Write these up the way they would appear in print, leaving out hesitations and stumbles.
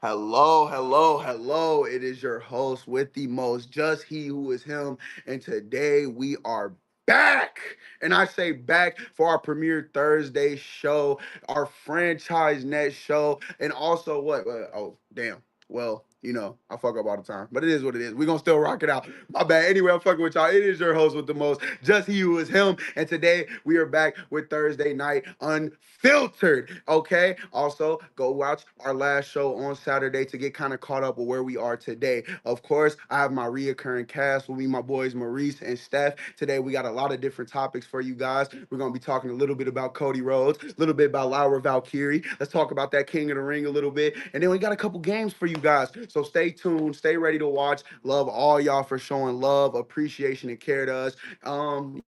Hello, hello, hello. It is your host with the most, just he who is him. And today we are back. And I say back for our premiere Thursday show, our franchise net show, and also oh, damn. Well, I fuck up all the time, but it is what it is. We're gonna still rock it out. My bad. Anyway, I'm fucking with y'all. It is your host with the most, just he who is him. And today we are back with Thursday night unfiltered. Okay. Also, go watch our last show on Saturday to get kind of caught up with where we are today. Of course, I have my reoccurring cast with me, my boys Maurice and Steph. Today we got a lot of different topics for you guys. We're gonna be talking a little bit about Cody Rhodes, a little bit about Lyra Valkyria. Let's talk about that King of the Ring a little bit, and then we got a couple games for you guys. So stay tuned, stay ready to watch. Love all y'all for showing love, appreciation, and care to us.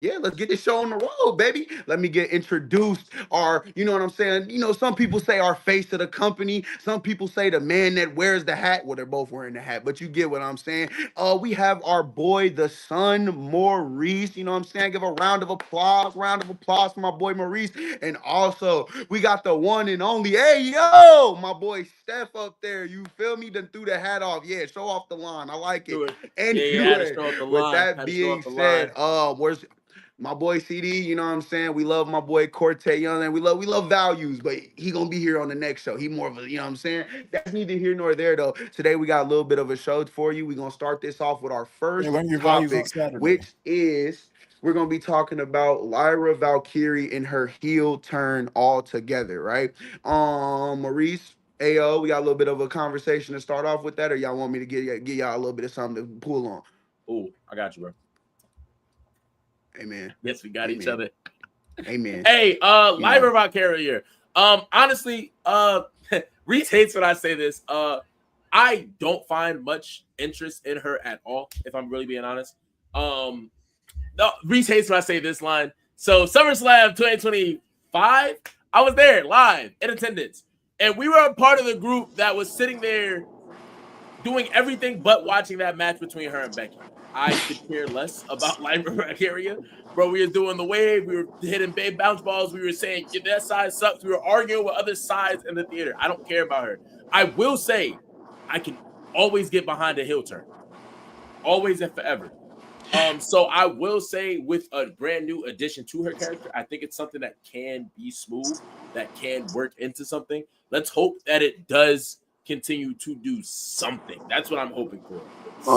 Yeah, let's get this show on the road, baby. Let me get introduced. You know what I'm saying? Some people say our face of the company. Some people say the man that wears the hat. Well, they're both wearing the hat, but you get what I'm saying. We have our boy, the son, Maurice. You know what I'm saying? Give a round of applause for my boy Maurice. And also, we got the one and only, hey, yo, my boy Steph up there. You feel me? Done threw the hat off. Yeah, show off the line. I like it. Yeah, had to show up the With line. that being said, where's my boy CD? You know what I'm saying? We love my boy Corte Young, and we love values, but he gonna be here on the next show. He more of a, you know what I'm saying? That's neither here nor there though. Today we got a little bit of a show for you. We're gonna start this off with our first topic, which is we're gonna be talking about Lyra Valkyria and her heel turn all together, right? Maurice. Ayo, we got a little bit of a conversation to start off with that, or y'all want me to give y'all a little bit of something to pull on? Oh, I got you, bro. Amen. Yes, we got each other. Amen. Hey, Lyra Valkyria. Honestly, Reese hates when I say this. I don't find much interest in her at all, if I'm really being honest. No, Reese hates when I say this line. So SummerSlam 2025, I was there live in attendance. And we were a part of the group that was sitting there doing everything but watching that match between her and Becky. I could care less about Lyra Valkyria. Bro, we were doing the wave. We were hitting big bounce balls. We were saying, yeah, that side sucks. We were arguing with other sides in the theater. I don't care about her. I will say I can always get behind a heel turn. Always and forever. So I will say with a brand new addition to her character, I think it's something that can be smooth, that can work into something. Let's hope that it does continue to do something. That's what I'm hoping for.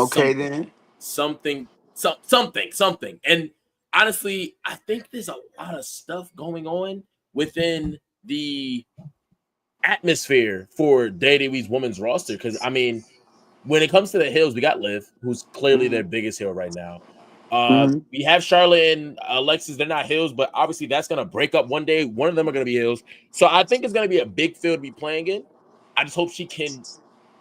Okay, then. Something. And honestly, I think there's a lot of stuff going on within the atmosphere for WWE's women's roster. Because, I mean, when it comes to the heels, we got Liv, who's clearly their biggest heel right now. We have Charlotte and Alexis. They're not heels, but obviously that's going to break up one day. One of them are going to be heels. So I think it's going to be a big field to be playing in. I just hope she can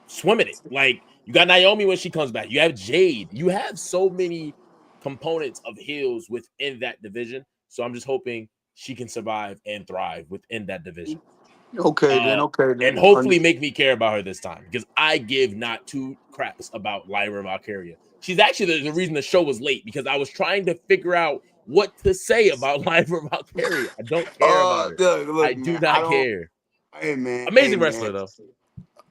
swim in it. Like, you got Naomi when she comes back. You have Jade. You have so many components of heels within that division. So I'm just hoping she can survive and thrive within that division. Okay, then. And hopefully make me care about her this time, because I give not two craps about Lyra Valkyria. She's actually the reason the show was late, because I was trying to figure out what to say about Lyra Valkyria. I don't care about her. Look, I do not care. Hey, man. Amazing wrestler, though.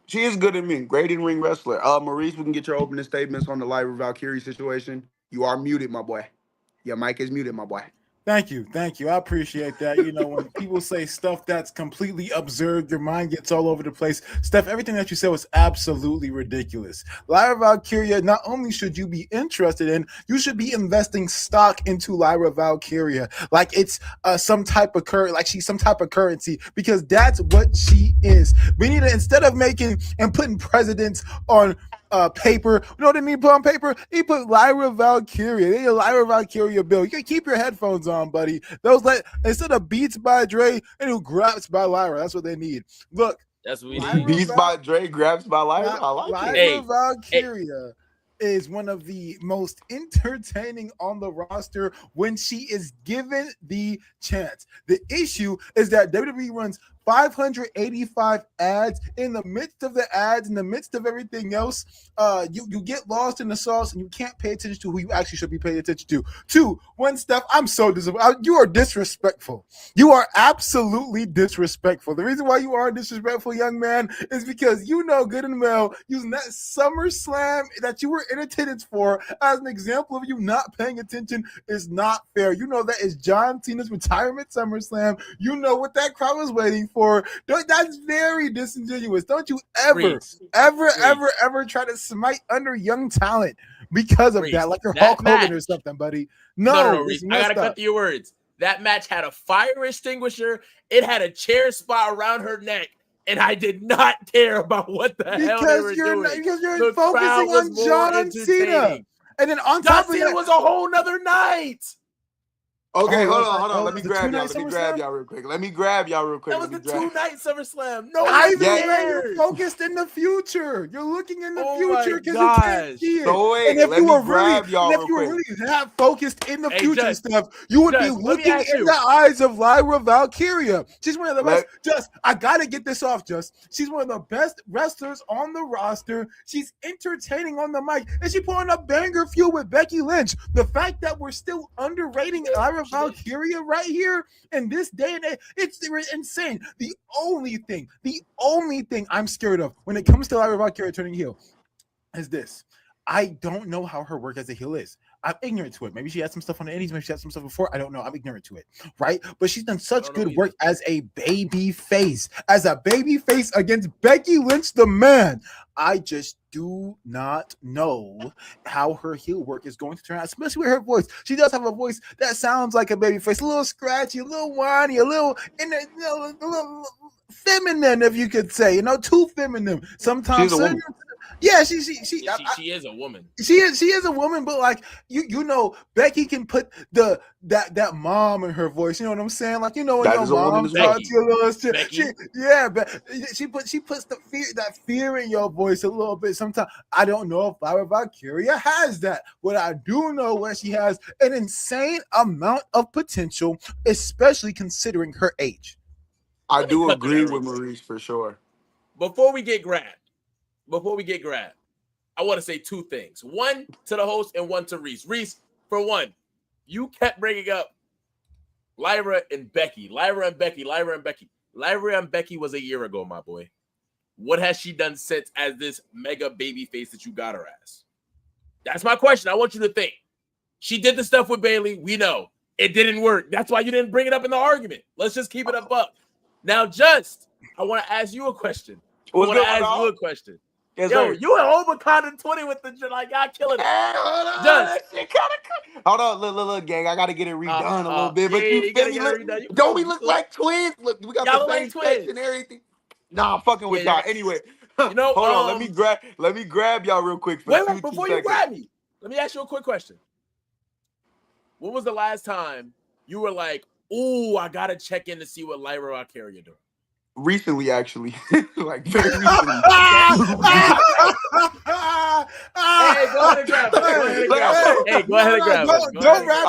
She is good at me. Great in-ring wrestler. Maurice, we can get your opening statements on the Lyra Valkyria situation. You are muted, my boy. Your mic is muted, my boy. Thank you. I appreciate that. You know, when people say stuff that's completely absurd, your mind gets all over the place. Steph, everything that you said was absolutely ridiculous. Lyra Valkyria, not only should you be interested in, you should be investing stock into Lyra Valkyria. Like it's some type of she's some type of currency, because that's what she is. We need to, instead of making and putting presidents on paper, you know what I mean? Put on paper. He put Lyra Valkyria. They need a Lyra Valkyria bill. You can keep your headphones on, buddy. Those instead of Beats by Dre, and who grabs by Lyra. That's what they need. Look, that's what we need. Beats by Dre, grabs by Lyra. I like Lyra Valkyria is one of the most entertaining on the roster when she is given the chance. The issue is that WWE runs 585 ads. In the midst of the ads, in the midst of everything else, you get lost in the sauce and you can't pay attention to who you actually should be paying attention to. Two, one, Steph, I'm so disappointed. You are disrespectful. You are absolutely disrespectful. The reason why you are disrespectful, young man, is because you know good and well using that SummerSlam that you were in attendance for as an example of you not paying attention is not fair. You know that is John Cena's retirement SummerSlam. You know what that crowd was waiting for. That's very disingenuous. Don't you ever try to smite under young talent because of that, like you're Hulk Hogan or something, buddy. No, Reese. I gotta cut to your words. That match had a fire extinguisher. It had a chair spot around her neck, and I did not care about what the hell they were doing. Because you're focusing on John Cena. And then on top of that, John Cena was a whole nother night. Okay, hold on. Let me grab y'all real quick. That was the 2-night SummerSlam. No, you're focused in the future. You're looking in the future because you can't see it. So wait, and if you were really that focused in the future stuff, you would be looking in the eyes of Lyra Valkyria. She's one of the best. I gotta get this off, She's one of the best wrestlers on the roster. She's entertaining on the mic, and she put on a banger feud with Becky Lynch. The fact that we're still underrating Lyra Valkyria right here in this day and age, it's insane. The only thing I'm scared of when it comes to Lyra Valkyria turning heel is this. I don't know how her work as a heel is. I'm ignorant to it. Maybe she had some stuff on the indies. Maybe she had some stuff before. I don't know. I'm ignorant to it, right? But she's done such good work as a baby face. As a baby face against Becky Lynch, the man. I just do not know how her heel work is going to turn out, especially with her voice. She does have a voice that sounds like a baby face, a little scratchy, a little whiny, a little feminine, if you could say, too feminine. Sometimes yeah, she is a woman. She is a woman, but like Becky can put that mom in her voice. You know what I'm saying? Like when your mom talks to you a little shit. She puts that fear in your voice a little bit. Sometimes I don't know if Lyra Valkyria has that. What I do know what she has an insane amount of potential, especially considering her age. I do agree with Maurice for sure. Before we get grabbed, I want to say two things. One to the host and one to Reese. Reese, for one, you kept bringing up Lyra and Becky. Lyra and Becky was a year ago, my boy. What has she done since as this mega baby face that you got her as? That's my question. I want you to think. She did the stuff with Bayley. We know. It didn't work. That's why you didn't bring it up in the argument. Let's just keep it a buck. Now, I want to ask you a question. Yes, yo, sir. you and Oba Condon 20 with the y'all killing it. Hey, hold on, look, gang. I gotta get it redone a little bit. But you feel me? Don't we look like twins? Look, we got the same face and everything. Nah, I'm fucking with y'all. Anyway, hold on. Let me grab y'all real quick. Wait, before you grab me, let me ask you a quick question. When was the last time you were like, "Ooh, I gotta check in to see what Lyra Valkyria doing"? Recently, actually, like very recently. Hey, go ahead and grab it. Go ahead and grab it. Don't wrap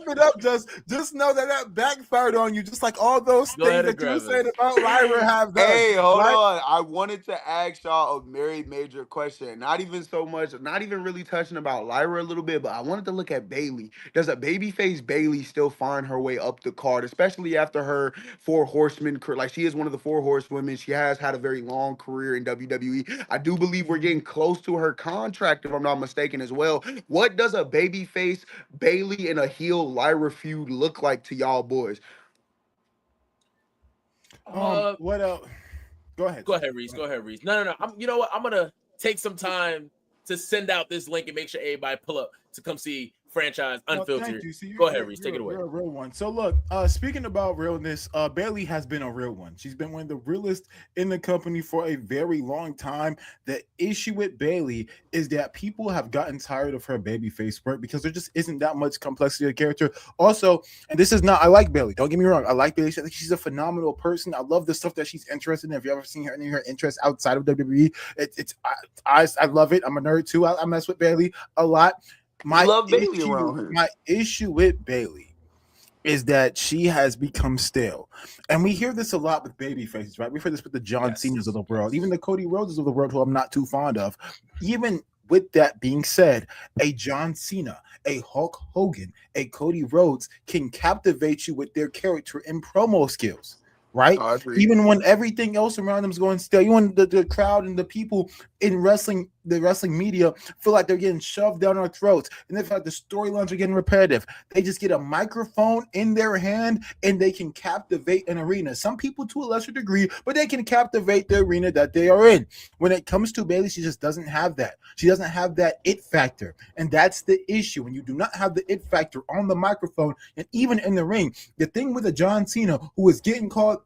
it up. Just know that backfired on you, just like all those things that you were saying about Lyra have done. Hey, hold on. I wanted to ask y'all a very major question. Not even really touching about Lyra a little bit, but I wanted to look at Bayley. Does a babyface Bayley still find her way up the card, especially after her 4 horsemen? Like, she is one of the 4 horsewomen. She has had a very long career in WWE. I do believe we're getting close to her contract, if I'm not mistaken, as well. What does a babyface Bayley and a heel Lyra feud look like to y'all boys? What else? Go ahead, Reese. No. You know what? I'm gonna take some time to send out this link and make sure everybody pull up to come see franchise Unfiltered. Thank you. See, Go ahead, Reese. Take it away. You're a real one. So look, speaking about realness, Bailey has been a real one. She's been one of the realest in the company for a very long time. The issue with Bailey is that people have gotten tired of her babyface work because there just isn't that much complexity of character. Also, and this is not, I like Bailey. Don't get me wrong. I like Bailey. I think she's a phenomenal person. I love the stuff that she's interested in. If you ever seen any of her interests outside of WWE, I love it. I'm a nerd too. I mess with Bailey a lot. My issue with Bailey is that she has become stale. And we hear this a lot with baby faces, right? We've heard this with the John Cena's of the world, even the Cody Rhodes of the world, who I'm not too fond of. Even with that being said, a John Cena, a Hulk Hogan, a Cody Rhodes can captivate you with their character and promo skills. Right, even when everything else around them is going stale, you want the crowd and the people in wrestling, the wrestling media, feel like they're getting shoved down our throats, and they feel like the storylines are getting repetitive. They just get a microphone in their hand and they can captivate an arena. Some people to a lesser degree, but they can captivate the arena that they are in. When it comes to Bailey, she just doesn't have that. She doesn't have that it factor, and that's the issue. When you do not have the it factor on the microphone and even in the ring, the thing with a John Cena who is getting called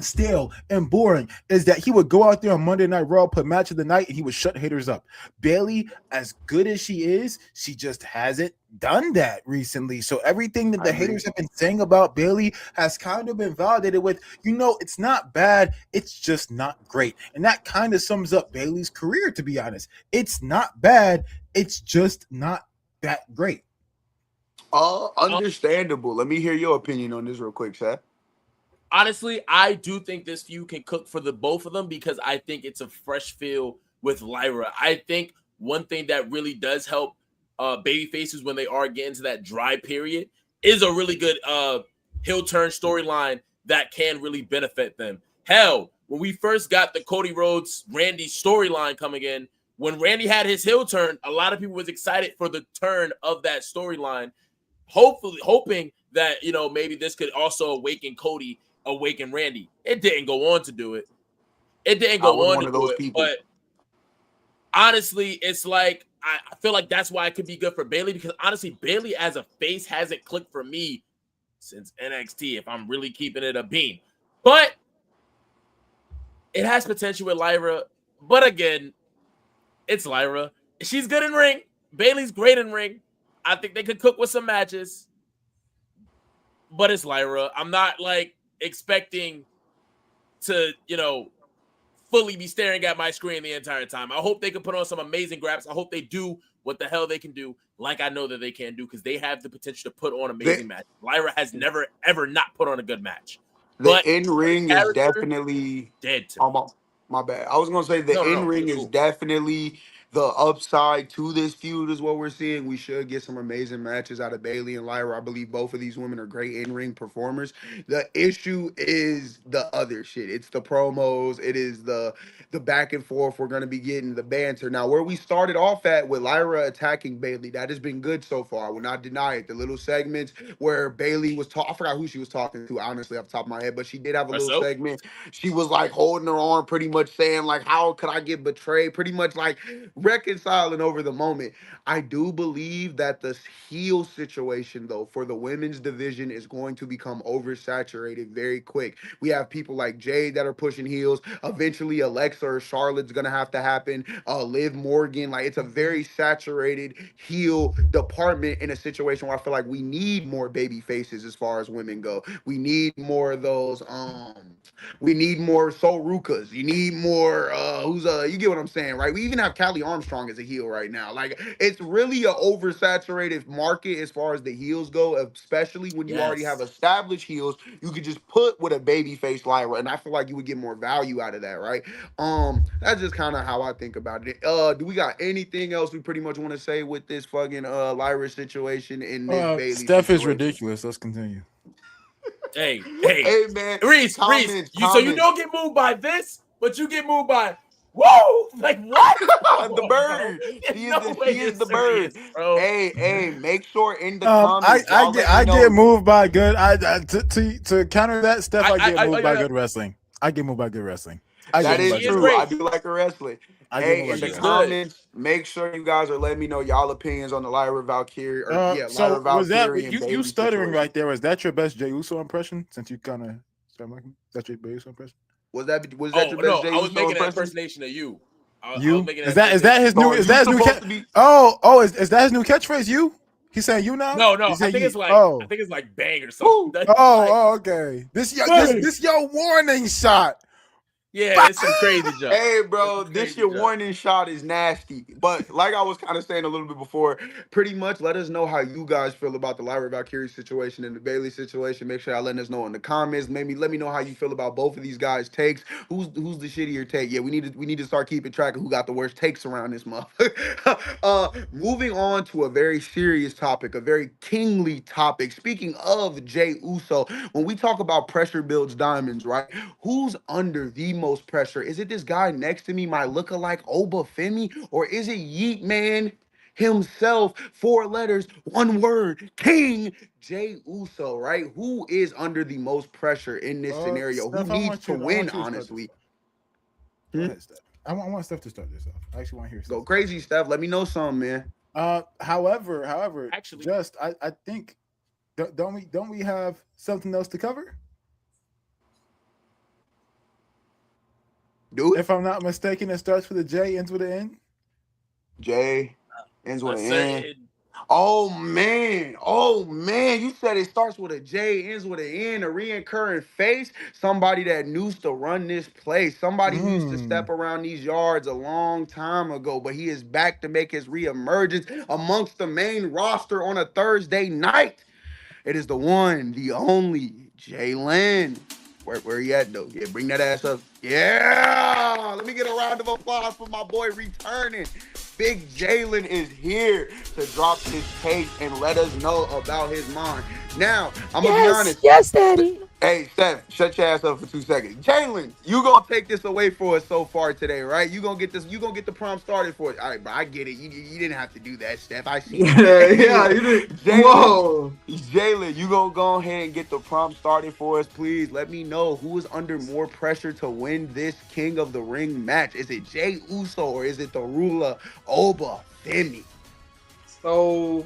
stale and boring is that he would go out there on Monday Night Raw, put match of the night, and he would shut haters up. Bailey, as good as she is, she just hasn't done that recently. So everything that the haters have been saying about Bailey has kind of been validated with, it's not bad, it's just not great. And that kind of sums up Bailey's career, to be honest. It's not bad, it's just not that great. Understandable. Let me hear your opinion on this real quick, Seth. Honestly, I do think this feud can cook for the both of them because I think it's a fresh feel with Lyra. I think one thing that really does help baby faces when they are getting to that dry period is a really good heel turn storyline that can really benefit them. Hell, when we first got the Cody Rhodes Randy storyline coming in, when Randy had his heel turn, a lot of people was excited for the turn of that storyline, hoping that maybe this could also awaken Cody, awaken Randy. It didn't go on to do it. But honestly, it's like I feel like that's why it could be good for Bailey, because honestly, Bailey as a face hasn't clicked for me since NXT, if I'm really keeping it a bean. But it has potential with Lyra. But again, it's Lyra. She's good in ring. Bailey's great in ring. I think they could cook with some matches. But it's Lyra. I'm not expecting to, fully be staring at my screen the entire time. I hope they can put on some amazing graps. I hope they do what the hell they can do, like I know that they can do, because they have the potential to put on amazing matches. Lyra has never, ever not put on a good match. The in-ring is definitely dead to me. My bad. I was going to say the in-ring is definitely the upside to this feud is what we're seeing. We should get some amazing matches out of Bailey and Lyra. I believe both of these women are great in-ring performers. The issue is the other shit. It's the promos. It is the back and forth. We're going to be getting the banter. Now, where we started off at with Lyra attacking Bailey, that has been good so far. I will not deny it. The little segments where Bailey was talking, I forgot who she was talking to, honestly, off the top of my head, but she did have a little segment. She was holding her arm, pretty much saying how could I get betrayed? Pretty much reconciling over the moment. I do believe that the heel situation, though, for the women's division is going to become oversaturated very quick. We have people like Jade that are pushing heels. Eventually, Alexa or Charlotte's going to have to happen. Liv Morgan. It's a very saturated heel department in a situation where I feel like we need more baby faces as far as women go. We need more of those. We need more Sol Rukas. You need more. You get what I'm saying, right? We even have Callie Armstrong as a heel right now. It's really an oversaturated market as far as the heels go, especially when you already have established heels. You could just put with a babyface Lyra, and I feel like you would get more value out of that, right? That's just kind of how I think about it. Do we got anything else we pretty much want to say with this fucking Lyra situation in this Bailey Steph situation? is ridiculous. Let's continue. Hey, man. Reese, comments. So you don't get moved by this, but you get moved by whoa, what? The bird. He is the bird. Bro. Hey, make sure in the comments. I get moved by good. To counter that, Steph, I get moved by good wrestling. I get moved by good wrestling. That is She is true. I great. do like her wrestling. I give him Hey, in the She's that. good. comments, make sure you guys are letting me know y'all opinions on the Lyra Valkyria Lyra So was that Valkyria and you Bayley stuttering situation. right there? Was that your best Jey Uso impression? Since you kind of started making that your Jey Uso impression? Was that Oh your best no, Jey I was Uso making an impression? impersonation of you. I was You making an is that impersonation his of new So you. is you that his new supposed cat? to be Is that his new catchphrase? You saying you now? No, You I say think you? it's like Oh, bang or something. woo. That's like okay. This bang. your warning shot. Yeah, it's some crazy junk. Hey, It's bro, some this crazy your junk. warning shot is nasty. But like I was kind of saying a little bit before, pretty much let us know how you guys feel about the Lyra Valkyrie situation and the Bailey situation. Make sure y'all letting us know in the comments. Maybe let me know how you feel about both of these guys' takes. Who's the shittier take? Yeah, we need to start keeping track of who got the worst takes around this month. Moving on to a very serious topic, a very kingly topic. Speaking of Jey Uso, when we talk about pressure builds diamonds, right? Who's under the most pressure? Is it this guy next to me, my lookalike Oba Femi, or is it Yeet Man himself? 4 letters, 1 word, King Jey Uso, right? Who is under the most pressure in this scenario? Who Steph, needs to I win, want you to start this honestly? off. Go Hmm? ahead, Steph. I want Steph to start this off. I actually want to hear Go Steph. crazy, Steph. Let me know something, man. However, Actually, just I think don't we have something else to cover? Do it. If I'm not mistaken, it starts with a J, ends with an N. J ends I with an N. said Oh man, you said it starts with a J, ends with an N, a reoccurring face. Somebody that used to run this place, somebody who used to Mm. step around these yards a long time ago, but he is back to make his reemergence amongst the main roster on a Thursday night. It is the one, the only Jalen. Where he at though? Yeah, bring that ass up. Yeah, let me get a round of applause for my boy returning. Big Jalen is here to drop his take and let us know about his mind. Now, I'm gonna be honest. Yes, Daddy. Hey, Seth, shut your ass up for 2 seconds. Jalen, you gonna take this away for us so far today, right? You gonna get this. You gonna get the prompt started for us. All right, bro. I get it. You didn't have to do that, Steph. I see you. Yeah, you did. Jalen, Whoa. Jalen, you gonna go ahead and get the prompt started for us, please. Let me know who is under more pressure to win this King of the Ring match. Is it Jey Uso or is it the ruler Oba Femi? So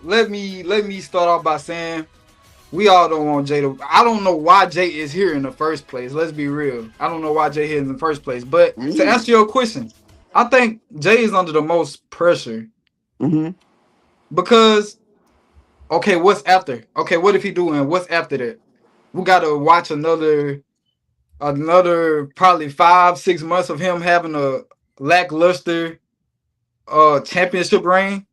let me start off by saying we all don't want Jay to. I don't know why Jay is here in the first place. Let's be real. I don't know why Jay here in the first place. But to Mm. answer your question, I think Jay is under the most pressure Mm-hmm. because okay, what's after? Okay, what if he doing? What's after that? We gotta watch another probably 5-6 months of him having a lackluster championship reign.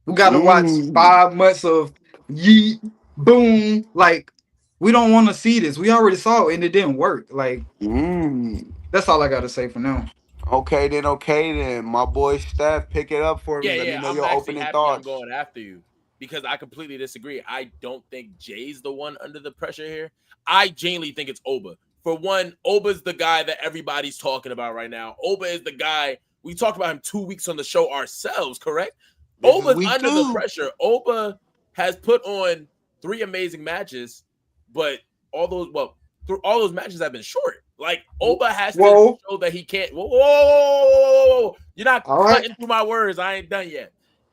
We gotta watch Mm. 5 months of yeet boom. Like we don't want to see this. We already saw it and it didn't work. Like Mm. that's all I gotta say for now. Okay then. My boy Steph, pick it up for me. Let me yeah, know I'm your actually opening happy I'm thoughts. going after you because I completely disagree. I don't think Jay's the one under the pressure here. I genuinely think it's Oba. For one, Oba's the guy that everybody's talking about right now. Oba is the guy we talked about him 2 weeks on the show ourselves, correct? This is Oba's week under the 2. pressure. Oba has put on 3 amazing matches, but all those matches have been short. Like Oba has to Whoa. show that he can't. Whoa. You're not All right. cutting through my words. I ain't done yet.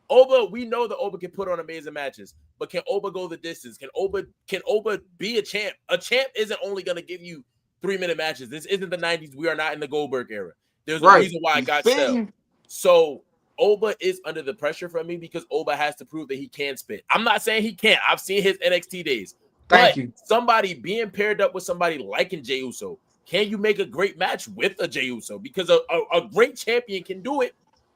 Oba, we know that Oba can put on amazing matches, but can Oba go the distance? Can Oba be a champ? A champ isn't only gonna give you 3-minute matches. This isn't the 90s. We are not in the Goldberg era. There's a Right. reason why it He's got stale. spitting. So Oba is under the pressure for me because Oba has to prove that he can spit. I'm not saying he can't. I've seen his NXT days. Thank But you. somebody being paired up with somebody like Jey Uso, can you make a great match with a Jey Uso? Because a great champion can do it.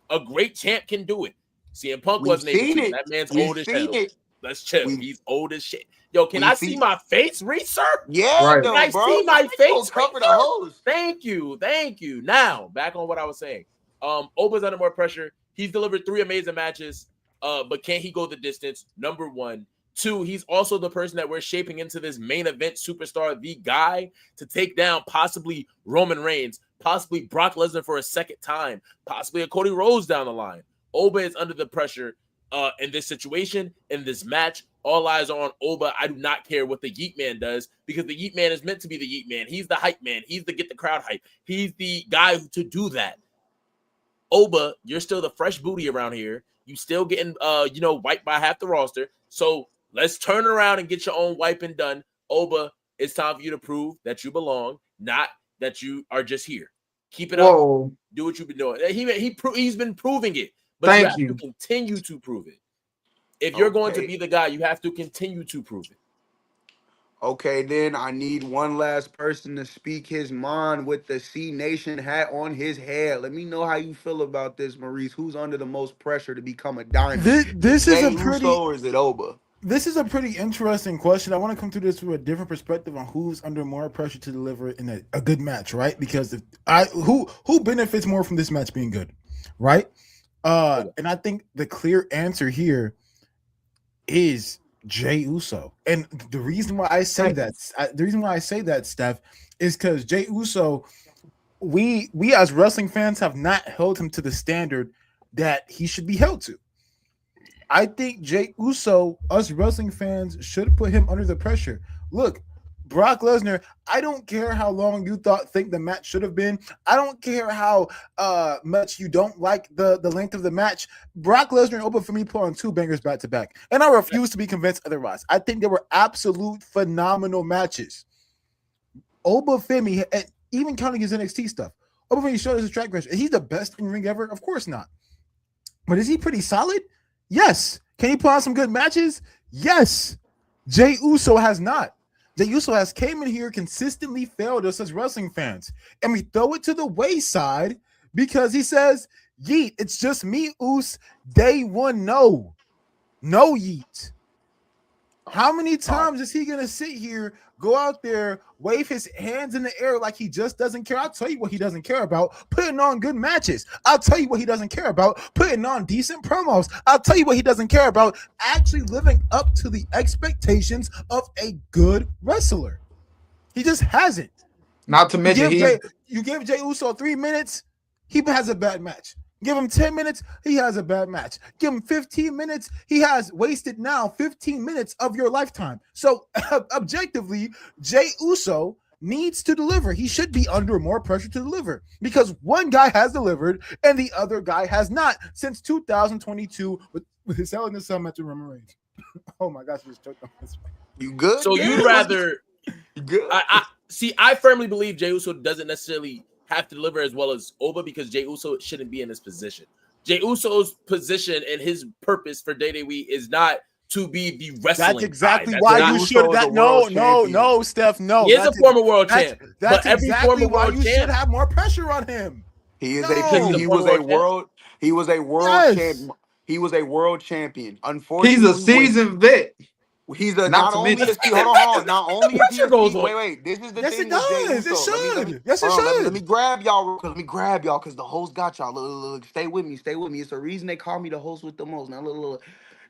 A great champ can do it. CM Punk We've wasn't able seen to. it. That man's We've old as seen hell. it. Let's chill. We've He's old as shit. Yo, can we've I see seen. my face, Reeser? Yeah, Right. Can though, I see bro. my You gonna face, cover the Reeser? hose. Thank you. Now, back on what I was saying. Oba's under more pressure. He's delivered 3 amazing matches. But can he go the distance? Number 1. 2, he's also the person that we're shaping into this main event superstar, the guy to take down possibly Roman Reigns, possibly Brock Lesnar for a second time, possibly a Cody Rhodes down the line. Oba is under the pressure. in this situation, in this match, all eyes are on Oba. I do not care what the Yeet Man does because the Yeet Man is meant to be the Yeet Man. He's the hype man. He's the get the crowd hype. He's the guy to do that. Oba, you're still the fresh booty around here. You still getting, wiped by half the roster. So let's turn around and get your own wiping done. Oba, it's time for you to prove that you belong, not that you are just here. Keep it up. Do what you've been doing. He's been proving it. But you have to continue to prove it. If you're going to be the guy, you have to continue to prove it. Okay, then I need one last person to speak his mind with the C Nation hat on his head. Let me know how you feel about this, Maurice. Who's under the most pressure to become a diamond? This is a pretty. Or is it Oba? This is a pretty interesting question. I want to come to this from a different perspective on who's under more pressure to deliver in a good match, right? Because who benefits more from this match being good, right? And I think the clear answer here is Jey Uso. And the reason why I say that, Steph, is because Jey Uso, we as wrestling fans have not held him to the standard that he should be held to. I think Jey Uso, us wrestling fans, should put him under the pressure. Look, Brock Lesnar, I don't care how long you think the match should have been. I don't care how much you don't like the length of the match. Brock Lesnar and Oba Femi put on 2 bangers back to back. And I refuse to be convinced otherwise. I think they were absolute phenomenal matches. Oba Femi, and even counting his NXT stuff, Oba Femi showed us his track record. Is he the best in ring ever? Of course not. But is he pretty solid? Yes. Can he put on some good matches? Yes. Jey Uso has not. Jey Uso has came in here, consistently failed us as wrestling fans. And we throw it to the wayside because he says, Yeet, it's just me, Us. Day one, no. No Yeet. How many times is he going to sit here, go out there, wave his hands in the air like he just doesn't care? I'll tell you what he doesn't care about, putting on good matches. I'll tell you what he doesn't care about, putting on decent promos. I'll tell you what he doesn't care about, actually living up to the expectations of a good wrestler. He just hasn't. Not to mention, you give Jey Uso 3 minutes, he has a bad match. Give him 10 minutes, he has a bad match. Give him 15 minutes, he has wasted now 15 minutes of your lifetime. So objectively, Jey Uso needs to deliver. He should be under more pressure to deliver because one guy has delivered and the other guy has not since 2022 with his Hell in the Cell match with Roman Reigns. Oh my gosh, I just choked on this one. You good? So you'd rather... You good? I firmly believe Jey Uso doesn't necessarily have to deliver as well as Oba because Jey Uso shouldn't be in this position. Jey Uso's position and his purpose for WWE is not to be the wrestling. That's exactly why you should. No, Steph, no. He is a former world champ. That's exactly why you should have more pressure on him. He is he was a world champion. He was a world champion. Unfortunately, he's a seasoned vet. He's a not only is he hold on. Not only is he wait. This is the yes, thing. It does. It should. Yes, it should. Let me grab y'all because the host got y'all. Look, stay with me. It's the reason they call me the host with the most. Now look.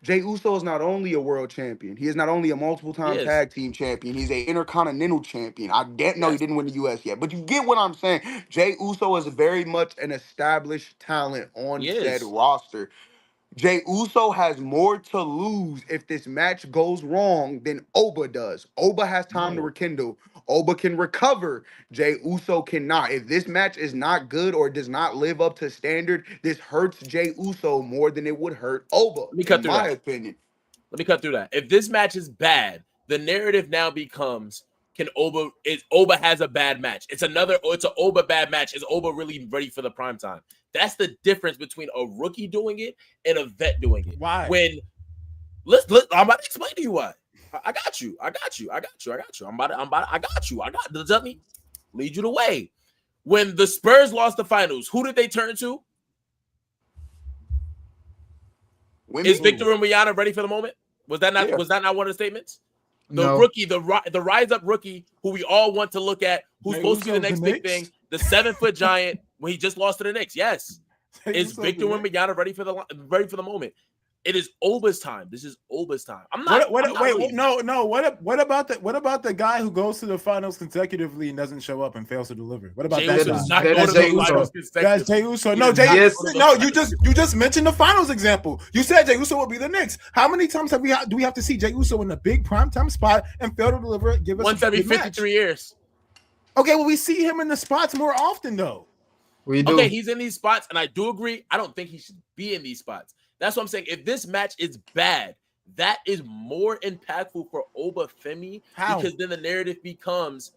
Jey Uso is not only a world champion. He is not only a multiple-time tag team champion. He's an intercontinental champion. I didn't know he didn't win the U.S. yet, but you get what I'm saying. Jey Uso is very much an established talent on said roster. Jey Uso has more to lose if this match goes wrong than Oba does. Oba has time to rekindle. Oba can recover. Jey Uso cannot. If this match is not good or does not live up to standard, this hurts Jey Uso more than it would hurt Oba, in my opinion. Let me cut through that. If this match is bad, the narrative now becomes Oba has a bad match. It's an Oba bad match. Is Oba really ready for the prime time? That's the difference between a rookie doing it and a vet doing it. Why? I'm about to explain to you why. I got you. I got you. Let me lead you the way. When the Spurs lost the finals, who did they turn to? Women. Is Victor Wembanyama ready for the moment? Was that not one of the statements? Rookie, the rise up rookie who we all want to look at, who's supposed to be the next big thing, the 7-foot giant when he just lost to the Knicks. Yes. Is Victor Wembanyama ready for the moment? It is Oba's time. This is Oba's time. I'm not. What I'm not really, no. What about the guy who goes to the finals consecutively and doesn't show up and fails to deliver? What about Jey that Uso guy? does not That go is to the Jey Uso. finals That's consecutively. Jey Uso. He No, does Jey. not Yes. go to the No, finals. you just mentioned the finals example. You said Jey Uso will be the Knicks. How many times do we have to see Jey Uso in a big primetime spot and fail to deliver? Give us Once a every good match? 53 years. Okay, well we see him in the spots more often though. We do. Okay, he's in these spots, and I do agree. I don't think he should be in these spots. That's what I'm saying. If this match is bad, that is more impactful for Oba Femi because then the narrative becomes,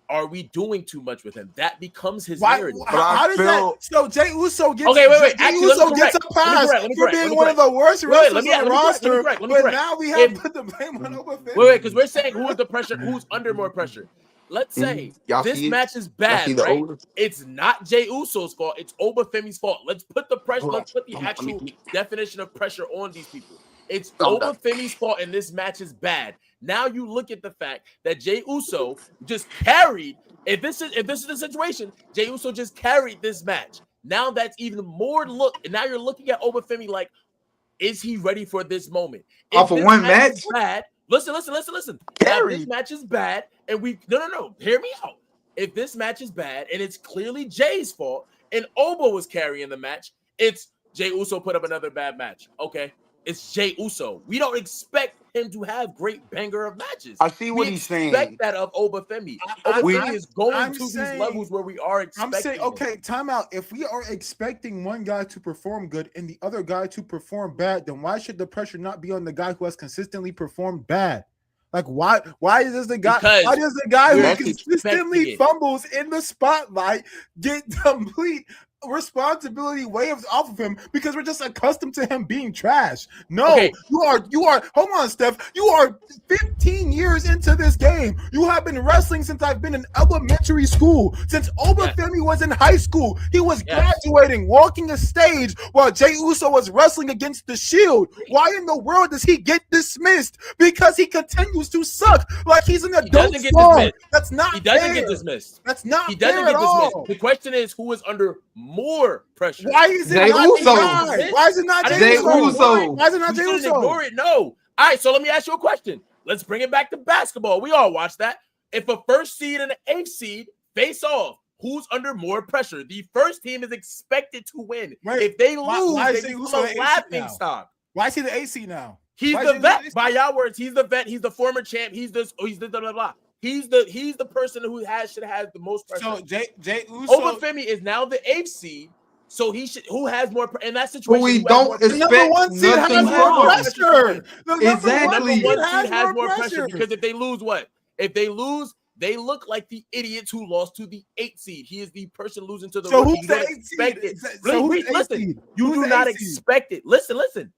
are we doing too much with him? That becomes his narrative. How does that? So Jey Uso gets Okay, wait. Jey Actually, Uso let me gets a pass for being one of the worst wrestlers on the roster. But now we have to put the blame on Oba Femi. Wait, because we're saying who is the pressure, who's under more pressure. Let's say Y'all this see it? match is Y'all bad, see the right? Oba? It's not Jey Uso's fault. It's Oba Femi's fault. Let's put the pressure. Let's put the actual definition of pressure on these people. It's Oba Femi's fault, and this match is bad. Now you look at the fact that Jey Uso just carried. If this is the situation, Jey Uso just carried this match. Now that's even more look. And now you're looking at Oba Femi like, is he ready for this moment? Off of one match? Bad. Listen. Now, if this match is bad, and no. Hear me out. If this match is bad, and it's clearly Jay's fault, and Oba was carrying the match, it's Jey Uso put up another bad match. Okay, it's Jey Uso. We don't expect him to have great banger of matches. I see what he's saying. Expect that of Oba Femi. Oba Femi is going to these levels where we are expecting. I'm saying, okay, time out. If we are expecting one guy to perform good and the other guy to perform bad, then why should the pressure not be on the guy who has consistently performed bad? Like why does the guy who consistently fumbles in the spotlight get complete responsibility waves off of him because we're just accustomed to him being trash? No, okay. you are hold on, Steph. You are 15 years into this game. You have been wrestling since I've been in elementary school. Since Oba Femi was in high school, he was graduating, walking the stage while Jey Uso was wrestling against the Shield. Why in the world does he get dismissed? Because he continues to suck like he's an adult. That's not. He doesn't fair. Get dismissed. That's not. He doesn't fair get at dismissed. all. The question is, who is under more pressure? Why is it Jey not Uso? Why is it not Jey Uso? Why is it not Jey Uso? Ignore it. No. All right, so let me ask you a question. Let's bring it back to basketball. We all watch that. If a first seed and an eighth seed face off, who's under more pressure? The first team is expected to win. Right. If they lose, why they become a laughing stock. Why is he the AC now? He's the vet. By y'all words, he's the vet. He's the former champ. He's the blah blah blah. He's the person who should have the most pressure. So Jey Uso, Oba Femi is now the eighth seed. So who has more in that situation? But we don't expect number one seed has more pressure. Exactly. The number one seed has more pressure because if they lose, what? If they lose, they look like the idiots who lost to the 8th seed. He is the person losing to the rookie. Who's the 8th seed? Listen, you do not expect it. Listen.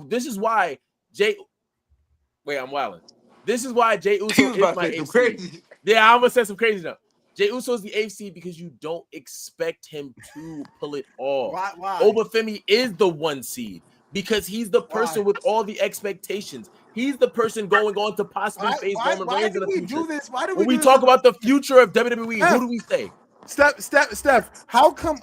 This is why I'm wilding. This is why Jey Uso is my 8th seed. Yeah, I'm gonna say some crazy stuff. Jey Uso is the 8th seed because you don't expect him to pull it off. Why? Oba Femi is the 1 seed because he's the person with all the expectations. He's the person going on to possibly face Roman Reigns in the future. When we talk about the future of WWE, who do we say? Steph, how come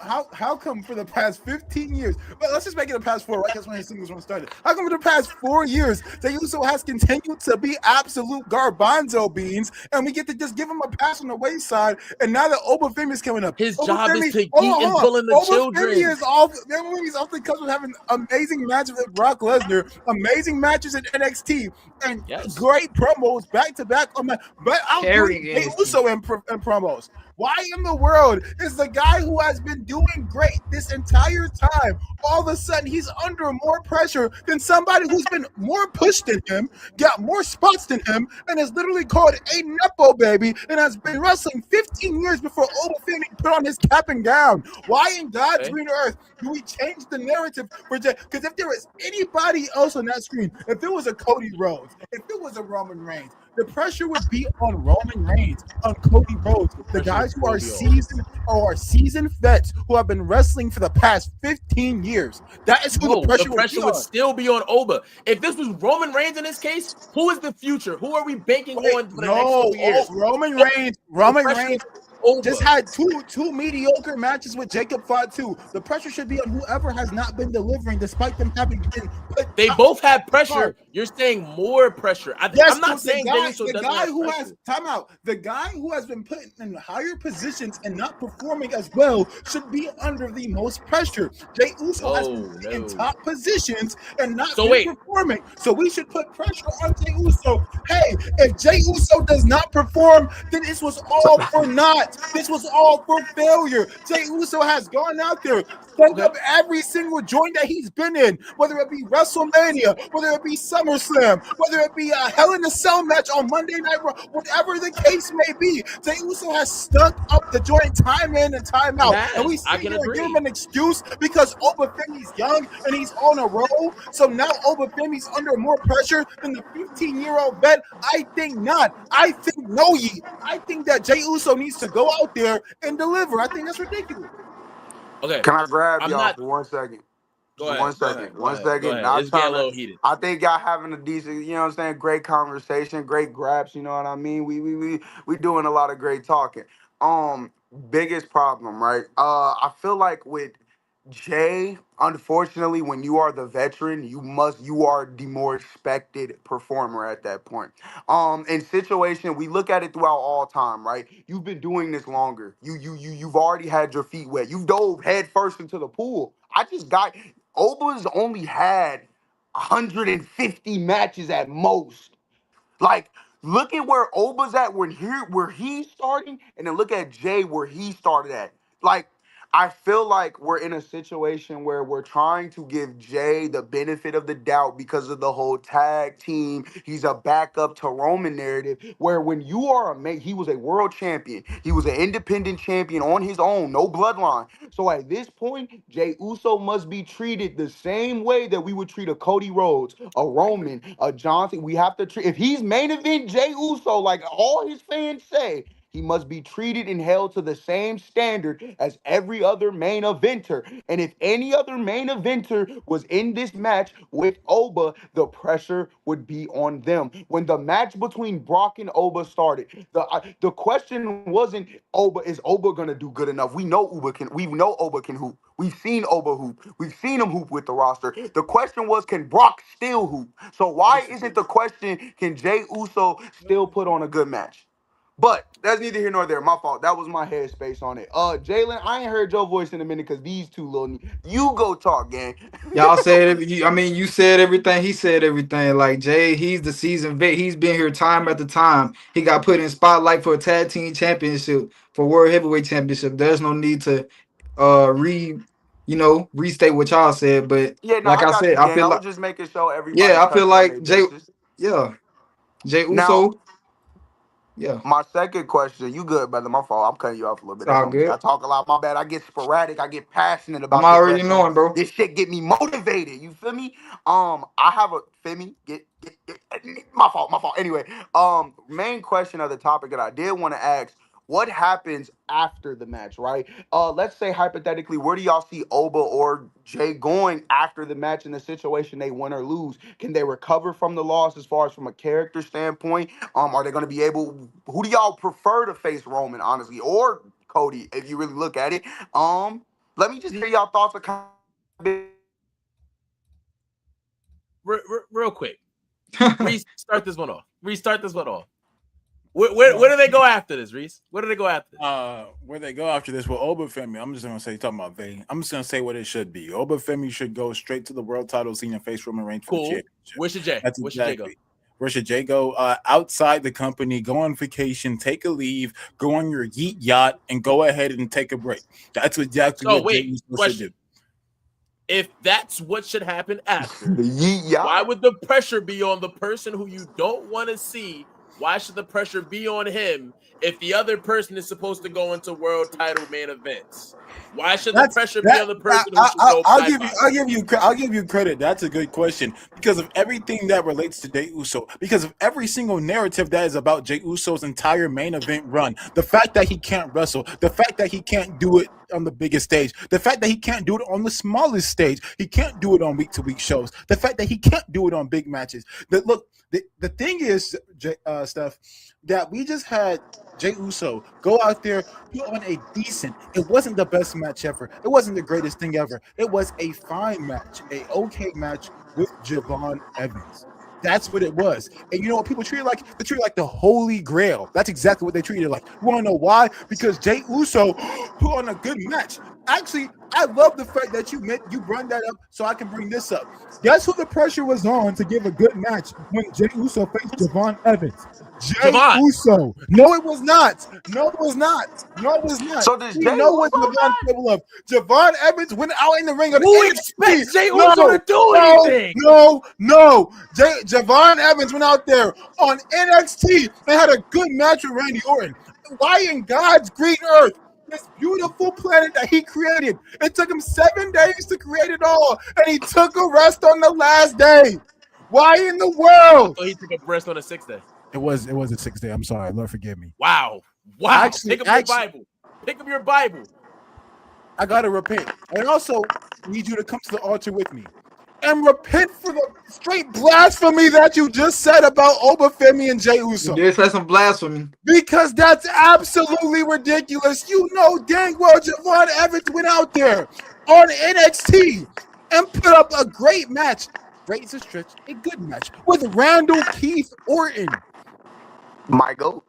for the past 15 years, well, let's just make it the past 4, right? That's when his singles run started. How come for the past 4 years, Jey Uso has continued to be absolute garbanzo beans, and we get to just give him a pass on the wayside, and now that Oba Femi is coming up. His job is to eat and pulling the children. Oba Femi is off the cusp of having amazing matches with Brock Lesnar, amazing matches in NXT, and great promos back-to-back. But I'll do Jey Uso in promos. Why in the world is the guy who has been doing great this entire time, all of a sudden he's under more pressure than somebody who's been more pushed than him, got more spots than him, and is literally called a Nepo baby and has been wrestling 15 years before Oba Femi put on his cap and gown? Why in God's green earth do we change the narrative for Jey? Because if there was anybody else on that screen, if it was a Cody Rhodes, if it was a Roman Reigns, the pressure would be on Roman Reigns, on Cody Rhodes, the guys who are seasoned vets who have been wrestling for the past 15 years. That is who the pressure would still be on Oba. If this was Roman Reigns in this case, who is the future? Who are we banking on for the next 2 years? Roman Reigns. Oba. just had two mediocre matches with Jacob Fatu. The pressure should be on whoever has not been delivering, despite them having been put. They both had pressure. You're saying more pressure. Yes, I'm not saying Jey Uso the doesn't guy have who pressure. has time out. The guy who has been put in higher positions and not performing as well should be under the most pressure. Jey Uso has been in top positions and not performing. So we should put pressure on Jey Uso. Hey, if Jey Uso does not perform, then this was all for naught. This was all for failure. Jey Uso has gone out there, stunk up every single joint that he's been in, whether it be WrestleMania, whether it be SummerSlam, whether it be a Hell in a Cell match on Monday Night Raw, whatever the case may be. Jey Uso has stunk up the joint time in and time out. And we sit here and give him an excuse because Oba Femi's young and he's on a roll. So now Oba Femi's under more pressure than the 15-year-old vet. I think not. I think no ye. I think that Jey Uso needs to go out there and deliver. I think that's ridiculous. Okay. Can I grab y'all for 1 second? Go ahead. 1 second. Go 1 ahead. second. Go ahead. Not It's getting trying a little to, heated. I think y'all having a decent, you know what I'm saying, great conversation, great grabs, you know what I mean? We doing a lot of great talking. Biggest problem, right? I feel like with Jay, unfortunately, when you are the veteran, you are the more expected performer at that point. In situation, we look at it throughout all time, right? You've been doing this longer. You've already had your feet wet. You've dove head first into the pool. Oba's only had 150 matches at most. Like, look at where Oba's at where he's starting, and then look at Jay where he started at. Like, I feel like we're in a situation where we're trying to give Jay the benefit of the doubt because of the whole tag team. He's a backup to Roman narrative. Where when you are he was a world champion. He was an independent champion on his own, no bloodline. So at this point, Jey Uso must be treated the same way that we would treat a Cody Rhodes, a Roman, a Johnson. We have to treat, if he's main event Jey Uso, like all his fans say, he must be treated and held to the same standard as every other main eventer. And if any other main eventer was in this match with Oba, the pressure would be on them. When the match between Brock and Oba started, the question wasn't is Oba gonna do good enough? We know Oba can hoop. We've seen Oba hoop. We've seen him hoop with the roster. The question was, can Brock still hoop? So why isn't the question, can Jey Uso still put on a good match? But that's neither here nor there. My fault. That was my headspace on it. Jalen, I ain't heard your voice in a minute because these two little. You go talk, gang. Y'all said it. I mean, you said everything. He said everything. Like Jay, he's the seasoned vet. He's been here time after time. He got put in spotlight for a tag team championship, for world heavyweight championship. There's no need to restate what y'all said. But Yeah, no, like I I got said, you, I gang. feel I was like just making sure everybody I feel touched on their like Jay, bases. Jey Now, Uso, yeah, my second question, you good, brother? My fault. I'm cutting you off a little bit. it's That's all on me. I good. talk a lot. My bad. I get sporadic. I get passionate I'm about this already wrestling. knowing, bro. This shit get me motivated. You feel me? I have a Femi. My fault. My fault. Anyway, main question of the topic that I did want to ask: what happens after the match, right? Let's say hypothetically, where do y'all see Oba or Jay going after the match in the situation they win or lose? Can they recover from the loss as far as from a character standpoint? Are they going to be able? Who do y'all prefer to face, Roman, honestly, or Cody, if you really look at it? Let me just hear y'all thoughts. Real quick. Restart this one off. Where do they go after this, Reese? Where do they go after this? Where they go after this? Well, Oba Femi, I'm just gonna say, talking about Vane. I'm just gonna say what it should be. Oba Femi should go straight to the world title scene and face Roman Reigns for the championship. Where should Jay? That's exactly. Where should Jay go? Outside the company, go on vacation, take a leave, go on your yeet yacht, and go ahead and take a break. That's exactly what Jey Uso should do. If that's what should happen after, the yeet yacht. Why would the pressure be on the person who you don't want to see? Why should the pressure be on him if the other person is supposed to go into world title main events? Why should the pressure be on the person who should go? I'll give you credit. That's a good question because of everything that relates to Jey Uso. Because of every single narrative that is about Jey Uso's entire main event run. The fact that he can't wrestle, the fact that he can't do it on the biggest stage, the fact that he can't do it on the smallest stage, he can't do it on week-to-week shows, the fact that he can't do it on big matches. The thing is, Steph, that we just had Jey Uso go out there, put on a decent. It wasn't the best match ever. It wasn't the greatest thing ever. It was a fine match, a okay match with Javon Evans. That's what it was. And you know what people treat it like? They treat it like the holy grail. That's exactly what they treated it like. You want to know why? Because Jey Uso put on a good match. Actually, I love the fact that you brought that up so I can bring this up. Guess who the pressure was on to give a good match when Jey Uso faced Javon Evans? Jey Uso. No, it was not. No, it was not. No, it was not. So does We Jey know what Uso Javon's capable of. Javon Evans went out in the ring. Who expects Jey Uso to do anything? No. Javon Evans went out there on NXT and had a good match with Randy Orton. Why in God's green earth? This beautiful planet that he created. It took him 7 days to create it all, and he took a rest on the last day. Why in the world? So he took a rest on the 6th day. It was a 6th day. I'm sorry. Lord forgive me. Wow. Pick up your Bible. Pick up your Bible. I gotta repent. I also need you to come to the altar with me and repent for the straight blasphemy that you just said about Oba Femi and Jey Uso. You did say some blasphemy. Because that's absolutely ridiculous. You know dang well Javon Evans went out there on NXT and put up a great match. Great is a stretch, a good match with Randall Keith Orton. Michael.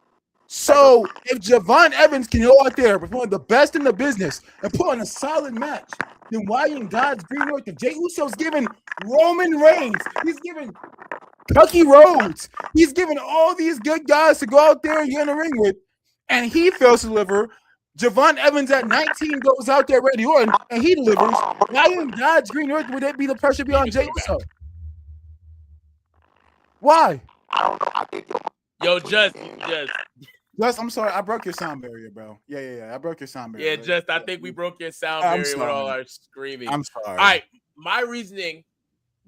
So if Javon Evans can go out there with one of the best in the business and put on a solid match, then why in God's green earth if Jey Uso's giving Roman Reigns, he's giving Cody Rhodes, he's giving all these good guys to go out there and get in the ring with, and he fails to deliver. Javon Evans at 19 goes out there ready on, and he delivers. Why in God's green earth would it be the pressure be on Jey Uso? Why? I don't know. I think Just. I'm sorry, I broke your sound barrier, bro. Yeah. I broke your sound barrier. Yeah, I think we broke your sound barrier with all our screaming. I'm sorry. All right, my reasoning,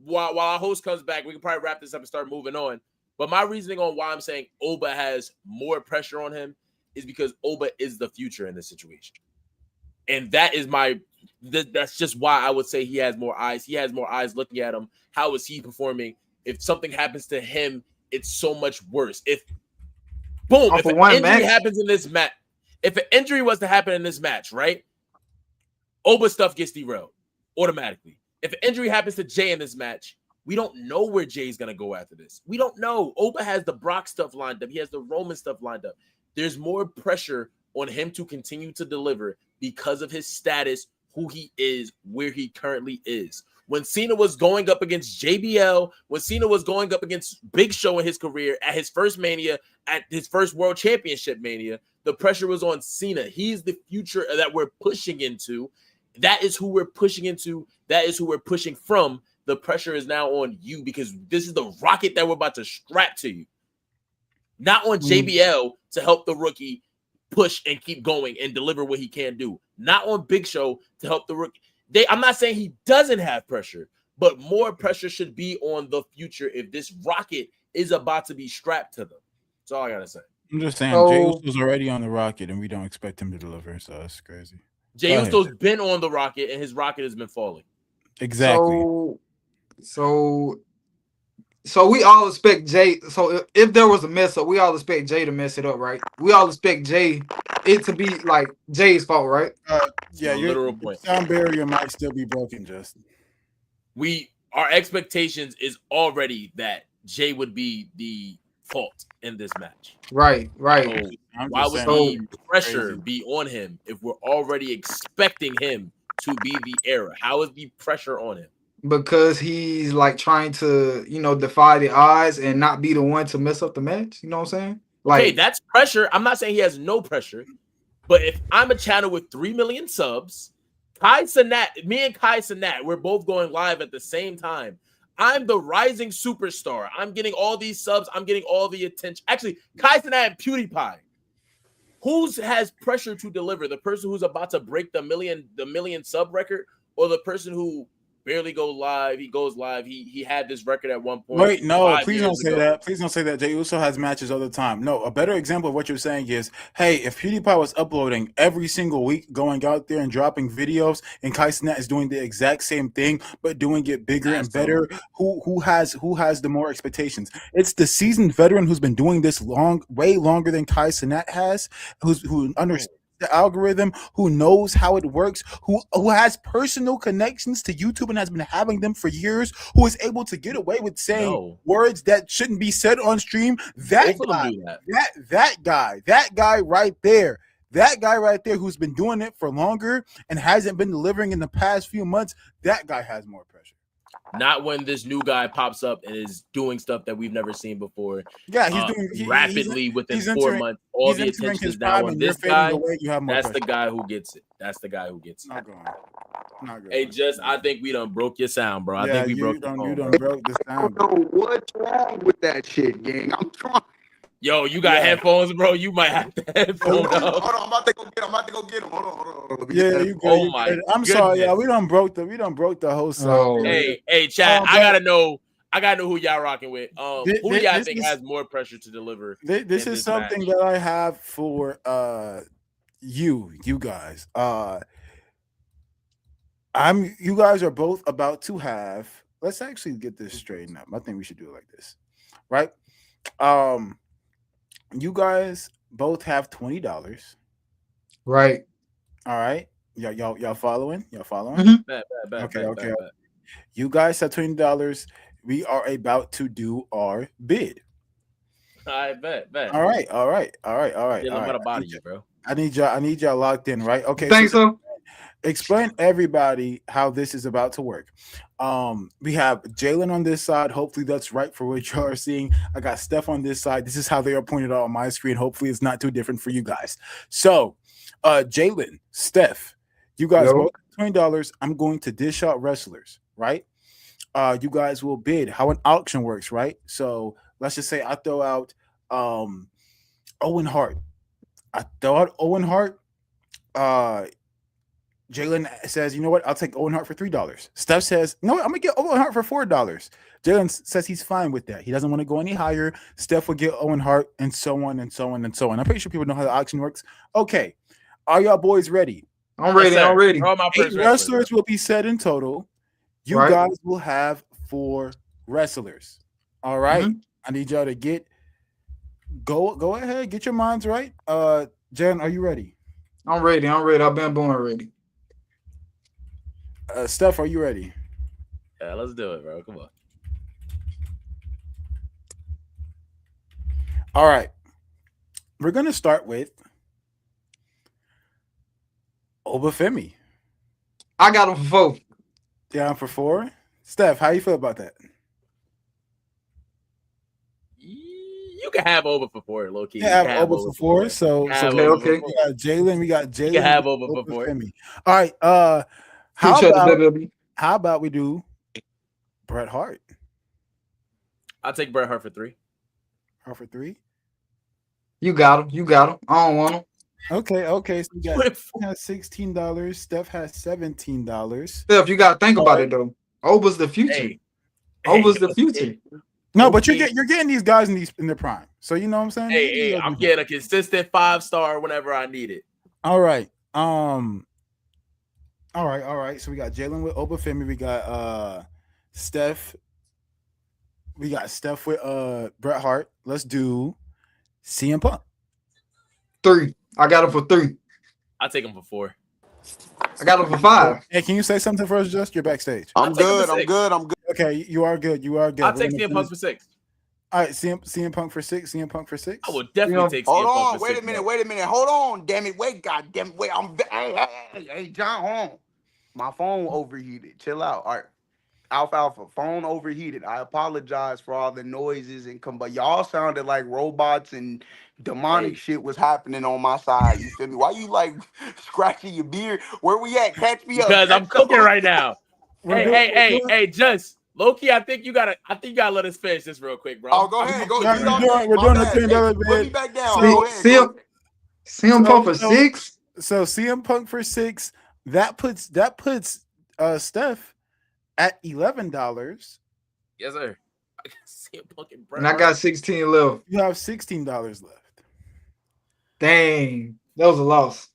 while our host comes back, we can probably wrap this up and start moving on. But my reasoning on why I'm saying Oba has more pressure on him is because Oba is the future in this situation. And that's just why I would say he has more eyes. He has more eyes looking at him. How is he performing? If something happens to him, it's so much worse. If an injury happens in this match, if an injury was to happen in this match, right? Oba stuff gets derailed automatically. If an injury happens to Jey in this match, we don't know where Jay's going to go after this. We don't know. Oba has the Brock stuff lined up. He has the Roman stuff lined up. There's more pressure on him to continue to deliver because of his status, who he is, where he currently is. When Cena was going up against JBL, when Cena was going up against Big Show in his career, at his first Mania, at his first World Championship Mania, the pressure was on Cena. He's the future that we're pushing into. That is who we're pushing into. That is who we're pushing from. The pressure is now on you because this is the rocket that we're about to strap to you. Not on JBL to help the rookie push and keep going and deliver what he can do. Not on Big Show to help the rookie. I'm not saying he doesn't have pressure, but more pressure should be on the future if this rocket is about to be strapped to them. That's all I gotta say. I'm just saying, Jey Uso's already on the rocket, and we don't expect him to deliver, so that's crazy. Jey Uso's been on the rocket, and his rocket has been falling. Exactly. So we all expect Jey. So if there was a mess up, we all expect Jey to mess it up, right? We all expect it to be like Jay's fault, right? Yeah, your literal point. Sound barrier might still be broken, Justin. Our expectations is already that Jey would be the fault in this match. Right. So why would the pressure be on him if we're already expecting him to be the error? How is the pressure on him? Because he's like trying to, defy the odds and not be the one to mess up the match. You know what I'm saying? Okay, that's pressure. I'm not saying he has no pressure, but if I'm a channel with 3 million subs, me and Kai Cenat, we're both going live at the same time. I'm the rising superstar. I'm getting all these subs. I'm getting all the attention. Actually, Kai Cenat and PewDiePie. Who has pressure to deliver? The person who's about to break the million sub record, or the person who barely go live. He goes live. He had this record at one point. Wait, no, 5 please years don't say ago. that. Please don't say that. Jey Uso has matches all the time. No, a better example of what you're saying is, hey, if PewDiePie was uploading every single week, going out there and dropping videos, and Kai Cenat is doing the exact same thing, but doing it bigger and better, who has the more expectations? It's the seasoned veteran who's been doing this way longer than Kai Cenat has, who understands the algorithm, who knows how it works, who has personal connections to YouTube and has been having them for years, who is able to get away with saying words that shouldn't be said on stream. That guy right there. That guy right there who's been doing it for longer and hasn't been delivering in the past few months, that guy has more pressure. Not when this new guy pops up and is doing stuff that we've never seen before. Yeah, he's doing rapidly within 4 months. All the attention is now on this guy. That's the guy who gets it. That's the guy who gets it. Not going. Hey, I think we done broke your sound, bro. I think we broke your phone. You done broke the sound. I don't know what's wrong with that shit, gang. I'm trying. Yo, you got headphones, bro? You might have to headphone up. Hold on, I'm about to go get him. Hold on. Yeah, you good. I'm sorry, yeah. We done broke the whole song. Hey, Chad, I gotta know who y'all rocking with. Who do y'all think has more pressure to deliver? This is something that I have for you guys. You guys are both about to have. Let's actually get this straightened up. I think we should do it like this, right? You guys both have $20. Right. All right. Y'all following? Y'all following? Mm-hmm. Okay. You guys have $20. We are about to do our bid. I bet. All right. Yeah, I'm gonna body you, bro. I need y'all locked in, right? Okay. Think so? Explain everybody how this is about to work. We have Jalen on this side. Hopefully that's right for what y'all are seeing. I got Steph on this side. This is how they are pointed out on my screen. Hopefully it's not too different for you guys. So Jalen, Steph, you guys both $20. I'm going to dish out wrestlers, right? You guys will bid how an auction works, right? So let's just say I throw out Owen Hart. Jalen says, you know what? I'll take Owen Hart for $3. Steph says, no, I'm gonna get Owen Hart for $4. Jalen says he's fine with that. He doesn't want to go any higher. Steph will get Owen Hart, and so on and so on and so on. I'm pretty sure people know how the auction works. Okay, are y'all boys ready? I'm ready. I'm ready. 8 wrestlers will be set in total. You guys will have 4 wrestlers. All right. Mm-hmm. I need y'all to go ahead, get your minds right. Jen, are you ready? I'm ready. I've been born ready. Steph, are you ready? Yeah, let's do it, bro. Come on. All right. We're going to start with Oba Femi. I got him for 4. Down for 4. Steph, how you feel about that? You can have Oba for 4, low key. Yeah, have Oba for 4. So okay. We got Jalen. You can have Oba for 4. Femi. All right. How about we do Bret Hart? I'll take Bret Hart for 3. Hart for 3? You got him. I don't want him. Okay. So you got $16. Steph has $17. Steph, you got to think about it, though. Oba's the future. Oba's the future. No, but you're getting these guys in their prime. So you know what I'm saying? Hey, I'm getting a consistent 5-star whenever I need it. All right. All right. So we got Jalen with Oba Femi. We got Steph. We got Steph with Bret Hart. Let's do CM Punk. 3. I got him for 3. I'll take him for 4. I got him for 5. Hey, can you say something for us, Just? You're backstage. I'm good. Okay, you are good. I'll take CM Punk for 6. All right, CM Punk for 6. CM Punk for 6. I will definitely take CM Punk for 6. Hold on, wait a minute. Hold on, damn it. Wait, goddamn it. Wait, hey, John, hold on. My phone overheated. Chill out. All right. Alfalfa, phone overheated. I apologize for all the noises but y'all sounded like robots and demonic shit was happening on my side. You feel me? Why you like scratching your beard? Where we at? Catch me up. Because I'm cooking right now. Hey, just low key, I think you gotta let us finish this real quick, bro. Oh, go ahead. We're doing the $10 bid. Put me back down. CM Punk for 6. So CM Punk for 6. That puts Steph At $11, Yes, sir. I can see him fucking Bret And I Hart. got 16 left. you have $16 left. Dang, that was a loss.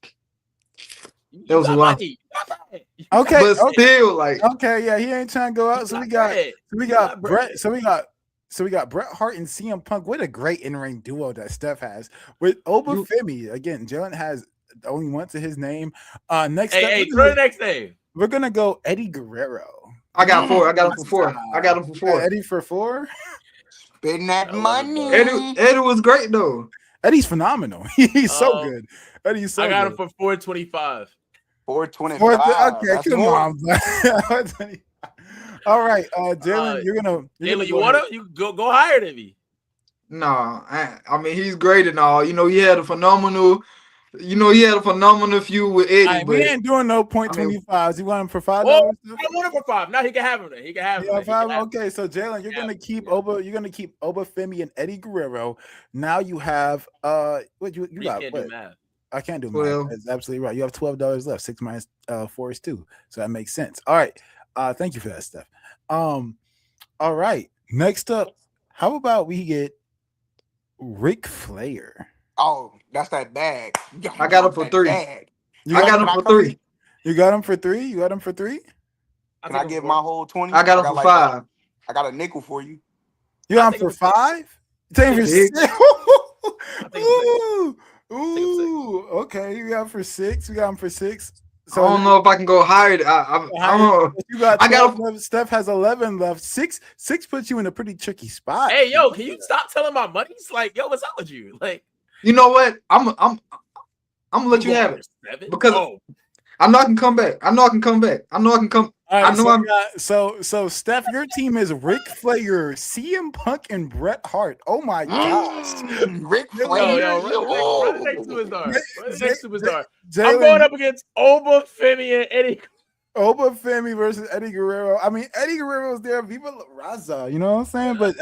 You That was a got lot. money. You got bread. You Okay, got But bread. still, like, Okay, yeah, he ain't trying to go out. You So we got got bread. so we You got got bread. Brett. So we got Bret Hart and CM Punk. What a great in-ring duo that Steph has with Oba You- Femi. Again, Jalen has only one to his name. Next up, Hey, for the next name. we're gonna go Eddie Guerrero. I got 4. I got him for 4. I got him for 4. Eddie for 4. Spend that I love it, money. bro. Eddie was great though. Eddie's phenomenal. He's so good. Eddie's so I got good. him for 425. 425. Okay, That's come more. on. All right, Jalen, you're gonna Jalen, you go wanna? ahead. You go higher than me. Nah, I mean he's great and all. You know, he had a phenomenal feud with Eddie, All right, but we ain't doing no point I mean- 25s. You want him for $5? Oh, I want him for 5. Now he can have him. Then he can have him. Yeah, then. He five. can have him. Okay, so Jalen, you're Yeah. gonna keep Oba. You're gonna keep Oba Femi and Eddie Guerrero. Now you have what you You got? can't What? do math. I can't do math. 12. That's absolutely right. You have $12 left. 6 minus 4 is 2, so that makes sense. All right. Thank you for that, Steph. All right. Next up, how about we get Ric Flair? Oh, that's that bag. I got him for That 3. bag. You I got got him. him for 3. You got him for 3. You got him for 3. Can I give my whole 20? I got him for 5. I got a nickel for you. You got I'll him take for him for 5. Take him for Six. 6. take him Ooh. Okay. You got him for 6. You got him for 6. I don't know if I can go higher. I don't know. You got I got 12 left. Steph has 11 left. 6 puts you in a pretty tricky spot. Hey, yo, can you stop telling my money? It's like, yo, what's up with you? Like, You know what? I'm gonna let you going have for it 7? because Oh, I know I can come back. I know I can come back. I know I can come. All right, I know so, I'm. we got- so Steph, your team is Ric Flair, CM Punk, and Bret Hart. Oh my gosh. Ric yo, Flair. run the next superstar. Run the next superstar. I'm Jalen, going up against Oba Femi and Eddie. Oba Femi versus Eddie Guerrero. I mean, Eddie Guerrero's there. Viva La Raza. You know what I'm saying? But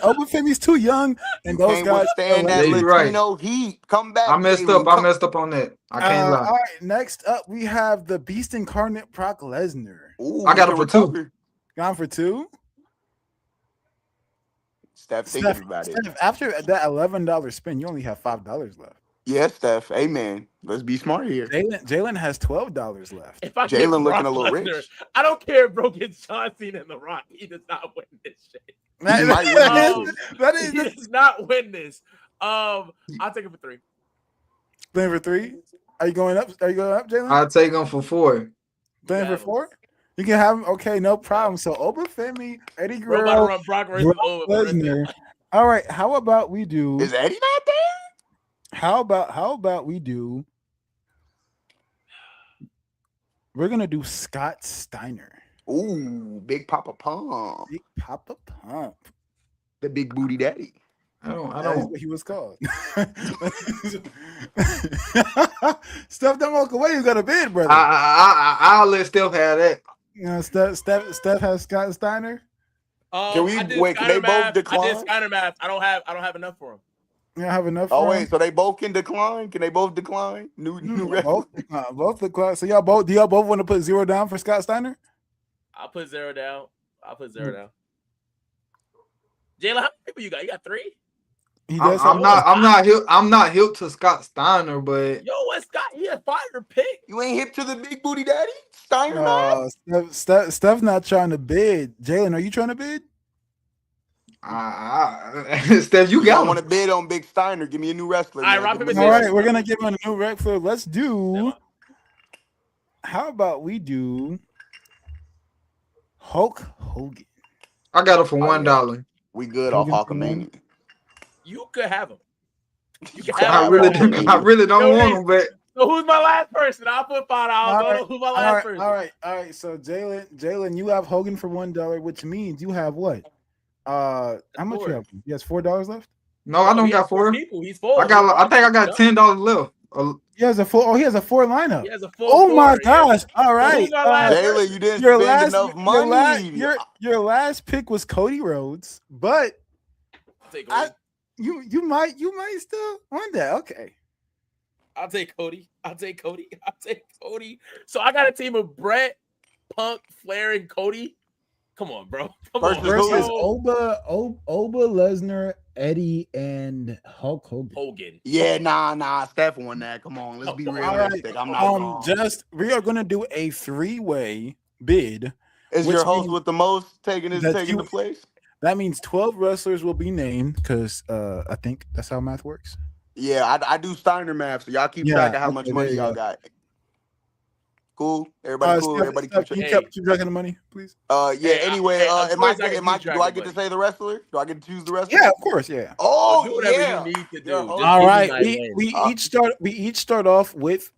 Oba Femi's too young, and those Can't guys. withstand that Yeah, you're right. Latino heat. Come back. I messed baby. up. I messed up on that. I can't lie. All right, next up we have the Beast Incarnate Brock Lesnar. Ooh, I got he him can for 2. recover. Gone for 2. Steph thinking about it. Steph, after that $11 spin, you only have $5 left. Yes, Steph. Amen. Let's be smart here. Jalen has $12 left. If I Jalen get looking Brock a little Lesnar, rich. I don't care if bro gets John Cena and The Rock. He does not win this shit. He might win this shit. that He is does not win this. I'll take it for 3. playing for 3. Are you going up? Jalen? I'll take him for 4. Playing Yeah. for 4? You can have him. Okay, no problem. So Oba Femi, Eddie Bro, about to Guerrero, run Brock versus Brock Oba. for the rest of Lesnar. All right, how about we do? Is Eddie not there? How about we do? We're gonna do Scott Steiner. Ooh, Big Papa Pump. Big Papa Pump. The big booty daddy. I That is don't. what he was called. Steph, don't walk away. You got a bid, brother. I'll let Steph have that. You know, Steph has Scott Steiner. Can we- I did wait, can Skyner they both math. I decline? did Skyner math. I don't have enough for him. You don't have enough. Oh for wait, him? so they both can decline? Can they both decline? New both decline. So y'all both want to put 0 down for Scott Steiner? I'll put 0 down. Jayla, how many people you got? You got 3? He does. I'm not hip to Scott Steiner, but Yo, what Scott? He a fire pick. You ain't hip to the big booty daddy? Steiner man? Steph's not trying to bid. Jalen, are you trying to bid? Steph, you I got want him. to bid on Big Steiner. Give me a new wrestler. All right, man. rock, Give me paper, a All new right, we're gonna give him a new wrestler. Let's do. How about we do Hulk Hogan? I got him for Oh, yeah. $1. We good off Hulkamania. You could have him. You can I have him. I really don't Yo, want hey. him, but So who's my last person? I'll put $5. All Who's my last person? All right. So Jalen, you have Hogan for $1, which means you have what? How much you have? He has $4 left. no, I don't He got has 4. people. He's full. I think I got $10 left. He has a full. Oh, he has a 4 lineup. He has a full. Oh my 4, yeah. gosh! All right, who's my last Jayla, you didn't your spend last, enough money. your last pick was Cody Rhodes, but I'll take Cody. you might still want that. Okay, I'll take Cody. So I got a team of Brett, Punk, Flair, and Cody. Come on, bro. Come Versus on, Versus bro. Oba, Lesnar, Eddie, and Hulk Hogan. Hogan. Yeah, nah. Steph won that. Come on, let's be All All right. realistic. I'm not wrong. We are gonna do a 3-way bid. Is which your host means with the most taking that the place? That means 12 wrestlers will be named because I think that's how math works. Yeah, I do Steiner math, so y'all keep track of how much money y'all got. Cool. Everybody cool. Steph, Everybody Steph, keep can you keep track of the money, please? Yeah. Anyway, of course I can keep track do I of get to money. say the wrestler? Do I get to choose the wrestler? Yeah, of course, yeah. Oh, do whatever yeah. you need to do. Your Just host- All give me right, my we win. each start off with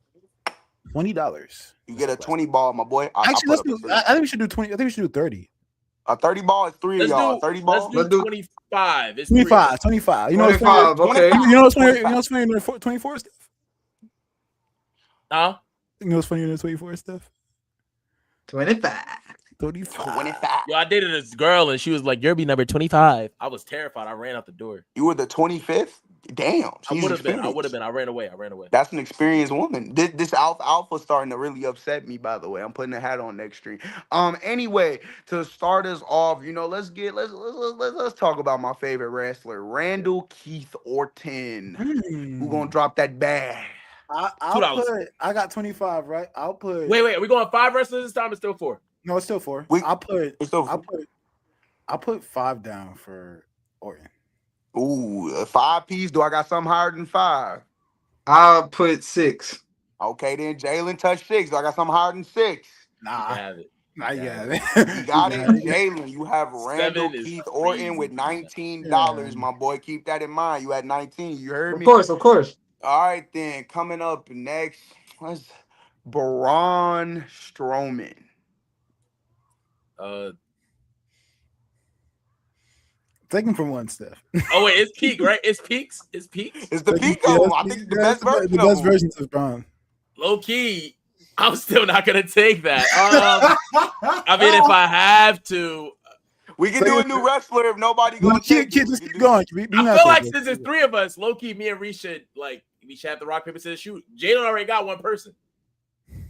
$20. You get a 20 ball, my boy. Actually, let's do. I think we should do 20. I think we should do 30. A 30 ball is three of y'all. 30 ball. Let's do 25. It's 25. 25. You know what's 25, funny? okay. You know what's funny? You know what's funny in the 24 stuff? Huh? You know what's funny in the 24 stuff? 25. 25. Yo, I dated this girl and she was like, "You'll be number 25." I was terrified. I ran out the door. You were the 25th? Damn. I would have been. I ran away. That's an experienced woman. This alpha starting to really upset me, by the way. I'm putting a hat on next stream. Anyway, to start us off, let's talk about my favorite wrestler, Randall Keith Orton. Who gonna drop that bag? I got 25, right? I'll put. Wait. Are we going 5 wrestlers this time? It's still 4. No, it's still 4. I'll put 5 down for Orton. Ooh, a 5-piece. Do I got something higher than 5? I'll put 6. Okay, then Jalen touched 6. Do I got something higher than 6? Nah, I have it. not yet. You got it, Jalen. You have Randall Keith Orton with $19. My boy, keep that in mind. You had 19. You heard me? Of course. All right, then. Coming up next, Braun Strowman. Take him from one, Steph. Oh wait, it's peak, right? It's peaks. It's peaks. It's the peak of him. I think the best version. The best versions of Braun. Low key, I'm still not gonna take that. I mean, if I have to, we can do a new wrestler if nobody goes. Just keep going. I feel like since there's 3 of us, low key, me and Reese should have the rock paper scissors shoot. Jalen already got one person.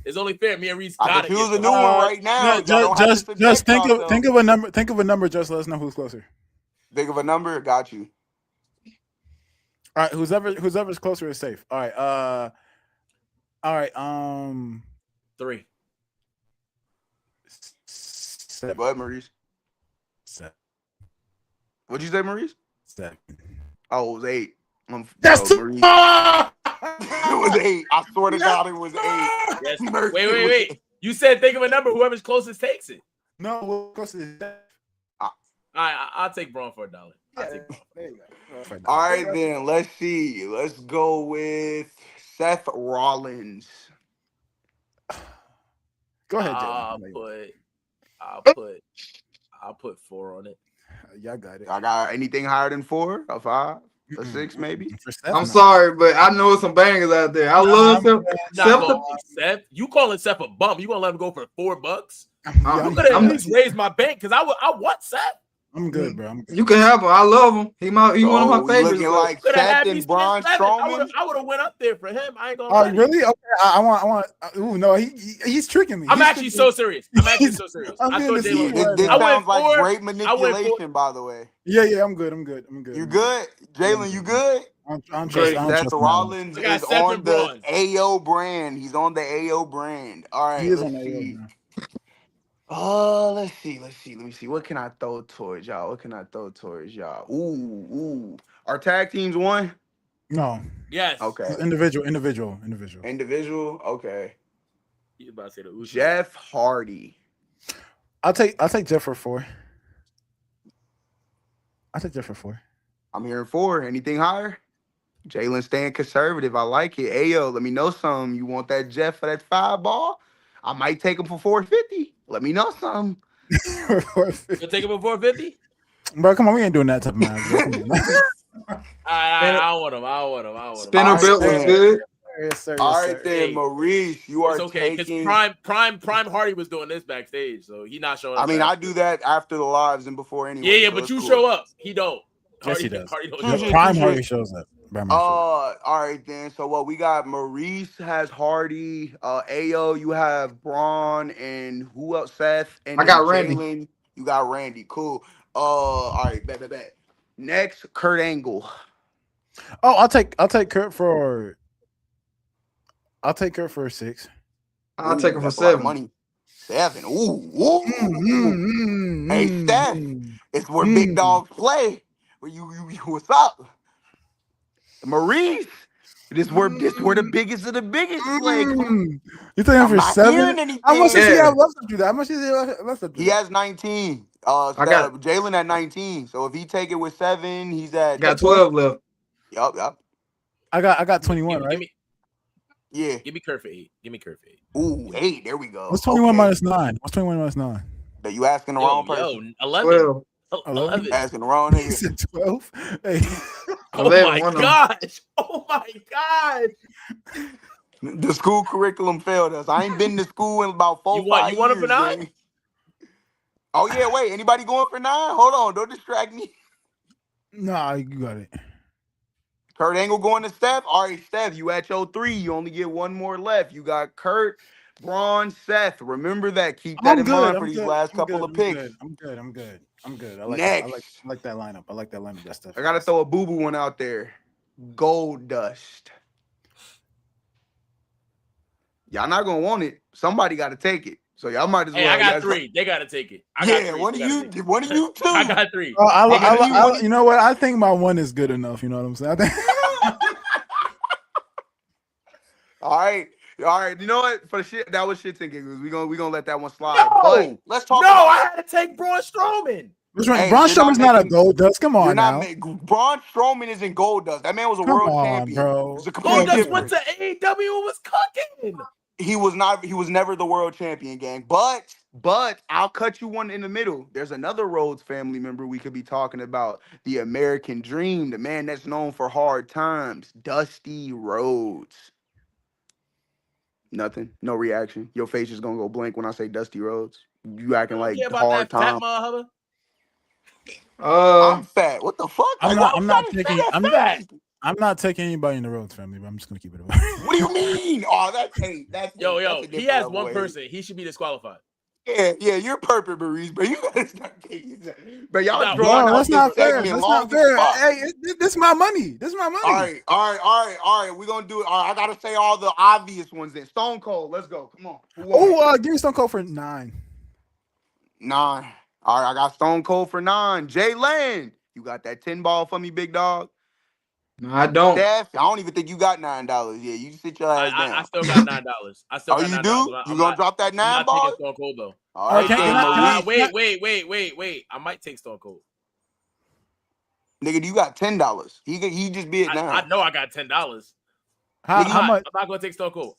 It's only fair. Me and Reese got to choose a new one right now. Just think of a number. Think of a number. Just let us know who's closer. Think of a number. Got you. All right. Whoever's closer is safe. All right. All right. 3. 7. Go ahead, Maurice. 7. What'd you say, Maurice? 7. Oh, it was 8. That's too Maurice. It was 8. I swear to God, it was 8. Yes. Wait. You said think of a number. Whoever's closest takes it. No, whoever's closest is I'll take Braun for $1. There you go. All right, then. Let's see. Let's go with Seth Rollins. Go ahead, Jalen. I'll put 4 on it. Y'all got it. I got anything higher than 4? A 5? A 6, maybe? I'm sorry, but I know some bangers out there. I love Seth. You calling Seth a bum? You gonna let him go for $4? I'm You could at least raise my bank because I want Seth. I'm good, bro. You can have him. I love him. He one of my favorites. Looking like Seth and Braun Strowman. I would have went up there for him. I ain't gonna. Oh, really? Okay. I want. Ooh, no, he's tricking me. I'm actually so serious. I This sounds like great manipulation, by the way. Yeah. I'm good. You good, Jalen? You good? I'm great. Seth Rollins is on the AO brand. He's on the AO brand. All right. Let's see. Let's see. Let me see. What can I throw towards y'all? Ooh. Our tag teams won? No. Yes. Okay. Individual. Okay. You about to say the Uso. Jeff Hardy. I'll take Jeff for 4. I'm hearing 4. Anything higher? Jalen staying conservative. I like it. Ayo, let me know something. You want that Jeff for that 5 ball? I might take him for 450. Let me know something. You'll take him for 450? Bro, come on, we ain't doing that type of math. I want him. Spinner belt was good. Yes, sir. All right, then, Maurice, you are okay, taking. Prime Hardy was doing this backstage, so he not showing up. I mean, I do that after the lives and before anyway. Yeah, but you show up. He don't. Yes, he does. Hardy don't Prime Hardy shows up. All right, then. So what we got? Maurice has Hardy. Ao, you have Braun, and who else? Seth. And I got Jalen. You got Randy. Cool. All right, bet. Next, Kurt Angle. Oh, I'll take Kurt for a 6. I'll take him for That's a lot of 7. money. 7. Ooh. Hey, Steph, it's where big dogs play. Where you what's up? Maurice. This where the biggest of the biggest play. You taking him I'm for not 7? hearing anything. How much does he Yeah. have left to do that? How much does he have left to do He has 19. got- Jalen at 19. So if he take it with 7, he's at Got 12 left. Yup. I got 21, right? Yeah. Give me Kurt for 8. Ooh, 8. There we go. What's 21 minus 9? What's 21 minus 9? But you asking the wrong person. 11. 12. 11. Asking the wrong He nigga. said 12. Hey. Oh 11, my one of them. gosh. Oh my god. The school curriculum failed us. I ain't been to school in about 4 You want 5 him for years, 9? man. Oh yeah, wait. Anybody going for 9? Hold on, don't distract me. Nah, you got it. Kurt Angle going to Steph. All right, Steph, you at your 3. You only get one more left. You got Kurt, Braun, Seth. Remember that. Keep that in mind for these last couple of picks. I'm good. I like that lineup. That stuff. I gotta throw a boo-boo one out there. Gold Dust. Y'all not gonna want it. Somebody gotta take it. So y'all might as well. Hey, I got 3. They gotta take it. One of you two. I got 3. You know what? I think my 1 is good enough. You know what I'm saying? I think All right. You know what? For shit, that was shits and giggles. We gonna let that one slide. No! But let's talk. No, I had to take Braun Strowman. Hey, Braun Strowman's not a gold dust. Come on now. Braun Strowman is in gold dust. That man was a world champion. Bro. It was a Gold complete Dust difference. went to AEW and was cooking. He was not. He was never the world champion, gang. But I'll cut you one in the middle. There's another Rhodes family member we could be talking about. The American Dream, the man that's known for hard times, Dusty Rhodes. Nothing. No reaction. Your face is gonna go blank when I say Dusty Rhodes. You acting like hard time. I'm fat. What the fuck? I'm not taking anybody in the Rhodes family, but I'm just gonna keep it away. What do you mean? Oh, that's Yo. that's He has one person. He should be disqualified. Yeah, you're perfect, Maurice, but you gotta start taking that. But y'all Nah, drawing that's not fair. segment That's long not fair. as fuck. Hey, this is my money. All right. We're gonna do it. All right, I gotta say all the obvious ones then. Stone Cold, let's go. Come on. Give me Stone Cold for 9. 9. All right, I got Stone Cold for 9. Jay Land, you got that 10 ball for me, big dog? No, I don't. Steph, I don't even think you got $9. Yeah, you sit your ass down. I still got $9. I still got $9. You do? You gonna drop that 9 I'm not ball? taking Stone Cold though. All right, Wait. I might take Stone Cold. Nigga, you got $10. He just be it now. I know I got $10. How much? I'm not gonna take Stone Cold.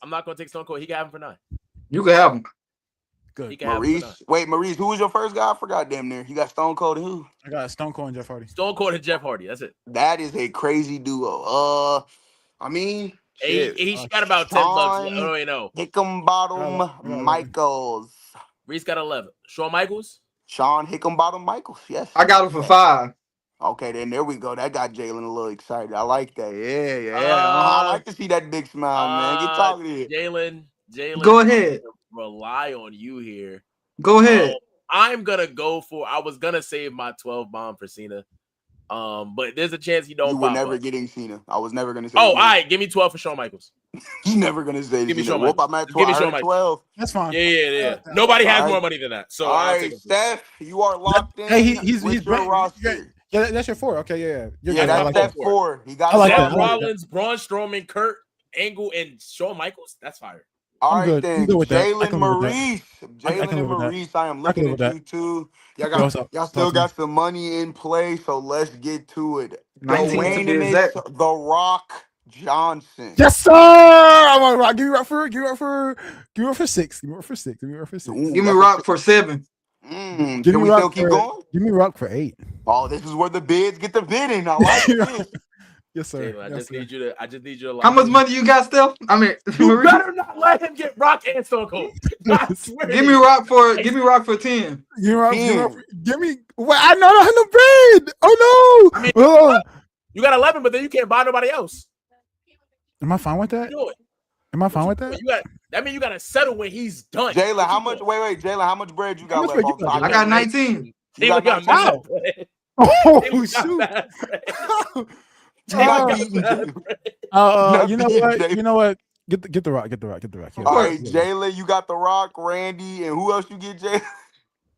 He can have him for 9. You can have him. Good. He can Maurice. Wait, Maurice, who was your first guy? I forgot damn near. You got Stone Cold and who? I got Stone Cold and Jeff Hardy. Stone Cold and Jeff Hardy. That's it. That is a crazy duo. I mean, he's got about 10 bucks. I don't even know. Hickenbottom Michaels. Reese got 11. Shawn Michaels. Shawn Hickenbottom Michaels. Yes. I got him for 5. Okay, then there we go. That got Jalen a little excited. I like that. Yeah. I like to see that big smile, man. Get talking to you. Jalen. Go ahead. Rely on you here. Go ahead. I'm gonna go for. I was gonna save my 12 bomb for Cena. But there's a chance he don't. You were never getting Cena. I was never gonna say. Oh, all right. Give me 12 for Shawn Michaels. He's never gonna say. Give me Cena. Shawn Michaels. I'm at 12. Give me Shawn Michaels. 12. That's fine. Yeah. Nobody has more money than that. So all right, Steph, you are locked in. Hey, he's your roster. Yeah, that's your 4. Okay, yeah. That's that 4. He got Seth Rollins, Braun Strowman, Kurt Angle, and Shawn Michaels. That's fire. All right, then. Jalen Maurice. Jalen and Maurice, I am looking at you too. Y'all still got some money in play, so let's get to it. The Rock Johnson. Yes, sir. I'm on Rock. Give me Rock for 6. Give me Rock for 6. Give me Rock for 7. Can we still keep going? Give me Rock for 8. Oh, this is where the bids get the bidding. I like this. Yes, sir. I just need you to. How much money you got, Steph? I mean, you better not let him get Rock and Stone Cold. Give me Rock for 10. Give me Well, I know the bid. Oh no. I mean, you got 11, but then you can't buy nobody else. Am I fine with that? Do it. Am I fine with that? That means you gotta settle when he's done. Jaylen, how much? Wait, Jaylen, how much bread you got left? much bread you got? I got 19. You got Jaylen got 19? mad bread. Oh Jaylen got shoot! mad bread. You're not Jaylen beating got mad Jaylen. bread. You know beating what? Jaylen. You know what? Get the rock. Yeah. All right, Jaylen, you got The Rock, Randy, and who else you get, Jaylen?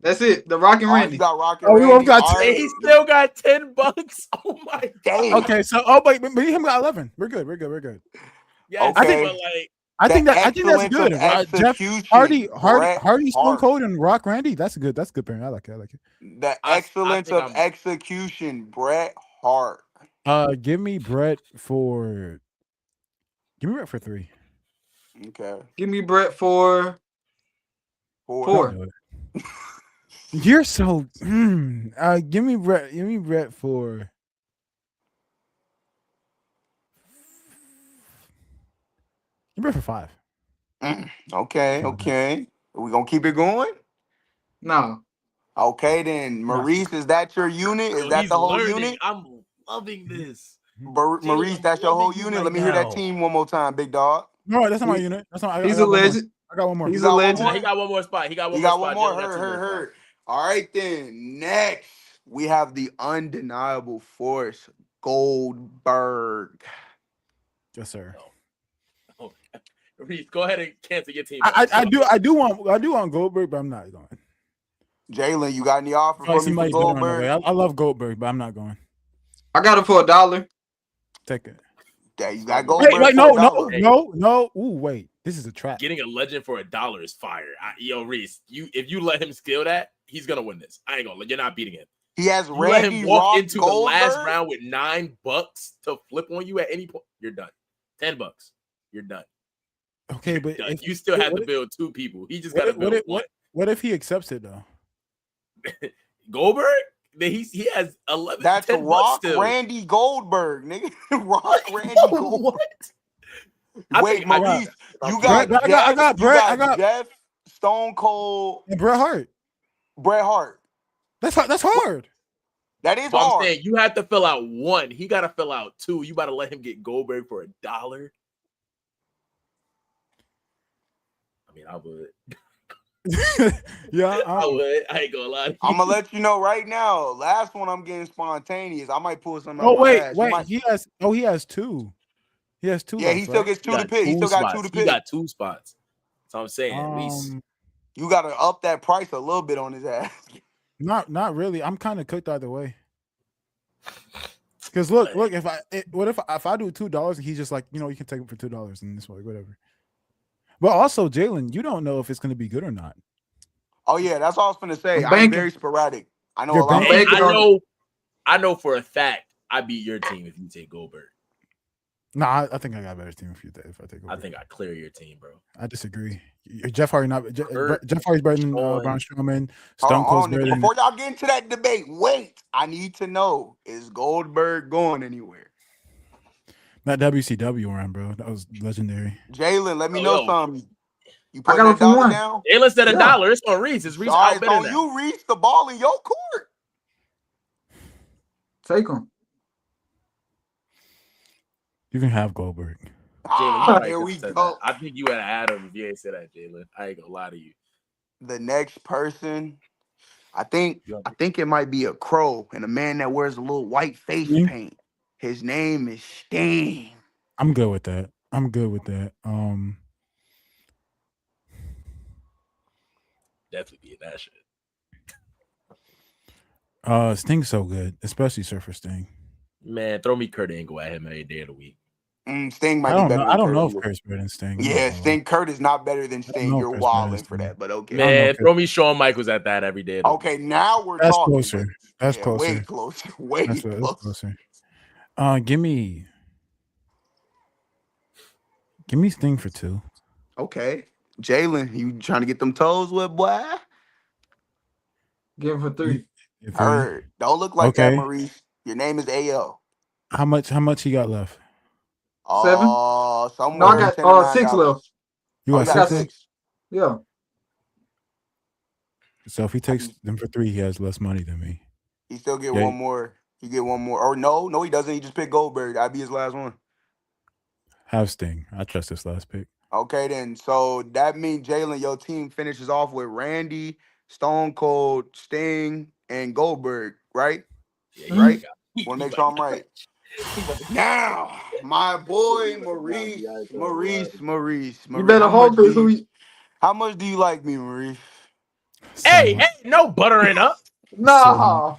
That's it. The Rock and Oh, Randy. you got Rock and Oh, we Randy. both got All And right. he still got $10. Oh my god. Damn. Okay, so but me and him got 11. We're good. Yes, Okay. but like I think that's excellence good. of Jeff execution, Hardy, Bret Stone Hart. Cold, and Rock Randy. That's good pairing. I like it. The I excellence think of execution, Bret Hart. Give me Brett for 3. Okay. Give me Brett for 4. You're so. Give me Brett for. Give me Brett for 5. Okay. Are we gonna keep it going? No. Okay, then. Maurice, is that your unit? Is yo, that he's the whole learning. unit? I'm loving this. Maurice, I'm that's your whole loving you unit? right Let me hear that now. team one more time, big dog. No, that's not my unit. That's not. He's a legend. I got one more. He's You a got one legend. more? He got one more spot. You got one more. Jaylen got two more spots. Heard. All right, then. Next, we have the undeniable force, Goldberg. Yes, sir. Oh, Reese, go ahead and cancel your team. I do want Goldberg, but I'm not going. Jaylen, you got any offer Oh, for me for Goldberg? I love Goldberg, but I'm not going. I got him for $1. Take it. Yeah, you got Goldberg. Wait, for $1. no. Ooh, wait. This is a trap. Getting a legend for $1 is fire. Yo, Reese, if you let him steal that, he's gonna win this. I ain't gonna. You're not beating him. He has You let Randy him walk Rock into Goldberg? the last round with $9 to flip on you at any point. You're done. $10. You're done. Okay, but If you still have to build 2 people. He just got to build one. What if he accepts it though? Goldberg? He has 11. That's 10 Rock still. Randy Goldberg, nigga. Rock Randy Goldberg. What? Wait, Maurice, you got Brett, Jeff, I got Brett. I got Jeff, Stone Cold, and Bret Hart. Bret Hart. That's hard. That is So hard. I'm saying you have to fill out 1. He got to fill out 2. You got to let him get Goldberg for $1. I mean, I would. Yeah, I would. I ain't gonna lie to you. I'm gonna let you know right now. Last one, I'm getting spontaneous. I might pull something. Oh out my ass. wait. He has 2. He has 2. Yeah, he still gets 2 to pick. He still got 2 to pick. He got 2 spots. So I'm saying at least you got to up that price a little bit on his ass. Not really. I'm kind of cooked either way. Because look, if I do $2 and he's just like, you can take it for $2 and this way, whatever. But also, Jaylen, you don't know if it's going to be good or not. Oh yeah, that's all I was gonna say. I'm very sporadic. I know a lot. I know for a fact I beat your team if you take Goldberg. No, I think I got a better team if I take Goldberg. I think I clear your team, bro. I disagree. Jeff Hardy Jeff Hardy's better than Braun Strowman. Stone Cold's better than. Before y'all get into that debate, wait. I need to know: is Goldberg going anywhere? That WCW run, bro. That was legendary. Jaylen, let me know something. You I put got that $1 $1. down? Jaylen said $1. It's on Reese. It's Reese out It's better on than you, Reese. The ball in your court. Take him. You can have Goldberg. Jaylen, Here we go. That. I think you had Adam if you ain't said that, Jaylen. I ain't gonna lie to you. The next person, I think it might be a crow and a man that wears a little white face paint. His name is Sting. I'm good with that. Definitely be that shit. Sting's so good, especially Surfer Sting. Man, throw me Kurt Angle at him every day of the week. Sting might be better. I don't know if Kurt's better than Sting. Yeah, Kurt is not better than Sting. You're wilding for that, but okay. Man, throw me Shawn Michaels at that every day. Okay, now we're talking. Closer. That's closer. Way closer. Way closer. Give me Sting for 2. Okay. Jaylen, you trying to get them toes with, boy? Give him for 3. Heard. Don't look like that, Maurice. Your name is AO. How much he got left? 7? Somewhere. No, I got 6 left. You got 6? Yeah. So if he takes them for 3, he has less money than me. He still get one more. He get one more. Or no, he doesn't. He just picked Goldberg. That'd be his last one. Have Sting. I trust this last pick. Okay, then. So that means Jalen, your team finishes off with Randy, Stone Cold, Sting, and Goldberg, right? Yeah, Right? he, Want to he, make sure I'm right. he about to Now, my boy be out of control, right? You Maurice, better hope it's who you. how much do you like me, Maurice? So Hey, much, no buttering up. so much, Nah.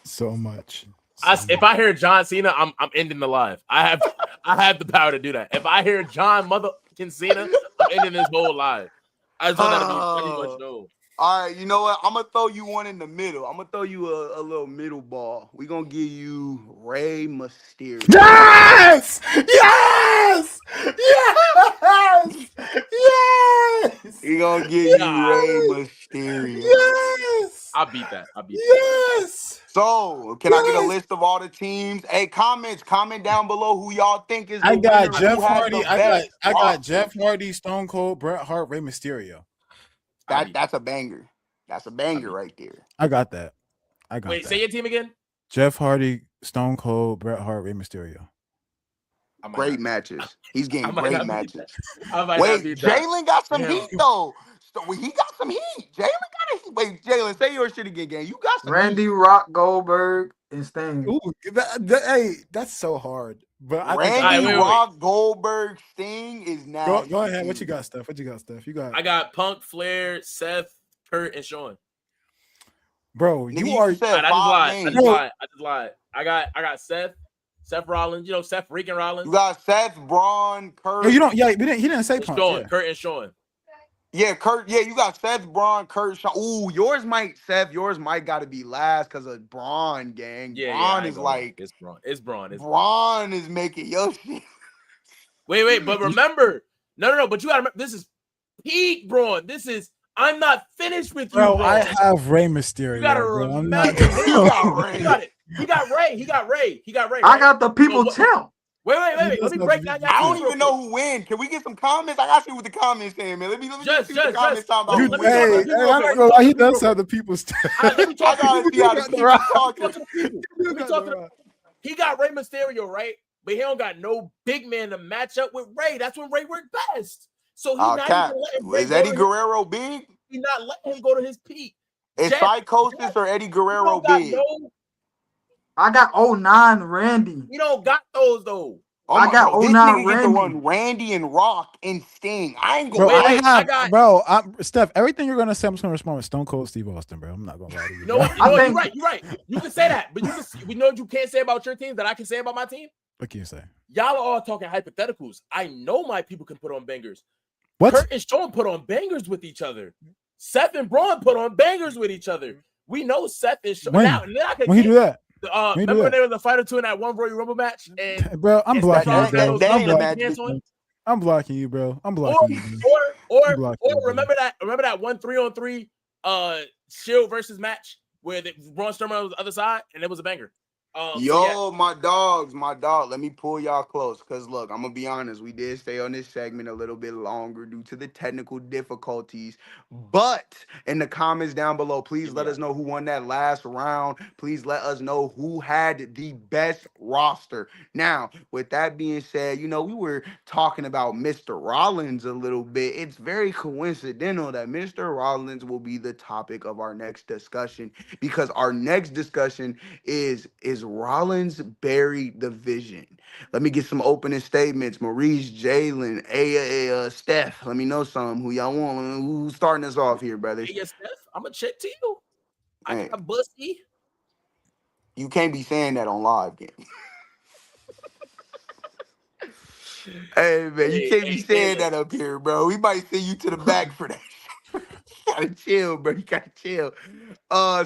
so much. So If much. I hear John Cena, I'm ending the live. I have the power to do that. If I hear John motherfucking Cena, I'm ending this whole live. I just want that to be pretty much known. All right, you know what? I'm gonna throw you one in the middle. I'm gonna throw you a little middle ball. We gonna give you Rey Mysterio. Yes! Yes! Yes! Yes! We gonna give you Nah, Rey Mysterio. Yes! I beat that. I beat that. Yes! So, can I get a Yes! list of all the teams? Hey, comment down below who y'all think is the I got winner, who Jeff has the Hardy. best I got roster. Jeff Hardy, Stone Cold, Bret Hart, Rey Mysterio. I beat That's a banger. That's a banger that. right there. I got that. I got Wait, that. say your team again. Jeff Hardy, Stone Cold, Bret Hart, Rey Mysterio. I might Great not. matches. He's I getting might great not beat that. matches. I might not Wait, beat that. Jalen got some Damn. heat though. So he got some heat. Jalen got a heat. Wait, Jalen, say your shit again, gang. You got some Randy heat. Rock, Goldberg, and Sting. Ooh, hey, that's so hard. But I think All right, Randy wait. Rock Goldberg Sting is nasty. Go ahead. What you got, Steph? What you got, Steph? You got I got Punk, Flair, Seth, Kurt, and Sean. bro. Nigga, You you are just said All right, I just 5 lied. names. I just lied. I got Seth Rollins. You know Seth freaking Rollins. You got Seth, Braun, Kurt. no, you don't. Yeah, he didn't say And Punk. Sean, Yeah. Kurt and Sean. Yeah, Kurt. Yeah, you got Seth, Braun, Kurt, Shawn. Ooh, yours might got to be last because of Braun, gang. Yeah, Braun I ain't is gonna lie. like It's Braun. It's Braun. Braun is making your shit. Wait, but remember, no. But you gotta remember, this is peak Braun. This is I'm not finished with you, Bro, Braun. I have Rey Mysterio. You gotta bro. I'm remember. not. He got Ray. He got it. He got Ray. Right? I got the people So what- champ. Wait. He Let does me have break to down be- your I teams don't real even know quick. who win. Can we get some comments? I gotta see what the comments saying, man. Let me see what the comments talking about. You, Let me hey, talk to the hey, people I'm real not quick. gonna lie. He does real have the people's. Let me talk I gotta see how the people talking. to the people. Let me talk to the He got Rey Mysterio, right? But he don't got no big man to match up with Ray. That's when Ray worked best. So he not Cap. even letting Ray Is go Eddie to Guerrero big? he not letting him go to his peak. Is Jeff, Psychosis or Eddie he Guerrero don't got big? I got 09 Randy. He don't got those though. Oh I my got bro, this 09 nigga get to Randy. run Randy and Rock and Sting. I ain't Bro, gonna lie. I got- bro. Steph, everything you're gonna say, I'm just gonna respond with Stone Cold Steve Austin, bro. I'm not gonna lie to you. You know what? You're right. You can say that, but we know what you can't say about your team that I can say about my team. What can you say? Y'all are all talking hypotheticals. I know my people can put on bangers. What? Kurt and Sean put on bangers with each other. Seth and Braun put on bangers with each other. We know Seth and Sean. When he do that? Remember when there was a fight or two in that one Royal Rumble match? And Bro, I'm blocking you. Bro. I'm blocking you, bro. I'm blocking you. Or remember that one 3-on-3 Shield versus match where Braun Strowman was the other side and it was a banger. My dog. Let me pull y'all close. Cause look, I'm gonna be honest. We did stay on this segment a little bit longer due to the technical difficulties. But in the comments down below, please let us know who won that last round. Please let us know who had the best roster. Now, with that being said, we were talking about Mr. Rollins a little bit. It's very coincidental that Mr. Rollins will be the topic of our next discussion, because our next discussion is Rollins buried the vision. Let me get some opening statements. Maurice, Jalen, Steph. Let me know something. Who y'all want? Who's starting us off here, brothers? Hey, Steph, I'm gonna check to you. I got Busty. You can't be saying that on live, game. Hey man, you can't be saying that up here, bro. We might send you to the back for that. You gotta chill, bro. You gotta chill.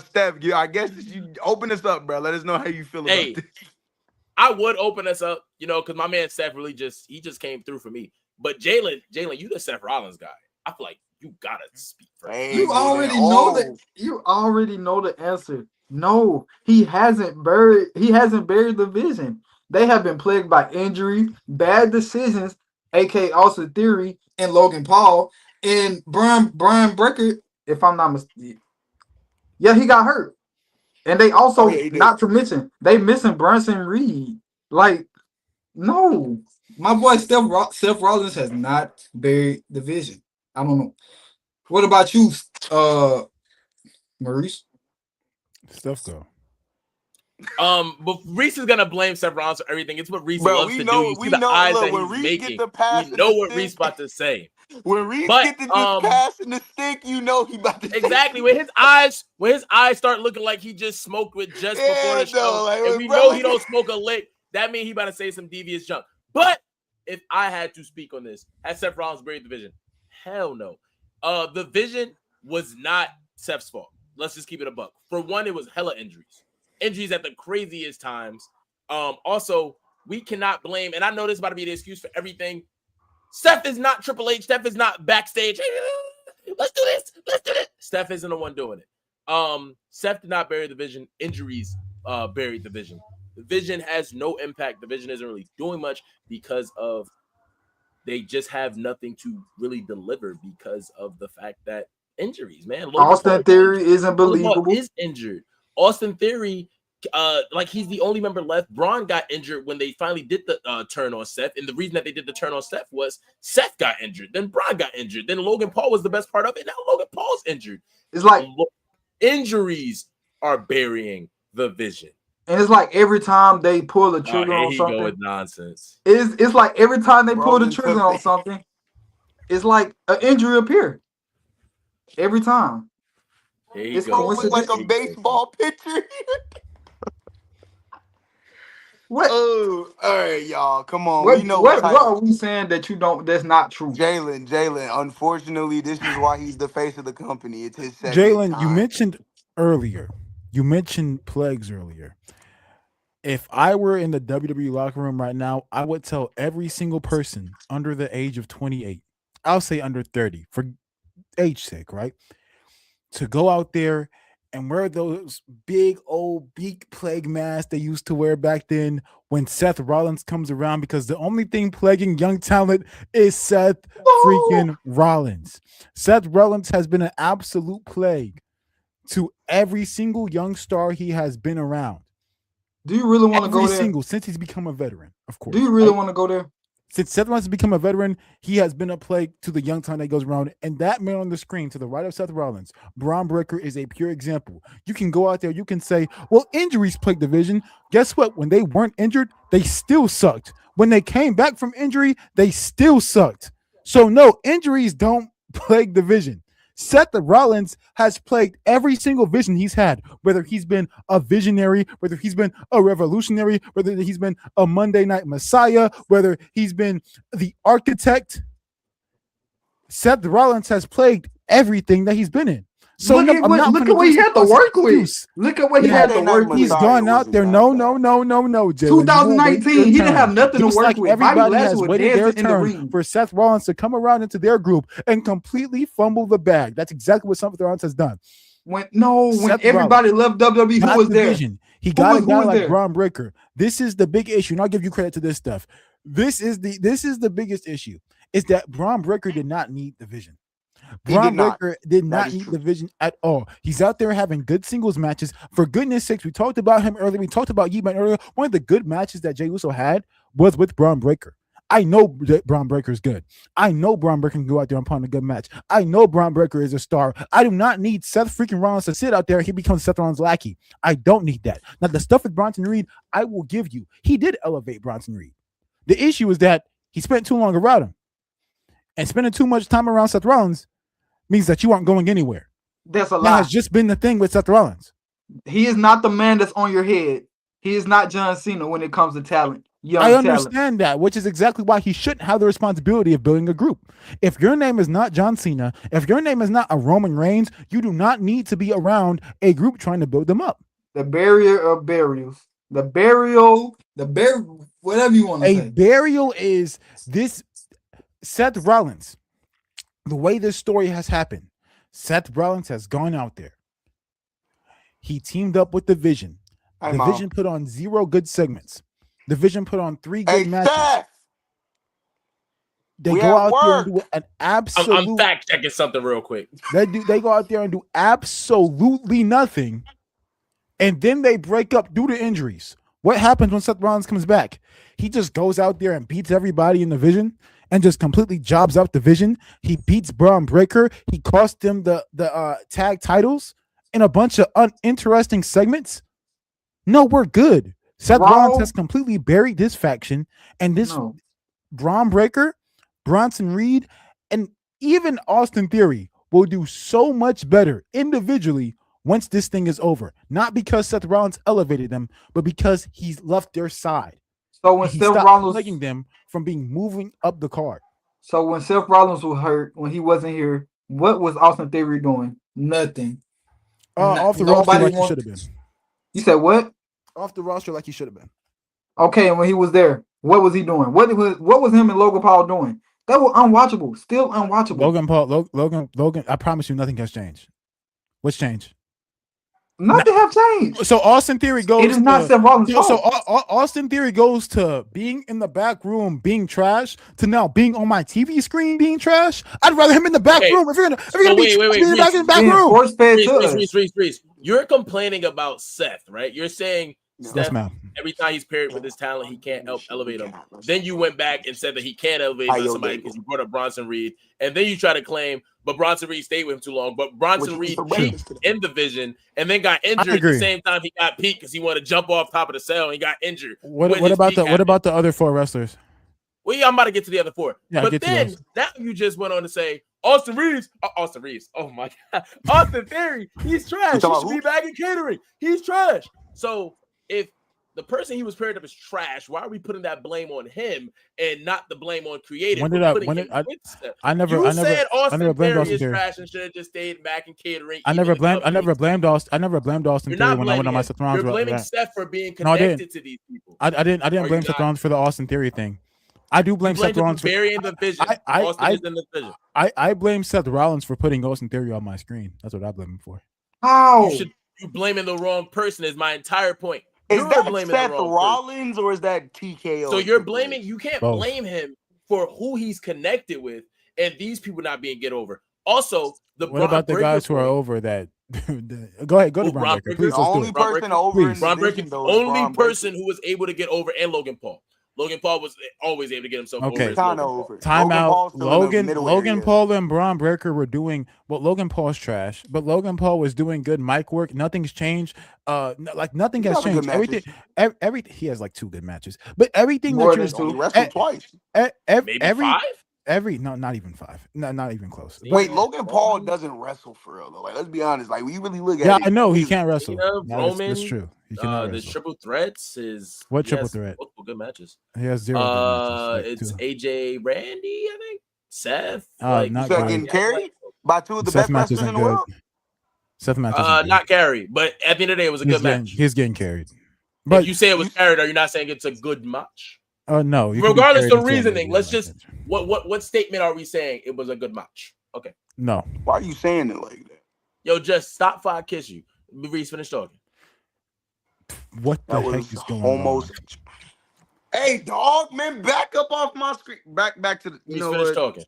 Steph, I guess you open us up, bro. Let us know how you feel about this. I would open us up, because my man Seth really just came through for me. But Jalen, you the Seth Rollins guy. I feel like you gotta speak for him. You already know that. You already know the answer. No, he hasn't buried the vision. They have been plagued by injury, bad decisions, aka Austin Theory and Logan Paul and Brian Brecker. If I'm not mistaken, yeah, he got hurt. And they also, not to mention, they missing Bronson Reed. Like, no, My boy Seth Rollins has not buried the vision. I don't know. What about you, Maurice? Stuff go. But Reese is gonna blame Seth Rollins for everything. It's what Reese Bro, loves we to know, do. You we see the know. eyes Look, that when he's Reese get making. the pass We and know the what stick, Reese about to say. when Reese But get this pass and the stick, you know he about to exactly say when his eyes start looking like he just smoked with just before the show, like, and we bro, know like, he don't smoke a lick. That means he about to say some devious junk. But if I had to speak on this, has Seth Rollins buried the vision? Hell no. The vision was not Seth's fault. Let's just keep it a buck. For one, it was hella injuries at the craziest times. Also, we cannot blame, and I know this is about to be the excuse for everything. Seth is not Triple H. Seth is not backstage. Let's do this. Steph isn't the one doing it. Seth did not bury the vision. Injuries buried the vision. The vision has no impact. The vision isn't really doing much because of they just have nothing to really deliver because of the fact that injuries, man. Austin Theory isn't believable. Is injured. Austin Theory, like he's the only member left. Braun got injured when they finally did the turn on Seth, and the reason that they did the turn on Seth was Seth got injured, then Braun got injured, then Logan Paul was the best part of it. Now Logan Paul's injured. It's like injuries are burying the vision. And it's like every time they pull the trigger on something, go with nonsense. It's like every time they pull the trigger on something, it's like an injury appear. Every time. It's like a baseball pitcher. What? Oh, all right, y'all. Come on. What, we know what are we saying that you don't? That's not true. Jalen. Unfortunately, this is why he's the face of the company. It's his second Jalen, time. you mentioned earlier. You mentioned plagues earlier. If I were in the WWE locker room right now, I would tell every single person under the age of 28, I'll say under 30 for age sake, right? To go out there and wear those big old beak plague masks they used to wear back then when Seth Rollins comes around, because the only thing plaguing young talent is Seth freaking Rollins. Seth Rollins has been an absolute plague to every single young star he has been around. Do you really want to go there? Every single, since he's become a veteran, of course. Do you really want to go there? Since Seth Rollins has become a veteran, he has been a plague to the young talent that goes around. And that man on the screen to the right of Seth Rollins, Braun Breaker, is a pure example. You can go out there, you can say, well, injuries plagued the division. Guess what? When they weren't injured, they still sucked. When they came back from injury, they still sucked. So no, injuries don't plague the division. Seth Rollins has plagued every single vision he's had, whether he's been a visionary, whether he's been a revolutionary, whether he's been a Monday Night Messiah, whether he's been the architect. Seth Rollins has plagued everything that he's been in. So look at what he had to work with. Look at what he had to work with. He's gone out there. No, Jalen. 2019, he didn't have nothing to work with. Everybody has waited their turn for Seth Rollins to come around into their group and completely fumble the bag. That's exactly what Seth Rollins has done. When everybody left WWE, who was there? He got a guy like Braun Breaker. This is the big issue, and I'll give you credit to this stuff. This is the biggest issue, is that Braun Breaker did not need the vision. Braun Breaker did not need the vision at all. He's out there having good singles matches. For goodness sakes, we talked about him earlier. We talked about Yeeman earlier. One of the good matches that Jey Uso had was with Braun Breaker. I know that Braun Breaker is good. I know Braun Breaker can go out there and put on a good match. I know Braun Breaker is a star. I do not need Seth freaking Rollins to sit out there and he becomes Seth Rollins' lackey. I don't need that. Now, the stuff with Bronson Reed, I will give you. He did elevate Bronson Reed. The issue is that he spent too long around him. And spending too much time around Seth Rollins means that you aren't going anywhere. That's a lie. That has just been the thing with Seth Rollins. He is not the man that's on your head. He is not John Cena when it comes to talent. I understand that, which is exactly why he shouldn't have the responsibility of building a group. If your name is not John Cena, if your name is not a Roman Reigns, you do not need to be around a group trying to build them up. The barrier of burials. The burial, whatever you want to say. A burial is this Seth Rollins. The way this story has happened, Seth Rollins has gone out there. He teamed up with the Vision. The Vision put on 0 good segments. The Vision put on 3 good matches. Seth! They go out there and do an absolute. I'm fact checking something real quick. They go out there and do absolutely nothing, and then they break up due to injuries. What happens when Seth Rollins comes back? He just goes out there and beats everybody in the division and just completely jobs out the division. He beats Braun Breaker. He cost him the tag titles in a bunch of uninteresting segments. No, we're good. Seth Rollins has completely buried this faction, and this Braun Breaker, Bronson Reed, and even Austin Theory will do so much better individually once this thing is over. Not because Seth Rollins elevated them, but because he's left their side. So when Seth Rollins plaguing them from being moving up the card. So when Seth Rollins was hurt, when he wasn't here, what was Austin Theory doing? Nothing. Off the roster like he should have been. You said what? Off the roster like he should have been. Okay, and when he was there, what was he doing? What was him and Logan Paul doing? That was unwatchable. Still unwatchable. Logan. I promise you, nothing has changed. What's changed? Nothing have changed. So Austin Theory goes. It is not Seth Rollins. So Austin Theory goes to being in the back room being trash to now being on my TV screen being trash. I'd rather him in the back room. If you're gonna be in the back room. Reese, you're complaining about Seth, right? You're saying Seth, every time he's paired with his talent, he can't help elevate him. Then you went back and said that he can't elevate somebody because you brought up Bronson Reed, and then you try to claim, but Bronson Reed stayed with him too long. But Bronson Reed peaked in division and then got injured at the same time he got peaked because he wanted to jump off top of the cell and he got injured. What about the other 4 wrestlers? Well, yeah, I'm about to get to the other 4. Yeah, but then now you just went on to say Austin Reeves. Oh my God, Austin Theory. He's trash. He should be back in catering. He's trash. So if the person he was paired up is trash, why are we putting that blame on him and not the blame on creative? I never said Austin Theory is trash and should have just stayed back in catering. I never blamed Austin Theory when I went on my Seth Rollins. You're blaming Seth for being connected to these people. I didn't blame Seth Rollins for the Austin Theory thing. I do blame Seth Rollins for burying the vision. I blame Seth Rollins for putting Austin Theory on my screen. That's what I blame him for. How? You blaming the wrong person is my entire point. Is that Seth Rollins or is that TKO? So you're blaming. You can't blame him for who he's connected with and these people not being get over. Also, what about the guys who are over that? Go ahead, go to Braun Breaker. Please, the only person over. Braun Breaker, the only person who was able to get over, and Logan Paul. Logan Paul was always able to get himself over. Time out. Logan Paul and Braun Breaker were doing Logan Paul's trash, but Logan Paul was doing good mic work. Nothing's changed. Nothing has changed. Everything. He has 2 good matches, but everything that you're wrestled twice. Maybe 5. Not even 5. Not even close. Wait, Logan Paul doesn't wrestle for real though. Let's be honest. We really look at it. Yeah, I know he can't wrestle. Roman, that's true. The triple threats is triple threat? Multiple good matches. He has 0 good matches. It's AJ, Randy, I think. Seth. Not getting carried by 2 of the best wrestlers in the world. Seth matches. Not carried, but at the end of the day, it was a good match. He's getting carried. But if you say it was carried, are you not saying it's a good match? No. Regardless of reasoning, let's just what statement are we saying? It was a good match. Okay. No. Why are you saying it like that? Yo, just stop before I kiss you. Reese, finish talking. What the heck is going on? Hey, dog, man, back up off my screen. Back to the. Finish talking.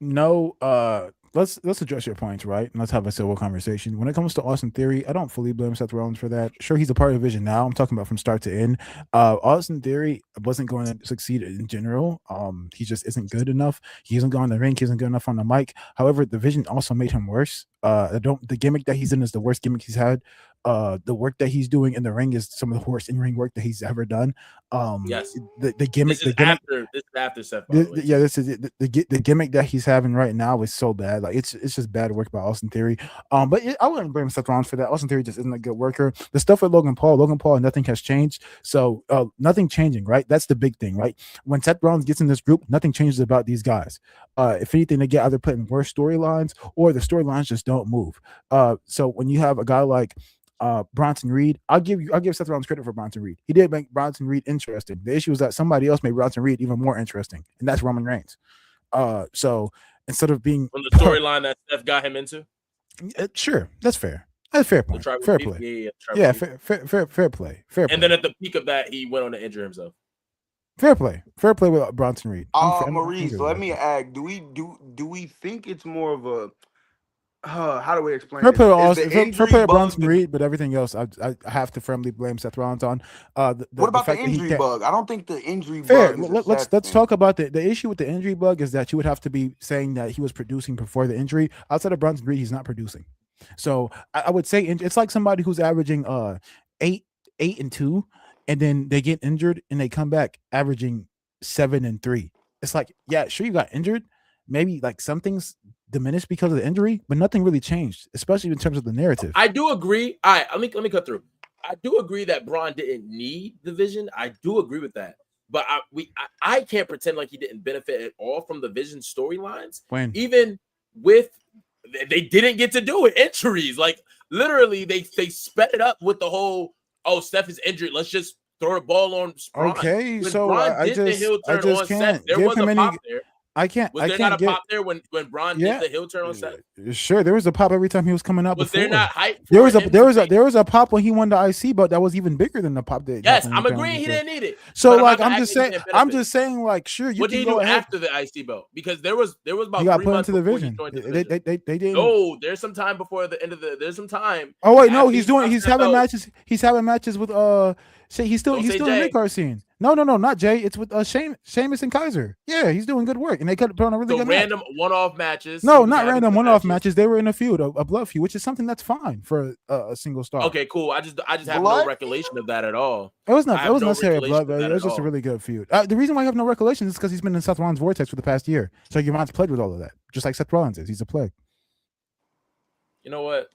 No. Let's address your points, right? And let's have a civil conversation. When it comes to Austin Theory, I don't fully blame Seth Rollins for that. Sure, he's a part of the vision now. I'm talking about from start to end. Austin Theory wasn't going to succeed in general. He just isn't good enough. He isn't going in the ring. He isn't good enough on the mic. However, the vision also made him worse. The gimmick that he's in is the worst gimmick he's had. The work that he's doing in the ring is some of the worst in-ring work that he's ever done. Yes. The gimmick. This is after Seth. This is the gimmick that he's having right now is so bad. It's just bad work by Austin Theory. But I wouldn't blame Seth Rollins for that. Austin Theory just isn't a good worker. The stuff with Logan Paul, nothing has changed. So nothing changing, right? That's the big thing, right? When Seth Rollins gets in this group, nothing changes about these guys. If anything, they get either put in worse storylines or the storylines just don't move. So when you have a guy like Bronson Reed, I'll give Seth Rollins credit for Bronson Reed. He did make Bronson Reed interesting. The issue is that somebody else made Bronson Reed even more interesting, and that's Roman Reigns. So instead of being from the storyline that Seth got him into, sure, that's fair. That's fair point. Fair play. Yeah, fair play. And then at the peak of that, he went on to injure himself. Fair play with Bronson Reed. Maurice, let me ask: Do we think it's more of how do we explain Fair this? play, Is fair the injury play to bug? Bronson Reed, but everything else, I have to firmly blame Seth Rollins on. What about the fact that he injury can't. bug? I don't think the injury Fair. bug is a Let's Seth thing. talk about the issue with the injury bug is that you would have to be saying that he was producing before the injury. Outside of Bronson Reed, he's not producing. So I would say it's like somebody who's averaging 8-2, and then they get injured and they come back averaging 7-3. It's like, yeah, sure, you got injured. Maybe like some things diminished because of the injury, but nothing really changed, especially in terms of the narrative. I do agree. All right, let me cut through. I do agree that Braun didn't need the Vision. I do agree with that. But I can't pretend like he didn't benefit at all from the Vision storylines. When even with they didn't get to do it, injuries. Like literally, they sped it up with the whole Steph is injured. Let's just throw the ball on Braun. Okay, When so Braun I did the heel turn on can't Seth, there give was him a any. pop there. I can't. Was I there can't not a get, pop there when Braun did the heel turn on Seth? Sure, there was a pop every time he was coming out. Was before. there not hype? There was a pop when he won the IC, but that was even bigger than the pop that. Yes, I'm agreeing he didn't need it. So like I'm just saying like sure. What did he do after the IC belt? Because there was about he got 3 put months into the before Vision. he joined the Vision. They didn't. No, there's some time before the end of the. There's some time. Oh wait, no, he's having matches. He's having matches with he's still in the mid-card scene. No, not Jey. It's with Sheamus and Kaiser. Yeah, he's doing good work, and they could put on a really good random match. one-off matches. No, not random one-off matches. They were in a feud, a blood feud, which is something that's fine for a single star. Okay, cool. I just have no recollection of that at all. It was not. It was necessarily a blood. It was just a really good feud. The reason why I have no recollection is because he's been in Seth Rollins' vortex for the past year. So your mind's played with all of that, just like Seth Rollins is. He's a plague. You know what?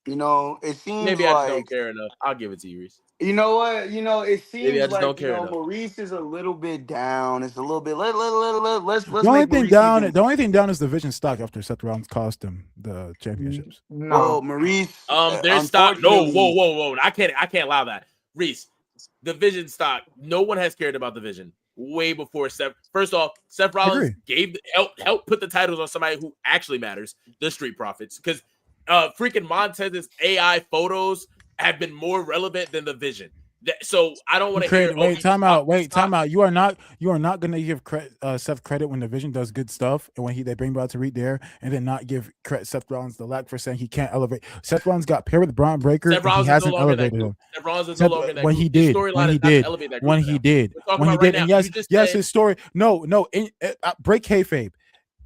It seems maybe I just don't care enough. I'll give it to you, Reese. You know what? It seems maybe I just like don't care enough. Maurice is a little bit down. It's a little bit. Let's. The only thing down. The only thing down is the Vision stock after Seth Rollins cost him the championships. No, Maurice. Their stock. No, whoa. I can't allow that, Reese. The Vision stock. No one has cared about the Vision way before Seth. First off, Seth Rollins helped put the titles on somebody who actually matters, the Street Profits, because freaking Montez's AI photos have been more relevant than the Vision. So I don't want to hear. Wait, time out. You are not going to give Seth credit when the Vision does good stuff, and when they bring Braun to Reed there, and then not give Seth Rollins the lack for saying he can't elevate. Seth Rollins got paired with Braun Breaker. He hasn't elevated him. Seth Rollins is no longer that when he did. Yes, his story. No. Break kayfabe.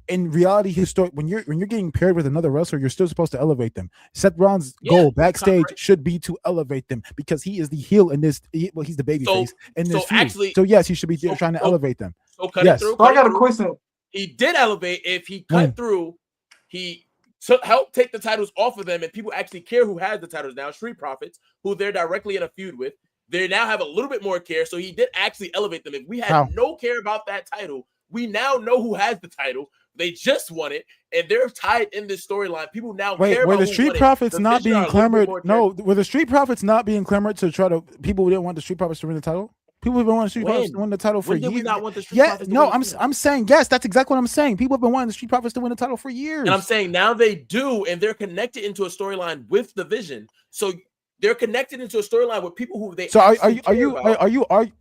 In reality, when you're getting paired with another wrestler, you're still supposed to elevate them. Seth Rollins' goal backstage should be to elevate them because he is the heel in this. He's the babyface in this feud. So yes, he should be trying to elevate them. So cut it through. I got a question. He did elevate. If he cut through, he helped take the titles off of them, and people actually care who has the titles now. Street Profits, who they're directly in a feud with, they now have a little bit more care. So he did actually elevate them. If we had no care about that title, we now know who has the title. They just won it, and they're tied in this storyline. People now care about the Street Profits not being clamored. No, were the Street Profits not being clamored to try to? People didn't want the Street Profits to win the title. People have been wanting the Street Profits to win the title for years. Did we not want the Street Profits to win the title? I'm saying yes. That's exactly what I'm saying. People have been wanting the Street Profits to win the title for years. And I'm saying now they do, and they're connected into a storyline with the Vision. So they're connected into a storyline with people who they. So are you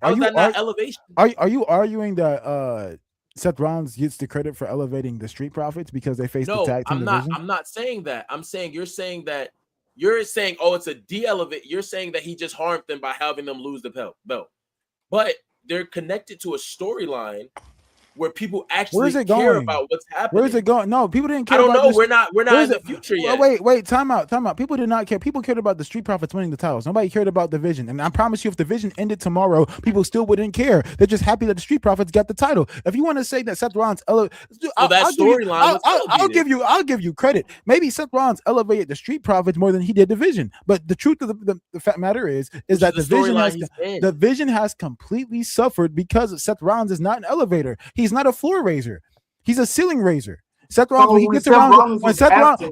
elevation? Are you arguing that Seth Rollins gets the credit for elevating the Street Profits because they faced the tag team division? I'm not saying that. I'm saying you're saying it's a de-elevate. You're saying that he just harmed them by having them lose the belt. But they're connected to a storyline where people actually care about what's happening. Where is it going? No, people didn't care. I don't know. We're not in the future yet. Wait, time out. People did not care. People cared about the Street Profits winning the titles. Nobody cared about the Vision. And I promise you, if the Vision ended tomorrow, people still wouldn't care. They're just happy that the Street Profits got the title. If you want to say that Seth Rollins I'll give you credit. Maybe Seth Rollins elevated the Street Profits more than he did the Vision. But the truth of the fact matter is that the Vision has completely suffered because Seth Rollins is not an elevator. He's not a floor raiser. He's a ceiling raiser. Seth Rollins,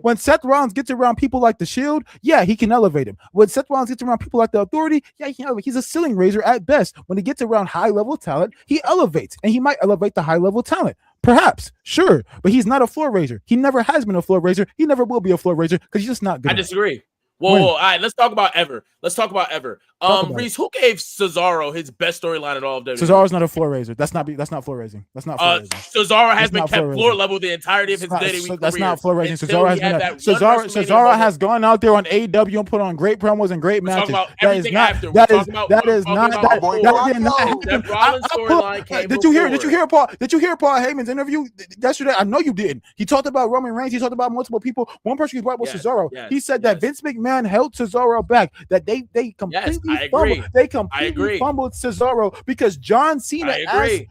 when Seth Rollins gets around people like the Shield, yeah, he can elevate him. When Seth Rollins gets around people like the Authority, yeah, he can elevate. He's a ceiling raiser at best. When he gets around high-level talent, he elevates, and he might elevate the high-level talent. Perhaps, sure, but he's not a floor raiser. He never has been a floor raiser. He never will be a floor raiser because he's just not good. I disagree. Whoa, all right, let's talk about ever. Talk about Reese, who gave Cesaro his best storyline in all of WWE? Cesaro's not a floor raiser. That's not floor raising. That's not floor raising. Cesaro has That's been not kept floor floor raising. level the entirety of his WWE career. That's not floor raising. Until Cesaro has he had been that one Cesaro WrestleMania has gone out there on AEW and put on great promos and great We're matches. talking about That is everything not. after. That We're is talking about- that we're is talking not about that. boy That did not Paco. happen. Seth Rollins' storyline came Did you hear? before. Did you hear Paul Heyman's interview yesterday? I know you didn't. He talked about Roman Reigns. He talked about multiple people. One person he brought was Yes, Cesaro. yes, He said that yes. Vince McMahon held Cesaro back. That they completely I fumbled. agree. They I completely agree. fumbled Cesaro because John Cena I asked agree.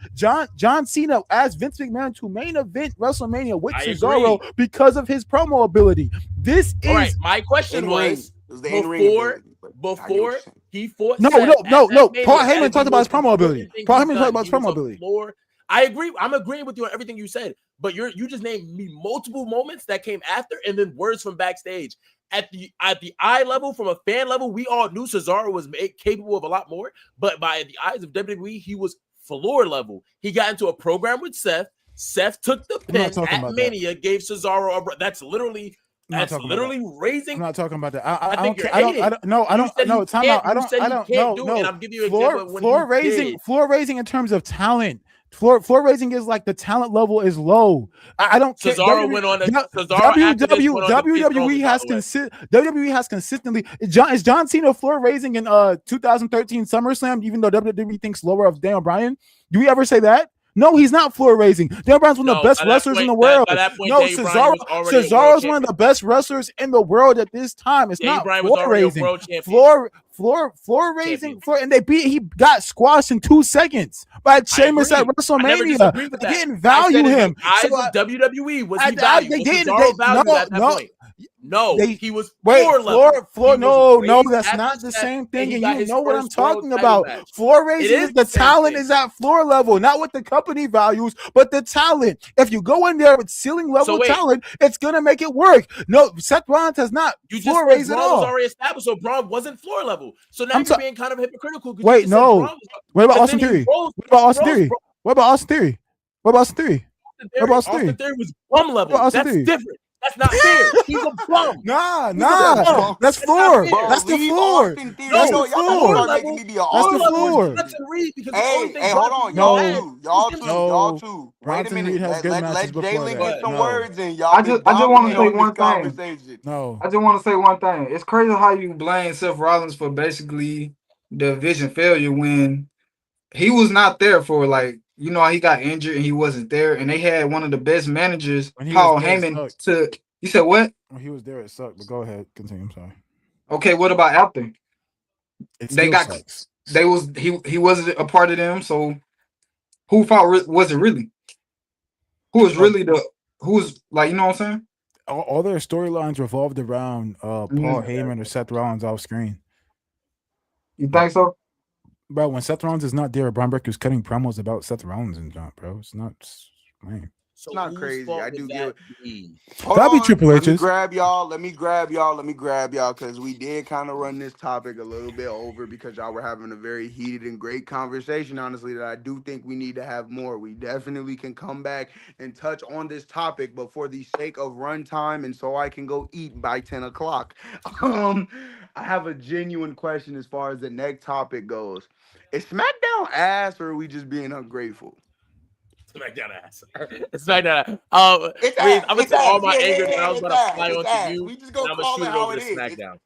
John Cena asked Vince McMahon to main event WrestleMania with I Cesaro agree. because of his promo ability. This All right, is my question In-ring. was It was the in-ring before ability, but I get what you're before saying. he fought no. Seth at Paul Mania, Heyman that talked is about his the most promo ability. important thing Paul he's Heyman talked done. about his He was promo a ability. floor. I agree. I'm agreeing with you on everything you said, but you just named me multiple moments that came after, and then words from backstage. At the eye level, from a fan level, we all knew Cesaro was capable of a lot more, but by the eyes of WWE, he was floor level. He got into a program with Seth. Seth took the I'm not pin talking at about Mania, gave Cesaro a. That's literally raising. I'm not talking about that. I I think don't you're care. I hating. don't. No, I You don't. said No, he time can't- out. you said he can't do it, and I'm giving you an example when floor he raising. did. Floor raising in terms of talent. Floor raising is like the talent level is low. I don't care. Cesaro went on. Cesaro after this went on to kiss WWE Roman, has by the way. WWE has consistently. Is John Cena floor raising in 2013 SummerSlam? Even though WWE thinks lower of Daniel Bryan, do we ever say that? No, he's not floor raising. Daniel Bryan's one of the best wrestlers in the world. By that point, No, Daniel Bryan was already a world Cesaro's one of champion. the best wrestlers in the world at this time. It's Daniel not Bryan was floor already a raising. world champion. Floor raising, and he got squashed in 2 seconds by Sheamus at I never WrestleMania. disagree with They that. didn't value him. Eyes of WWE was he valued? Was Cesaro valued at that point? No, he was floor level. No, that's not the same thing. And you know what I'm talking about. Match. Floor raising is the talent is at floor level, not what the company values, but the talent. If you go in there with ceiling level talent, it's gonna make it work. No, Seth Rollins has not floor raised at all. Was already established, so Braun wasn't floor level. So now you're being kind of hypocritical. Wait, no. What about Austin Theory? What about Austin Theory? What about Austin Theory? What about Austin Theory? What about Austin Theory? Austin Theory was bum level. That's different. That's not fair. He's a bum. Nah. That's floor. That's the floor. That's the floor. That's the floor. Hey, hold on. Y'all two. Wait a minute. Let Jalen get some words in, y'all. I just want to say one thing. No. I just want to say one thing. It's crazy how you blame Seth Rollins for basically the vision failure when he was not there for he got injured and he wasn't there, and they had one of the best managers, Paul Heyman. You said what? When he was there, it sucked. But go ahead, continue. I'm sorry. Okay, what about after? Sucks. He wasn't a part of them. So who fought? Was it really? Who was really you know what I'm saying? All their storylines revolved around Paul Heyman or Seth Rollins off screen. You think so? Bro, when Seth Rollins is not there, Braun Breaker's cutting promos about Seth Rollins and John, bro. It's not, man. It's not crazy. I do get it. That'd be Triple H's. Let me grab y'all because we did kind of run this topic a little bit over because y'all were having a very heated and great conversation, honestly, that I do think we need to have more. We definitely can come back and touch on this topic, but for the sake of runtime and so I can go eat by 10 o'clock, I have a genuine question as far as the next topic goes. Is SmackDown ass or are we just being ungrateful? SmackDown ass. SmackDown. I'm gonna take all my anger that I was gonna fly onto you. We just gonna I'm gonna call shoot it it how over it to is. SmackDown.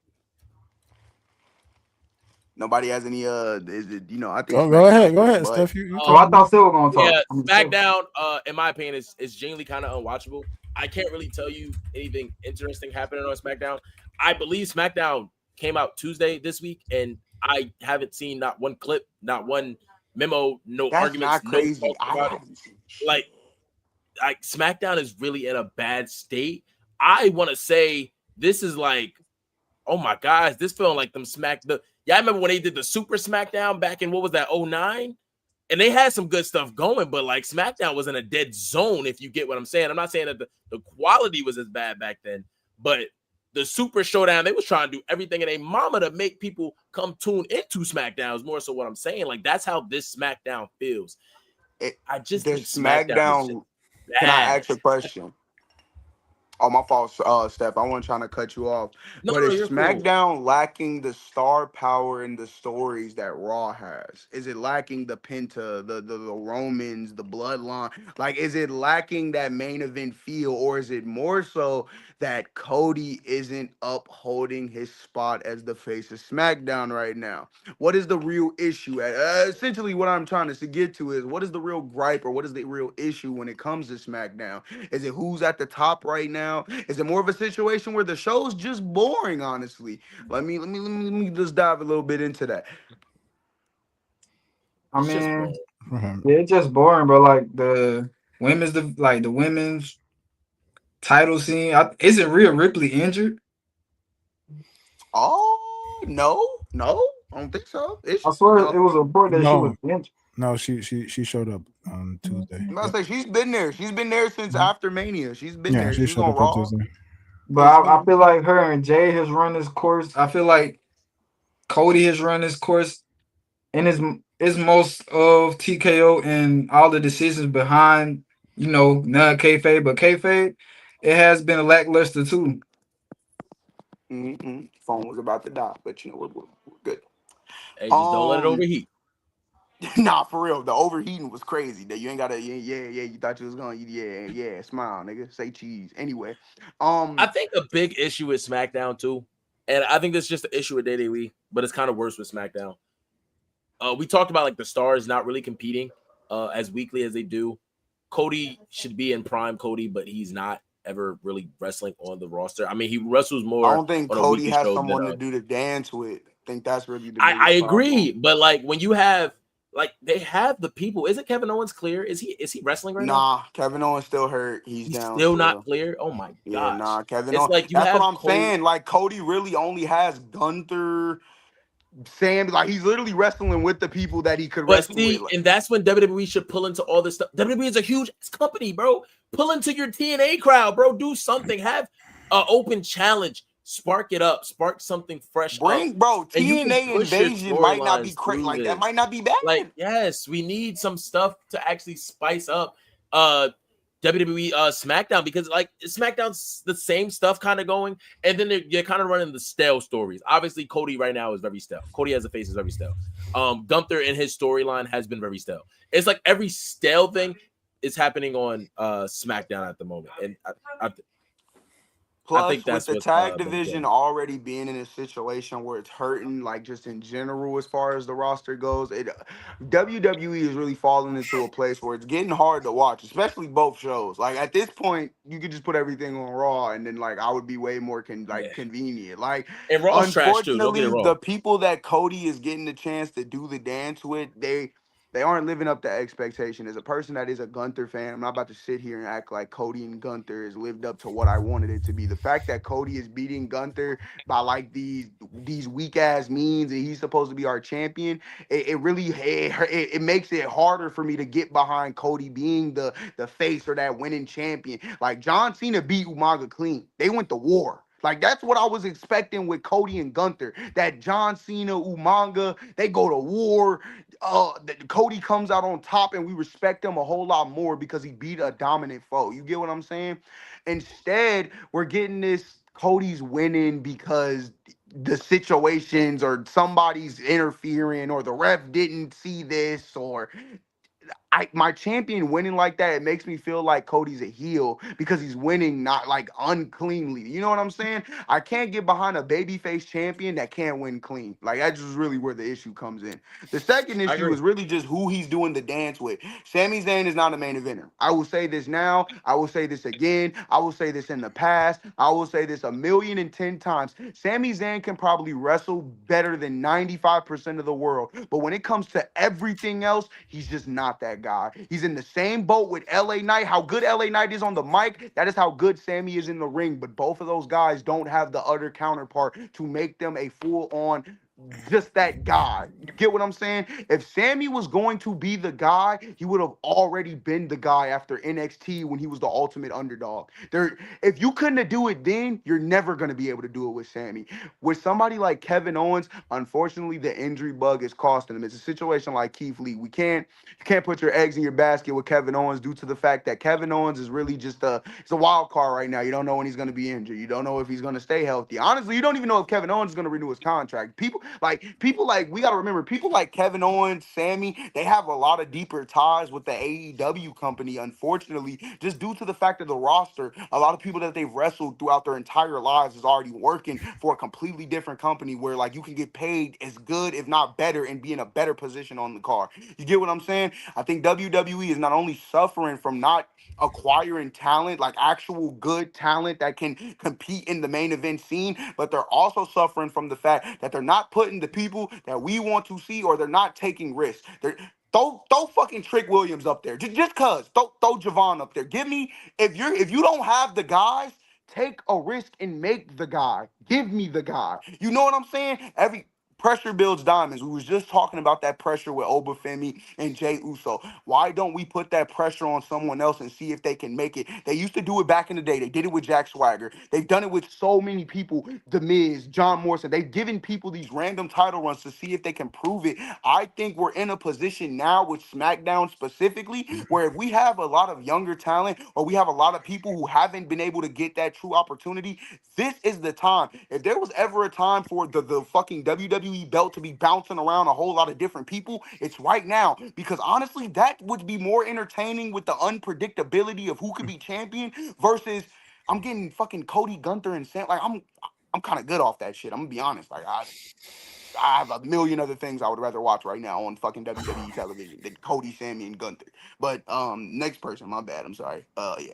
Nobody has any is it I think go ahead, Steph. I thought Phil was gonna talk. Yeah, SmackDown, in my opinion, is genuinely kind of unwatchable. I can't really tell you anything interesting happening on SmackDown. I believe SmackDown came out Tuesday this week, and I haven't seen not one clip, not one memo, no arguments, not crazy. no talk about it. Like SmackDown is really in a bad state. I want to say this is like, oh my gosh, this feeling like them I remember when they did the Super SmackDown back in, what was that, 2009? And they had some good stuff going, but like SmackDown was in a dead zone, if you get what I'm saying. I'm not saying that the quality was as bad back then, but the Super Showdown, they was trying to do everything in a mama to make people come tune into SmackDown is more so what I'm saying. Like, that's how this SmackDown feels. I just think SmackDown. Can I ask a question? Oh, my fault, Steph. I wasn't trying to cut you off. No, But no, is you're cool. SmackDown lacking the star power and the stories that Raw has? Is it lacking the Penta, the Romans, the Bloodline? Like, is it lacking that main event feel, or is it more so that Cody isn't upholding his spot as the face of SmackDown right now? What is the real issue? Essentially, what I'm trying to get to is what is the real gripe or what is the real issue when it comes to SmackDown? Is it who's at the top right now? Is it more of a situation where the show's just boring? Honestly, let me just dive a little bit into that. I It's just mean, boring. yeah, it's just boring, bro. Like the women's title scene. Isn't Rhea Ripley injured? Oh no, no, I don't think so. It's I swear no. it was a report that she was No, injured. no, she showed up on Tuesday. I'm about Yep. to say she's been there. She's been there since Mhm. after Mania. She's been Yeah, there. she She was showed on up on Raw. Tuesday. But Yeah, she I been. feel like her and Jay has run his course. I feel like Cody has run his course in his most of TKO and all the decisions behind, non kayfabe, but kayfabe, it has been lackluster too. Phone was about to die, but we're good. Hey, just don't let it Um, overheat. Nah, for real. The overheating was crazy. That you ain't gotta. Yeah, yeah, yeah. You thought you was gonna. Yeah, yeah. Smile, nigga. Say cheese. Anyway, I um, think a big issue with SmackDown too, and I think this is just the issue with WWE, but it's kind of worse with SmackDown. We talked about like the stars not really competing as weekly as they do. Cody should be in prime Cody, but he's not ever really wrestling on the roster. I mean, he wrestles I more don't think on a Cody weekly has show than someone to do the dance with. I think that's really the I biggest agree, problem. but like when you have like they have the people. Isn't Kevin Owens clear? Is he wrestling right now? Nah, Kevin Owens still hurt. He's He's down still not still. clear. Oh my Yeah, gosh. nah, Kevin It's Owens. like you That's what have I'm Cole. saying. Like Cody really only has Gunther, Sam. Like he's literally wrestling with the people that he could But wrestle with. see, Like, and that's when WWE should pull into all this stuff. WWE is a huge company, bro. Pull into your TNA crowd, bro. Do something. Have an open challenge. Spark it up. Spark something fresh up. bring bro, And you can TNA push your Invasion might not be storylines crazy. through Like that this. might not be Like, bad. yes, we need some stuff to actually spice up WWE SmackDown because like SmackDown's the same stuff kind of going, and then you're kind of running the stale stories. Obviously, Cody right now is very stale. Cody as a face is very stale. Gunther in his storyline has been very stale. It's like every stale thing is happening on SmackDown at the moment, and I think Plus, with that's the what's tag been division killing. already being in a situation where it's hurting, like just in general, as far as the roster goes, WWE is really falling into a place where it's getting hard to watch, especially both shows. Like at this point, you could just put everything on Raw, and then like I would be way more Yeah, convenient. Like, and Raw's trash too. Don't get it unfortunately, the wrong. people that Cody is getting the chance to do the dance with, they aren't living up to expectation. As a person that is a Gunther fan, I'm not about to sit here and act like Cody and Gunther has lived up to what I wanted it to be. The fact that Cody is beating Gunther by like these weak ass means and he's supposed to be our champion, it really it makes it harder for me to get behind Cody being the face or that winning champion. Like John Cena beat Umaga clean. They went to war. Like that's what I was expecting with Cody and Gunther. That John Cena, Umaga, they go to war. Cody comes out on top and we respect him a whole lot more because he beat a dominant foe. You get what I'm saying? Instead, we're getting this Cody's winning because the situations or somebody's interfering or the ref didn't see this or my champion winning like that, it makes me feel like Cody's a heel because he's winning not like uncleanly. You know what I'm saying? I can't get behind a babyface champion that can't win clean. Like that's just really where the issue comes in. The second I issue agree. is really just who he's doing the dance with. Sami Zayn is not a main eventer. I will say this now. I will say this again. I will say this in the past. I will say this 1,010,000 times. Sami Zayn can probably wrestle better than 95% of the world. But when it comes to everything else, he's just not that guy. He's in the same boat with LA Knight. How good LA Knight is on the mic, that is how good Sammy is in the ring. But both of those guys don't have the other counterpart to make them a full-on just that guy. You get what I'm saying? If Sammy was going to be the guy, he would have already been the guy after NXT when he was the ultimate underdog. There, if you couldn't do it then, you're never gonna be able to do it with Sammy. With somebody like Kevin Owens, unfortunately, the injury bug is costing him. It's a situation like Keith Lee. You can't put your eggs in your basket with Kevin Owens due to the fact that Kevin Owens is really just it's a wild card right now. You don't know when he's gonna be injured. You don't know if he's gonna stay healthy. Honestly, you don't even know if Kevin Owens is gonna renew his contract. People like we gotta remember people like Kevin Owens, Sammy, they have a lot of deeper ties with the AEW company, unfortunately, just due to the fact of the roster. A lot of people that they've wrestled throughout their entire lives is already working for a completely different company where like you can get paid as good, if not better, and be in a better position on the card. You get what I'm saying? I think WWE is not only suffering from not acquiring talent, like actual good talent that can compete in the main event scene, but they're also suffering from the fact that they're not putting the people that we want to see, or they're not taking risks. Throw fucking Trick Williams up there. Just cause. Throw Javon up there. Give me, if you don't have the guys, take a risk and make the guy. Give me the guy. You know what I'm saying? Every pressure builds diamonds. We was just talking about that pressure with Oba Femi and Jey Uso. Why don't we put that pressure on someone else and see if they can make it? They used to do it back in the day. They did it with Jack Swagger. They've done it with so many people. The Miz, John Morrison. They've given people these random title runs to see if they can prove it. I think we're in a position now with SmackDown specifically where if we have a lot of younger talent, or we have a lot of people who haven't been able to get that true opportunity, this is the time. If there was ever a time for the fucking WWE belt to be bouncing around a whole lot of different people, it's right now. Because honestly, that would be more entertaining with the unpredictability of who could be champion versus I'm getting fucking Cody, Gunther, and Sam. Like I'm kind of good off that shit. I'm gonna be honest. Like I have a million other things I would rather watch right now on fucking WWE television than Cody, Sammy, and Gunther. But next person, my bad. I'm sorry. Yeah.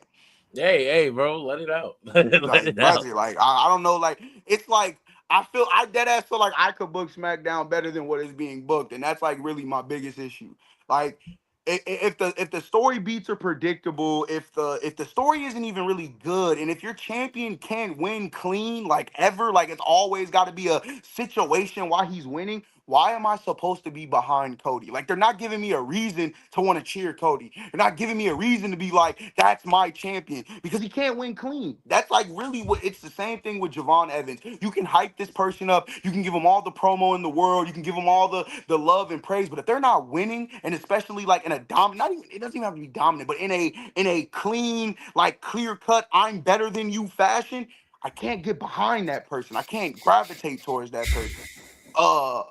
Hey, bro, let it out. Let Like it out. brother, like I don't know, like it's like I dead ass feel like I could book SmackDown better than what is being booked, and that's like really my biggest issue. Like if the story beats are predictable, if the story isn't even really good, and if your champion can't win clean like ever, like it's always got to be a situation while he's winning. Why am I supposed to be behind Cody? Like they're not giving me a reason to want to cheer Cody. They're not giving me a reason to be like, that's my champion because he can't win clean. That's like really what it's the same thing with Javon Evans. You can hype this person up, you can give them all the promo in the world, you can give them all the love and praise, but if they're not winning, and especially like in a dominant, not even it doesn't even have to be dominant, but in a clean, like clear cut, I'm better than you fashion, I can't get behind that person. I can't gravitate towards that person.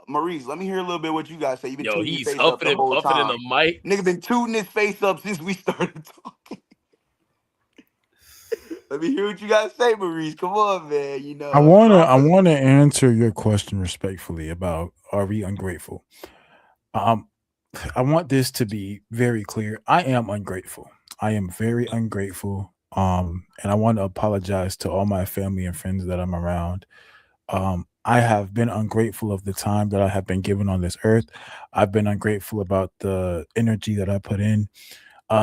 Maurice, let me hear a little bit what you guys say. You've been Yo, tooting your he's face up huffing the and whole puffing in the time. mic. Nigga been tooting his face up since we started talking. Let me hear what you guys say, Maurice. Come on, man. You I know, wanna I drama. wanna answer your question respectfully about are we ungrateful? Um, I want this to be very clear. I am ungrateful. I am very ungrateful. And I want to apologize to all my family and friends that I'm around. I have been ungrateful of the time that I have been given on this earth. I've been ungrateful about the energy that I put in.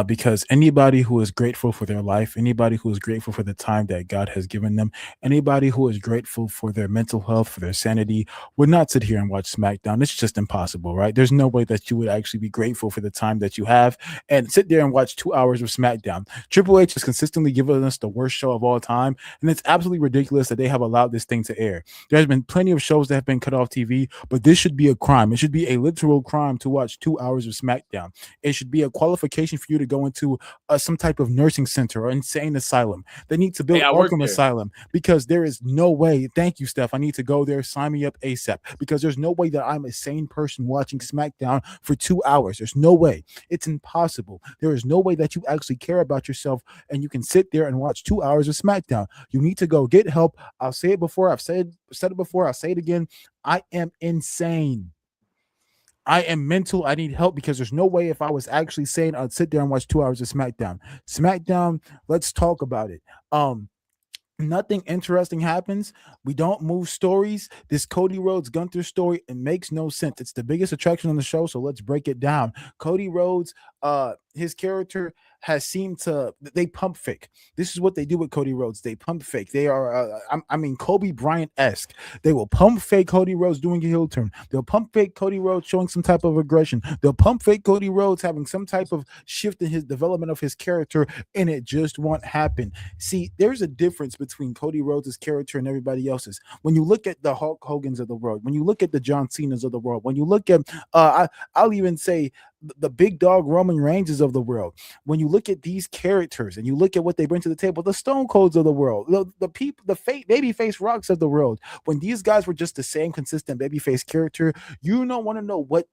Because anybody who is grateful for their life, anybody who is grateful for the time that God has given them, anybody who is grateful for their mental health, for their sanity, would not sit here and watch SmackDown. It's just impossible, right? There's no way that you would actually be grateful for the time that you have and sit there and watch 2 hours of SmackDown. Triple H has consistently given us the worst show of all time, and it's absolutely ridiculous that they have allowed this thing to air. There's been plenty of shows that have been cut off TV, but this should be a crime. It should be a literal crime to watch 2 hours of SmackDown. It should be a qualification for you to go into some type of nursing center or insane asylum. They need to Hey, build I work Arkham there. Asylum because there is no way. Thank you, Steph. I need to go there. Sign me up ASAP because there's no way that I'm a sane person watching SmackDown for 2 hours. There's no way. It's impossible. There is no way that you actually care about yourself and you can sit there and watch 2 hours of SmackDown. You need to go get help. I'll say it before. I've said it before. I'll say it again. I am insane. I am mental. I need help because there's no way if I was actually saying I'd sit there and watch 2 hours of SmackDown. SmackDown, let's talk about it. Nothing interesting happens. We don't move stories. This Cody Rhodes Gunther story, it makes no sense. It's the biggest attraction on the show, so let's break it down. Cody Rhodes his character has seemed to they pump fake. This is what they do with Cody Rhodes. They pump fake. They are I mean Kobe Bryant-esque. They will pump fake Cody Rhodes doing a heel turn. They'll pump fake Cody Rhodes showing some type of aggression. They'll pump fake Cody Rhodes having some type of shift in his development of his character, and it just won't happen. See, there's a difference between Cody Rhodes' character and everybody else's. When you look at the Hulk Hogan's of the world, when you look at the John Cena's of the world, when you look at I'll even say the big dog Roman Reigns of the world, when you look at these characters and you look at what they bring to the table, the Stone Colds of the world, the people, the babyface Rocks of the world, when these guys were just the same consistent babyface character, you don't want to know what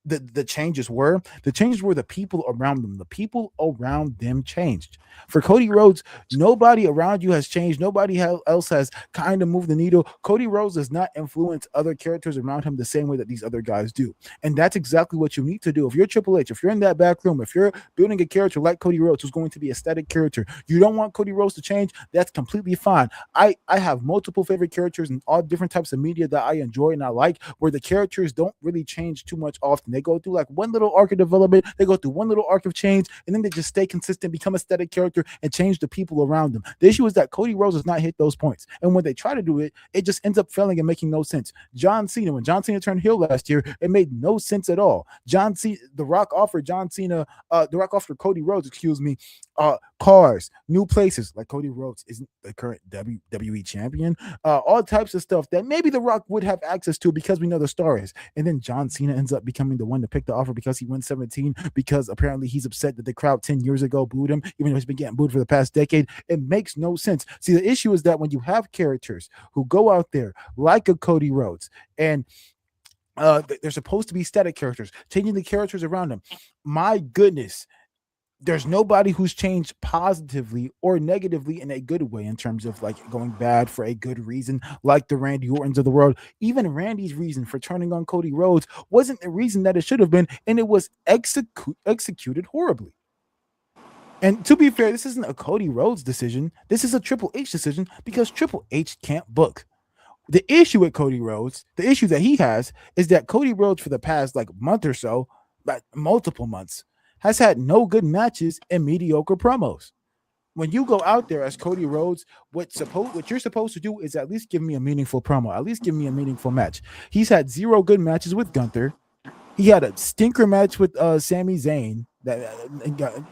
the changes were. The changes were the people around them. The people around them changed. For Cody Rhodes, nobody around you has changed. Nobody else has kind of moved the needle. Cody Rhodes does not influence other characters around him the same way that these other guys do. And that's exactly what you need to do. If you're Triple H, if you're in that back room, if you're building a character like Cody Rhodes, who's going to be a static character, you don't want Cody Rhodes to change, that's completely fine. I have multiple favorite characters in all different types of media that I enjoy and I like, where the characters don't really change too much often. They go through like one little arc of development, they go through one little arc of change, and then they just stay consistent, become a static character, and change the people around them. The issue is that Cody Rhodes does not hit those points. And when they try to do it, it just ends up failing and making no sense. John Cena, when John Cena turned heel last year, it made no sense at all. The Rock offered Cody Rhodes, cars, new places, like Cody Rhodes isn't the current WWE champion, all types of stuff that maybe The Rock would have access to because we know the star is. And then John Cena ends up becoming the one to pick the offer because he won 17, because apparently he's upset that the crowd 10 years ago booed him, even though he's been getting booed for the past decade. It makes no sense. See, the issue is that when you have characters who go out there like a Cody Rhodes, and they're supposed to be static characters, changing the characters around them, my goodness, there's nobody who's changed positively or negatively in a good way in terms of like going bad for a good reason, like the Randy Ortons of the world. Even Randy's reason for turning on Cody Rhodes wasn't the reason that it should have been, and it was executed horribly. And to be fair, this isn't a Cody Rhodes decision. This is a Triple H decision, because Triple H can't book. The issue with Cody Rhodes, the issue that he has, is that Cody Rhodes for the past like month or so, like multiple months, has had no good matches and mediocre promos. When you go out there as Cody Rhodes, what you're supposed to do is at least give me a meaningful promo, at least give me a meaningful match. He's had 0 good matches with Gunther. He had a stinker match with Sami Zayn.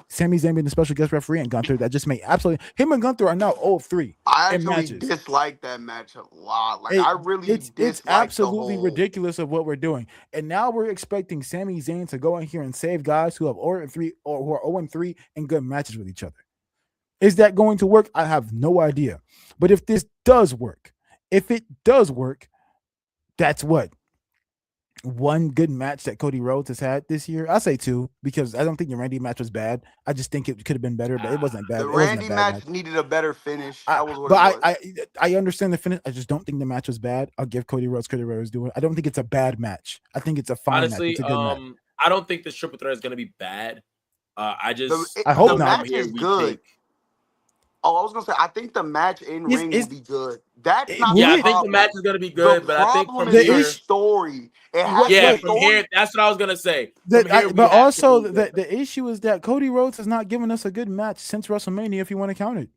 Sami Zayn being the special guest referee, and Gunther that just made absolutely, him and Gunther are now 0-3. I actually dislike that match a lot. Like I really it's absolutely ridiculous of what we're doing. And now we're expecting Sami Zayn to go in here and save guys who have 0-3 or who are 0-3 in good matches with each other. Is that going to work? I have no idea. But if this does work, that's what? One good match that Cody Rhodes has had this year. I'll say 2, because I don't think the Randy match was bad. I just think it could have been better, but it wasn't bad. The Randy match needed a better finish. I understand the finish. I just don't think the match was bad. I'll give Cody Rhodes doing. I don't think it's a bad match. I think it's a fine match. It's a good match. I don't think this triple threat is going to be bad. I hope the not. Match is good. I was gonna say, I think the match in ring will be good. That's not. I think the match is gonna be good, but I think from here, story. From here, that's what I was gonna say. But also, the issue is that Cody Rhodes has not given us a good match since WrestleMania. If you want to count it,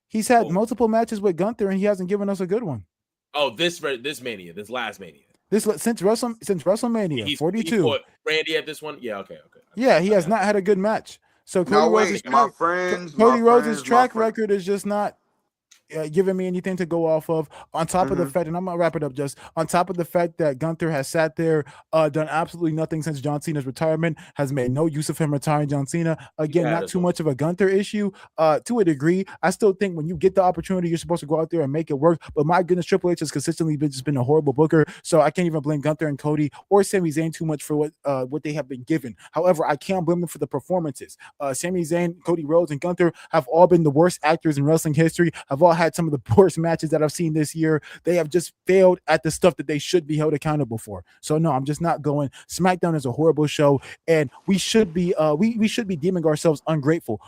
he's had multiple matches with Gunther, and he hasn't given us a good one. Oh, this last Mania. Since WrestleMania 42. He fought Randy at this one. Yeah, okay. Yeah, he has not had a good match. So Cody Rhodes' track record is just not giving me anything to go off of. On top of the fact, and I'm gonna wrap it up, just on top of the fact that Gunther has sat there, done absolutely nothing since John Cena's retirement, has made no use of him retiring John Cena. Again, not too much of a Gunther issue. To a degree, I still think when you get the opportunity, you're supposed to go out there and make it work. But my goodness, Triple H has consistently been a horrible booker, so I can't even blame Gunther and Cody or Sami Zayn too much for what they have been given. However, I can't blame them for the performances. Sami Zayn, Cody Rhodes, and Gunther have all been the worst actors in wrestling history. Have all had some of the worst matches that I've seen this year. They have just failed at the stuff that they should be held accountable for. So no, I'm just not going. SmackDown is a horrible show, and we should be we should be deeming ourselves ungrateful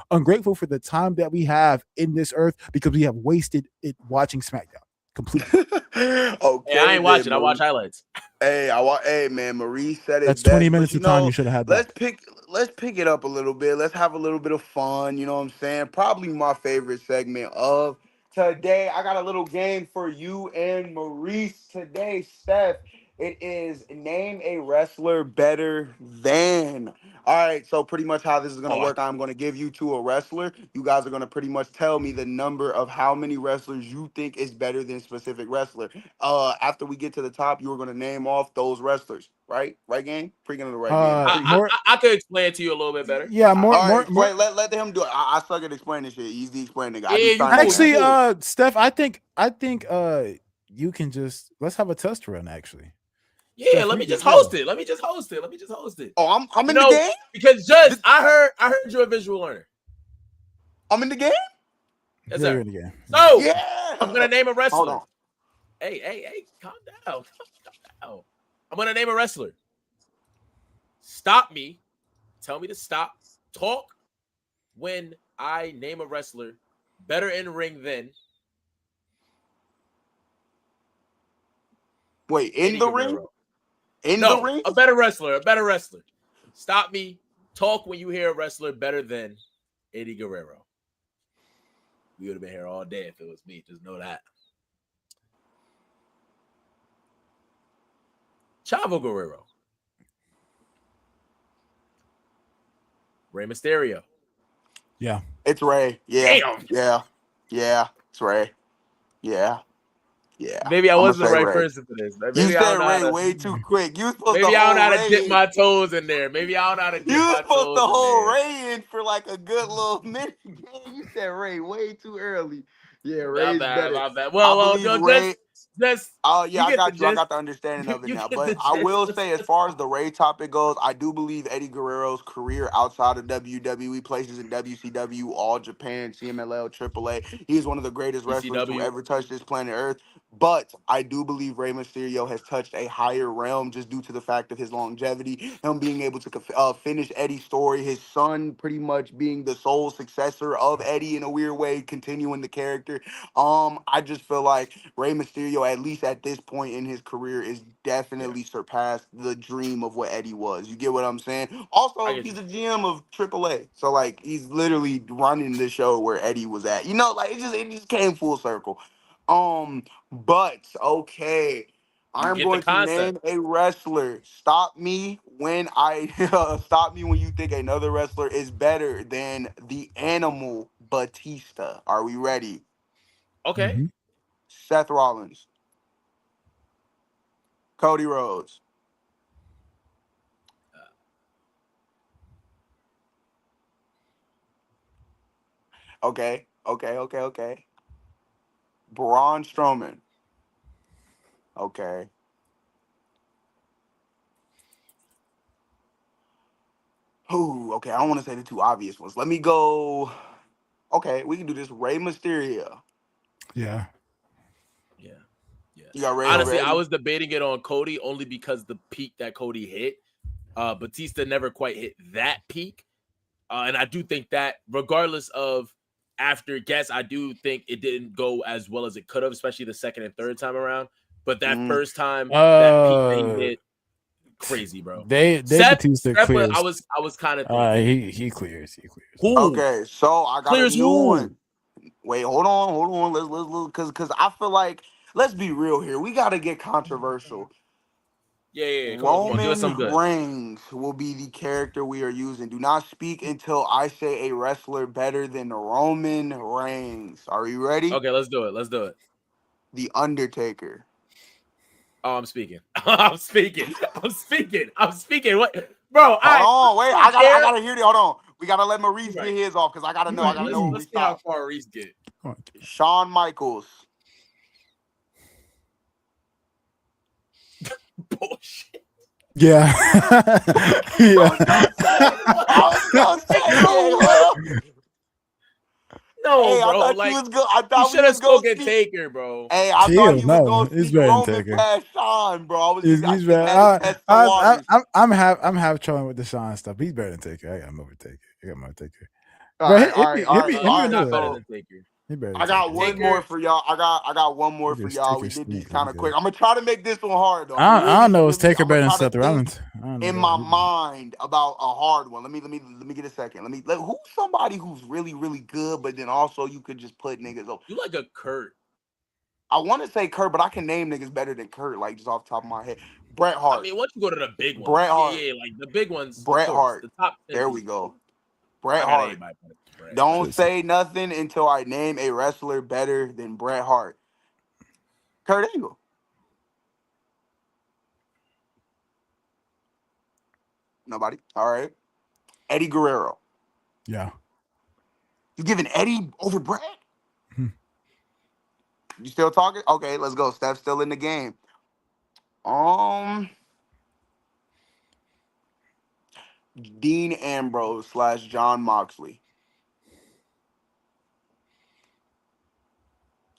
for the time that we have in this earth, because we have wasted it watching SmackDown completely. Okay, I ain't watching. I watch highlights. Hey, man, Marie said it That's 20 best, but minutes you of time know, you should have had let's back. pick it up a little bit. Let's have a little bit of fun. You know what I'm saying? Probably my favorite segment of today. I got a little game for you and Maurice today, Seth. It is name a wrestler better than. All right, so pretty much how this is gonna Oh, work, I'm gonna give you to a wrestler. You guys are gonna pretty much tell me the number of how many wrestlers you think is better than specific wrestler. After we get to the top, you are gonna name off those wrestlers, right? Right game? Pretty the right game. Pretty I, sure. More, I I could explain it to you a little bit better. yeah, more, All right, more, more. explain. Let him do it. I suck at explaining shit. He's the explaining guy. I do Yeah, you sign it cool. You now. Actually, cool. Steph, I think, you can just let's have a test run. Actually, Yeah, Steph, let you me just yeah. host it. Let me just host it. Let me just host it. Oh, I'm You in the know, game. because just I heard you're a visual learner. I'm in the game. Yes, Yeah, you're sir. in the game. So Yeah. I'm gonna name a Hold wrestler. on. Hey, calm down. Calm down. I'm gonna name a wrestler. Stop me. Tell me to stop. Talk when I name a wrestler better in ring than Wait, in Eddie the ring? Guerrero. In the No, ring? a better wrestler. A better wrestler. Stop me. Talk when you hear a wrestler better than Eddie Guerrero. We would have been here all day if it was me. Just know that. Chavo Guerrero. Rey Mysterio. Yeah. It's Ray. Yeah. Damn. Yeah. Yeah. It's Ray. Yeah. Yeah. Maybe I I'm gonna wasn't the say right Ray. person for this. You Maybe I said don't know how Ray to. way too quick. You was supposed to Maybe I don't hold know how to Ray dip in. my toes in there. Maybe I don't know how to You dip was my supposed to toes in hold there. Ray in for like a good little minute. You said Ray way too early. Yeah, My Ray's bad, better. my bad. I Well, believe no, Ray. just Oh you yeah, I get the got you. I gist. got the understanding of it You now. get But the I gist. will say, as far as the Ray topic goes, I do believe Eddie Guerrero's career outside of WWE, places in WCW, All Japan, CMLL, AAA, he is one of the greatest wrestlers to ECW. ever touch this planet Earth. But I do believe Rey Mysterio has touched a higher realm just due to the fact of his longevity, him being able to finish Eddie's story, his son pretty much being the sole successor of Eddie in a weird way, continuing the character. I just feel like Rey Mysterio, at least at this point in his career, is Yeah, definitely surpassed the dream of what Eddie was. You get what I'm saying? I Also, get he's you. a GM of AAA, so like he's literally running the show where Eddie was at. You know, like it just came full circle. But okay. You I'm get the going to concept. name a wrestler. Stop me when stop me when you think another wrestler is better than the Animal Batista. Are we ready? Okay. Mm-hmm. Seth Rollins, Cody Rhodes, okay. Braun Strowman, okay. Ooh, okay. I don't want to say the two obvious ones. Let me go. Okay, we can do this. Rey Mysterio. Yeah. Yeah. Yeah. You got Rey over Honestly, I Eddie? was debating it on Cody only because the peak that Cody hit. Batista never quite hit that peak. And I do think that regardless of after guess, I do think it didn't go as well as it could have, especially the second and third time around. But that Mm. first time, that peak that he hit, crazy, bro. They Seth Batista was, I clears. was kind of thinking He clears. He clears. who Okay, so I got a clears new who? one. Wait, hold on. Cause I feel like let's be real here. We gotta get controversial. Yeah. Come on. Give us Roman some good. Reigns will be the character we are using. Do not speak until I say a wrestler better than Roman Reigns. Are you ready? Okay, let's do it. Let's do it. The Undertaker. Oh, I'm speaking. I'm speaking. I'm speaking. What, bro? Hold I on, wait. don't I care. gotta hear it. Hold on. We gotta let You're Maurice right. get his off because I gotta You're know. I right. gotta know where we Let's see how stop. far Reese get. Come on. Shawn Michaels. Bullshit. Yeah. I was Yeah. gonna say it. I was gonna say it. Hold on. No, Hey, I bro. thought you Like was good. I you thought we should have was gonna spoken speak. Taker, bro. Hey, I thought Chill. you was No, gonna he's speak better than Roman Taker. past Sean, bro. I He's just better. had to test the waters. I'm half trolling with the Sean stuff. He's better than Taker. I got him over Taker. I got him over Taker. All But right, all right, all right, hit me all He's right. another. not better So than Taker. He barely I got take one it. more for y'all. I got one more for Just y'all. take We your did these stink, kind of okay. quick. I'm gonna try to make this one hard though. I don't know. It's Taker I'm gonna better than try to Seth think Rollins. I don't know in that. my mind about a hard one. Let me get a second. Who's somebody who's really good, but then also you could just put niggas up. You like a Kurt? I want to say Kurt, but I can name niggas better than Kurt, like just off the top of my head. Bret I Hart. mean, once you go to the big ones, Bret Hart. like the big ones, Bret of course, Hart. the top 10 There we people. go. Bret I got Hart. anybody but Bret. Don't say nothing until I name a wrestler better than Bret Hart. Kurt Angle. Nobody. All right. Eddie Guerrero. Yeah. You giving Eddie over Bret? Hmm. You still talking? Okay, let's go. Steph's still in the game. Dean Ambrose / John Moxley.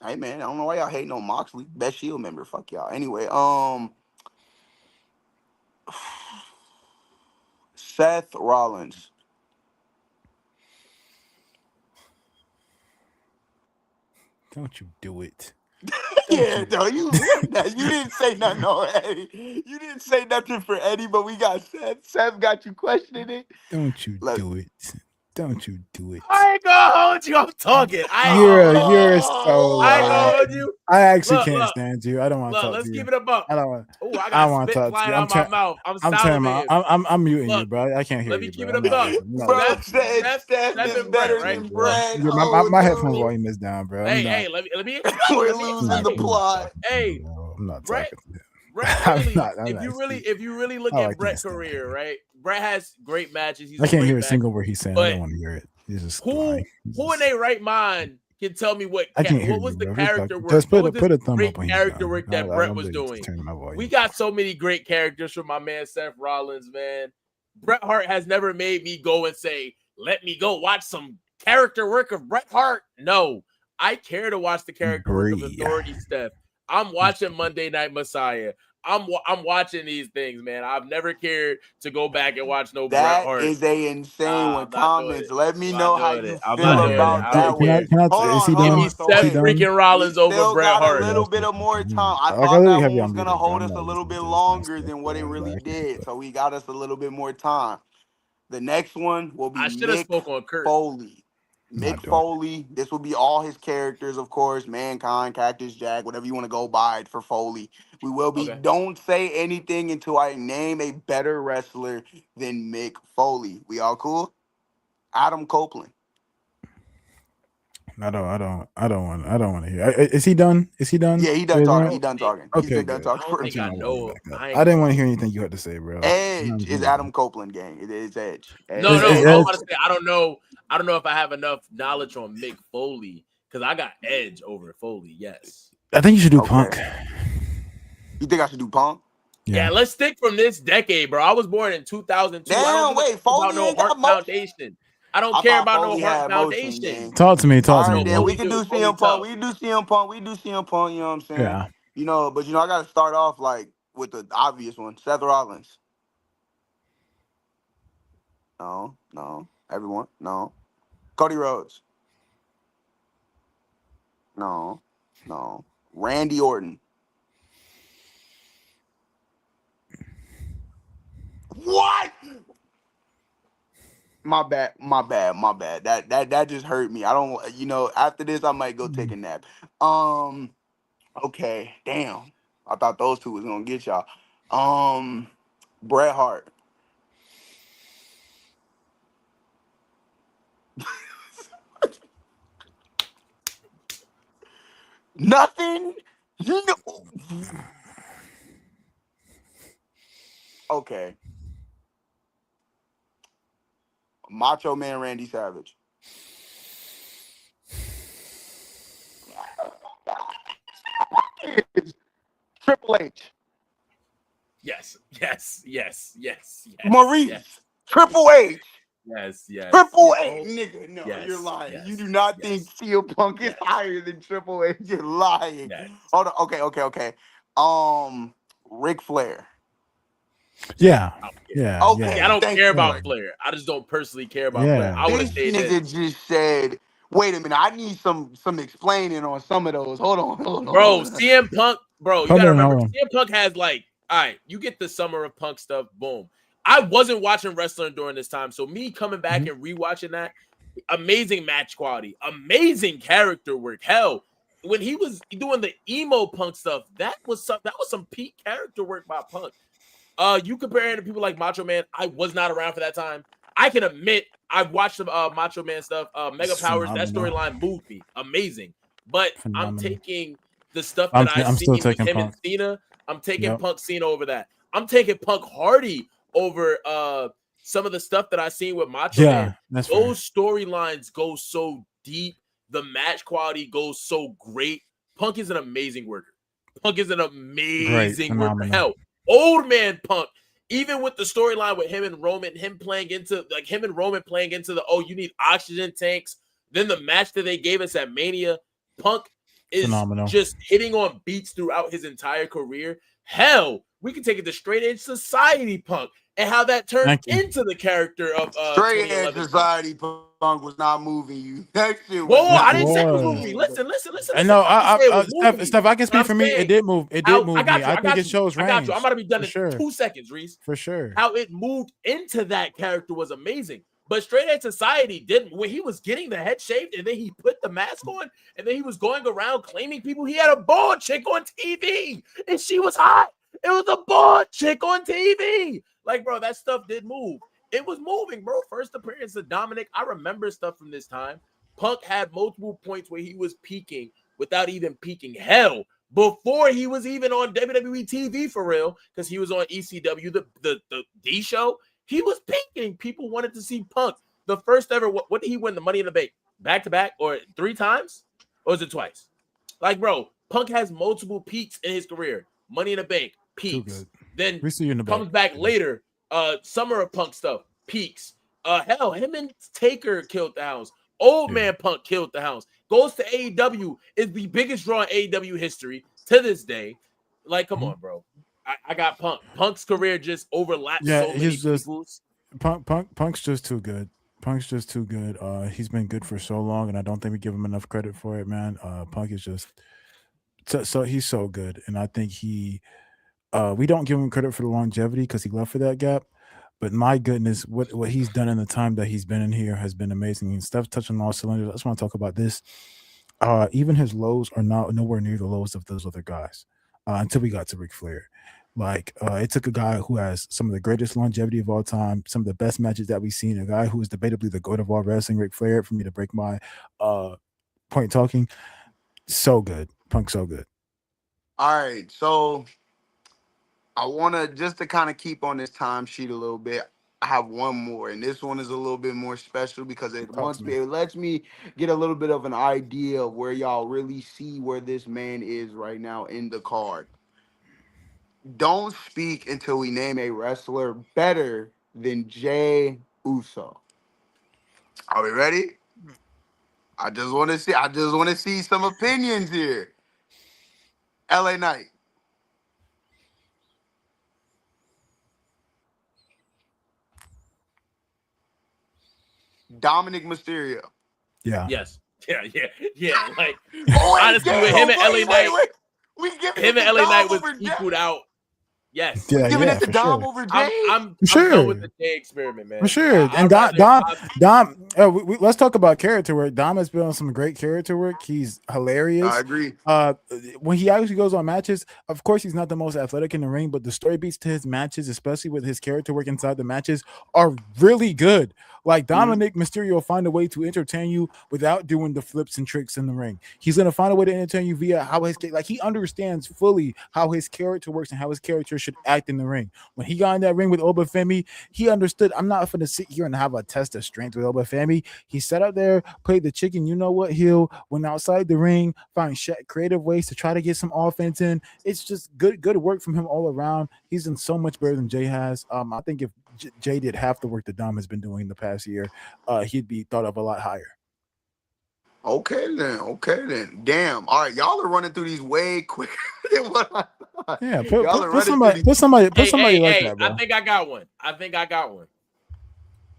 Hey man, I don't know why y'all hating on Moxley. Best Shield member. Fuck y'all. Anyway, Seth Rollins. Don't you do it. Yeah, no, you didn't say nothing on Eddie. You didn't say nothing for Eddie, but we got Seth. Seth got you questioning it. Don't you Look. do it. Don't you do it. I ain't gonna hold you. I'm talking. You're so I ain't gonna loud. hold you. I actually Look, can't look. stand you. I don't want to talk Let's to you. keep it above. I don't want. Oh, I I got want to spit talk to flying you. out my mouth. I'm salivating. I'm muting you, Look, bro. I can't hear let me you, keep bro. it above. Bro said Seth Steph is and Brett, better right? than Brett. Yeah, Oh, my headphone no. volume is down, bro. Hey, let me explain. We're Let me losing the explain. plot. Hey, I'm not Brett, talking to you. Brett I'm really, not. if you really look at Brett's career, right? Brett has great matches. He's I can't great hear a match, single word he's saying. I but don't want to hear it. He's just who lying. in their right mind can tell me what I can't hear what was you, the bro. character work? Just What put was a this thumb great up when he's character done. work that Brett I'm was literally doing? turning my volume. We got so many great characters from my man Seth Rollins, man. Bret Hart has never made me go and say, "Let me go watch some character work of Bret Hart." No, I care to watch the character work of Authority Steph. I'm watching Monday Night Messiah. I'm watching these things, man. I've never cared to go back and watch no Bret Hart. That is a insane one. I'm not doing Comments. it. Let me I'm know not how doing you it. I'm feel not doing it. about I that don't one. care. Hold Give me on. So Seth wait, freaking Rollins we over still Bret got a Hart. little bit of more time. I I thought really that have one you was on gonna muted, bro. hold I'm us a not little listening bit to this longer nonsense, than what it bro. really I can't did. keep up. So we got us a little bit more time. The next one will be I should have Mick spoke on Kurt. Foley. Not Mick doing it. Foley. This will be all his characters, of course. Mankind, Cactus Jack, whatever you want to go by for Foley. We will be. Okay. Don't say anything until I name a better wrestler than Mick Foley. We all cool? Adam Copeland. I don't want to hear. Is he done? Is he done? Yeah, he done talking. He done talking. He's Okay, been done good. talking I for don't a think I minute. know. I didn't want to hear anything you had to say, bro. Edge is Adam Copeland, gang. It is Edge. No, Is I Edge- want to say I don't know. I don't know if I have enough knowledge on Mick Foley because I got Edge over Foley. Yes. I think you should do Okay. Punk. You think I should do Punk? Yeah, let's stick from this decade, bro. I was born in 2002. I Damn, don't give a Foley about no ain't got Heart motion? Foundation. I don't I care thought about Foley no Heart had motion, gang. Foundation. Talk to me, All right, then bro. we can do Foley CM Punk. tough. We can do CM Punk. We can do CM Punk. You know what I'm saying? Yeah. You know, but I gotta start off like with the obvious one. Seth Rollins. No. Everyone, no. Cody Rhodes. No. Randy Orton. What? My bad. That just hurt me. I don't. After this, I might go take a nap. Okay. Damn. I thought those two was gonna get y'all. Bret Hart. Nothing. No. Okay. Macho Man Randy Savage. Triple H. Yes. Maurice. Yes. Triple H. Yes. Triple H. Nigga, no, Yes, you're lying. yes, You do not think yes, CM Punk is yes. higher than Triple H. You're lying. Yes. Hold on. Okay. Ric Flair. Yeah. Okay. I don't Thank care you. about Flair. I just don't personally care about Flair. I want to This say nigga this. just said Wait a minute. I need some explaining on some of those. Hold on. Bro, CM Punk, bro, you Hold gotta on, remember, hold on. CM Punk has like, all right, you get the Summer of Punk stuff, boom. I wasn't watching wrestling during this time, so me coming back and rewatching that, amazing match quality, amazing character work. Hell, when he was doing the emo Punk stuff, that was some peak character work by Punk. You compare it to people like Macho Man. I was not around for that time. I can admit I've watched some Macho Man stuff. Mega It's Powers, that phenomenal. storyline moved me. Amazing. But I'm Phenomenal. taking the stuff that I've I'm still seen with taking him Punk. and Cena. I'm taking Yep. Punk Cena over that. I'm taking Punk Hardy over some of the stuff that I've seen with Macho Man. That's Those storylines go so deep. The match quality goes so great. Punk is an amazing worker. Punk is an amazing worker. Hell, old man Punk, even with the storyline with him and Roman, him and Roman playing into the, oh, you need oxygen tanks. Then the match that they gave us at Mania, Punk is phenomenal. Just hitting on beats throughout his entire career. Hell, we can take it to Straight Edge Society Punk and how that turned into the character of Straight Edge Society Punk was not moving you. That shit was. Whoa, I didn't say it was moving me. Listen. I know. Steph, I can speak for me. It did move. It did move me. I think it shows range. I got you. I'm gonna be done in sure. 2 seconds, Reese. For sure. How it moved into that character was amazing. But Straight Edge Society didn't. When he was getting the head shaved and then he put the mask on and then he was going around claiming people, he had a bald chick on TV and she was hot. It was a bald chick on TV. Like, bro, that stuff did move. It was moving, bro. First appearance of Dominic. I remember stuff from this time. Punk had multiple points where he was peaking without even peaking. Hell, before he was even on WWE TV for real, because he was on ECW, the D show. He was peaking. People wanted to see Punk. The first ever, what did he win? The Money in the Bank? Back to back or 3 times? Or is it twice? Like, bro, Punk has multiple peaks in his career. Money in the Bank, peaks. Then comes back later. Summer of Punk stuff, peaks. Hell, him and Taker killed the house. Old man Punk killed the house. Goes to AEW, is the biggest draw in AEW history to this day. Like, come on, bro. I got Punk. Punk's career just overlaps so many people's. Punk's just too good. Punk's just too good. He's been good for so long, and I don't think we give him enough credit for it, man. Punk is just so he's so good, and I think we don't give him credit for the longevity because he left for that gap. But my goodness, what he's done in the time that he's been in here has been amazing. And Steph's touching all cylinders. I just want to talk about this. Even his lows are nowhere near the lows of those other guys until we got to Ric Flair. Like, it took a guy who has some of the greatest longevity of all time, some of the best matches that we've seen, a guy who is debatably the GOAT of all wrestling, Ric Flair, for me to break my point talking. So good. Punk, so good. All right, so I want to, just to kind of keep on this time sheet a little bit, I have one more, and this one is a little bit more special because it lets me get a little bit of an idea of where y'all really see where this man is right now in the card. Don't speak until we name a wrestler better than Jey Uso. Are we ready? I just want to see some opinions here. LA Knight. Dominic Mysterio. Yeah. Yes. Yeah. Like, honestly, with him and LA Knight, him and LA Knight was equaled out. Yes. Yeah, giving it to Dom over Jey. I'm done with the Jey experiment, man. For sure. And Dom, let's talk about character work. Dom has been on some great character work. He's hilarious. I agree. When he actually goes on matches, of course, he's not the most athletic in the ring, but the story beats to his matches, especially with his character work inside the matches, are really good. Like, Dominic Mysterio will find a way to entertain you without doing the flips and tricks in the ring. He's going to find a way to entertain you via how he understands fully how his character works and how his character should act in the ring. When he got in that ring with Oba Femi, he understood, I'm not going to sit here and have a test of strength with Oba Femi. He sat up there, played the chicken, heel, went outside the ring, found creative ways to try to get some offense in. It's just good work from him all around. He's done so much better than Jey has. I think if Jey did half the work that Dom has been doing in the past year, he'd be thought of a lot higher. Okay then. Damn. All right, y'all are running through these way quicker than what I thought. Yeah, put somebody like that, bro. I think I got one.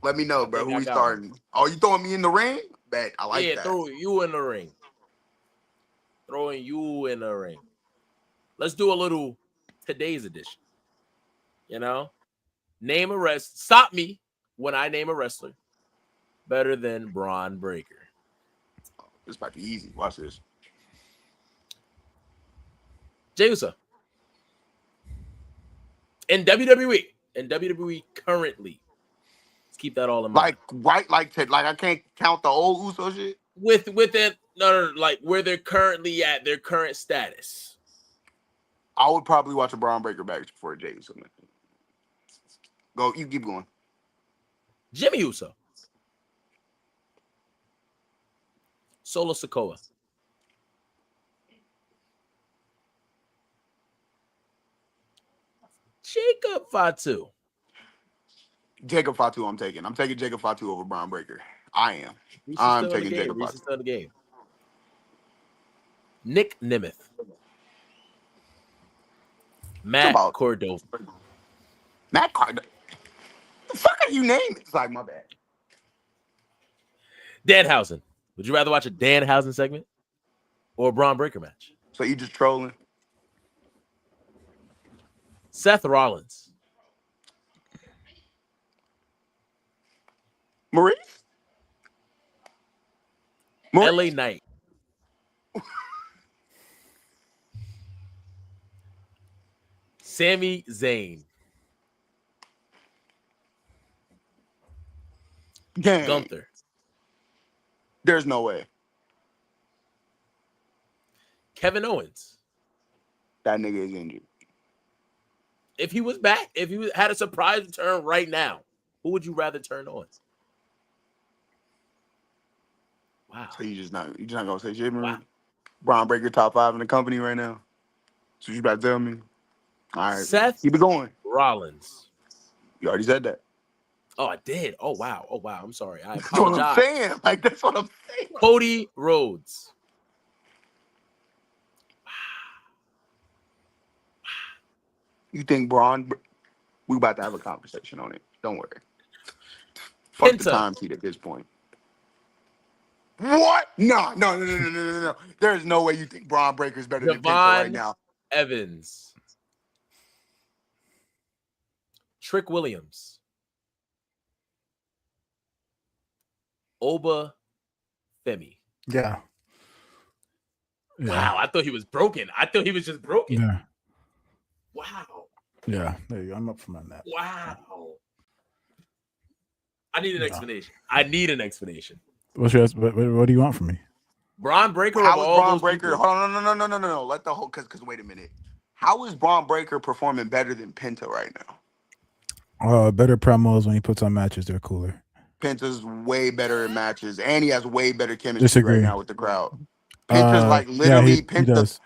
Let me know, bro. Who we starting? Oh, you throwing me in the ring? Bet. I like that. Throw you in the ring. Throwing you in the ring. Let's do a little today's edition. You know, name a wrestler. Stop me when I name a wrestler better than Braun Breaker. This might be easy. Watch this. Jey Uso. In WWE currently. Let's keep that all in mind. Like I can't count the old Uso shit. With it, no, like where they're currently at, their current status. I would probably watch a Braun Breaker match before Jey Uso. Go, you keep going. Jimmy Uso. Solo Sikoa. Jacob Fatu. Jacob Fatu, I'm taking. I'm taking Jacob Fatu over Braun Breaker. I am. Reese's I'm taking Jacob Fatu. Reese's still in the game. Nick Nemeth. Matt Cordova. Matt Cordova. The fuck are you naming? It's like, my bad. Danhausen. Would you rather watch a Danhausen segment or a Braun Breaker match? So you just trolling? Seth Rollins. Maurice? LA Knight. Sami Zayn. Gang. Gunther. There's no way. Kevin Owens. That nigga is injured. If he was back, if he had a surprise return right now, who would you rather turn on? Wow. So you're just not gonna say shit, man? Wow. Braun Breaker top 5 in the company right now. So you about to tell me? All right. Seth. Keep it going. Rollins. You already said that. Oh, I did. Oh wow. I'm sorry. I That's what apologize. I'm saying. Like, that's what I'm saying. Cody Rhodes. You think Braun? We about to have a conversation on it. Don't worry. Fuck the Penta. time sheet at this point. What? No. There's no way you think Braun Breaker is better than Penta right now. Evans. Trick Williams. Oba Femi. Yeah. Wow, I thought he was broken. I thought he was just broken. Yeah. Wow. Yeah. There you go. I'm up for that. Wow. I need an explanation. I need an explanation. What do you want from me? Braun Breaker. How is Braun Breaker? Hold on, no. Let the whole because wait a minute. How is Braun Breaker performing better than Penta right now? Better promos when he puts on matches. They're cooler. Penta's way better in matches, and he has way better chemistry right now with the crowd. Penta's like literally Penta. He does.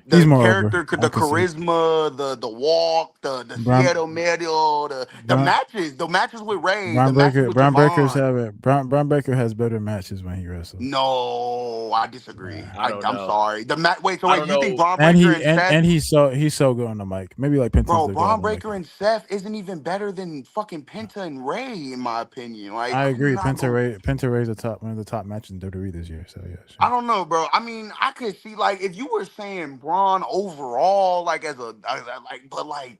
The He's more character, over. the charisma, the walk, the Seattle medio, the matches with Ray. Braun Breaker has better matches when he wrestles. No, I disagree. I'm know. sorry. Wait, you think Braun and Breaker and Seth? he's so good on the mic. Maybe like Penta's Bro, the Braun guy Breaker and Seth isn't even better than fucking Penta and Ray, in my opinion. Like, I agree. Penta Ray's one of the top matches in WWE this year. So yeah, sure. I don't know, bro. I mean, I could see like if you were saying Braun overall, like but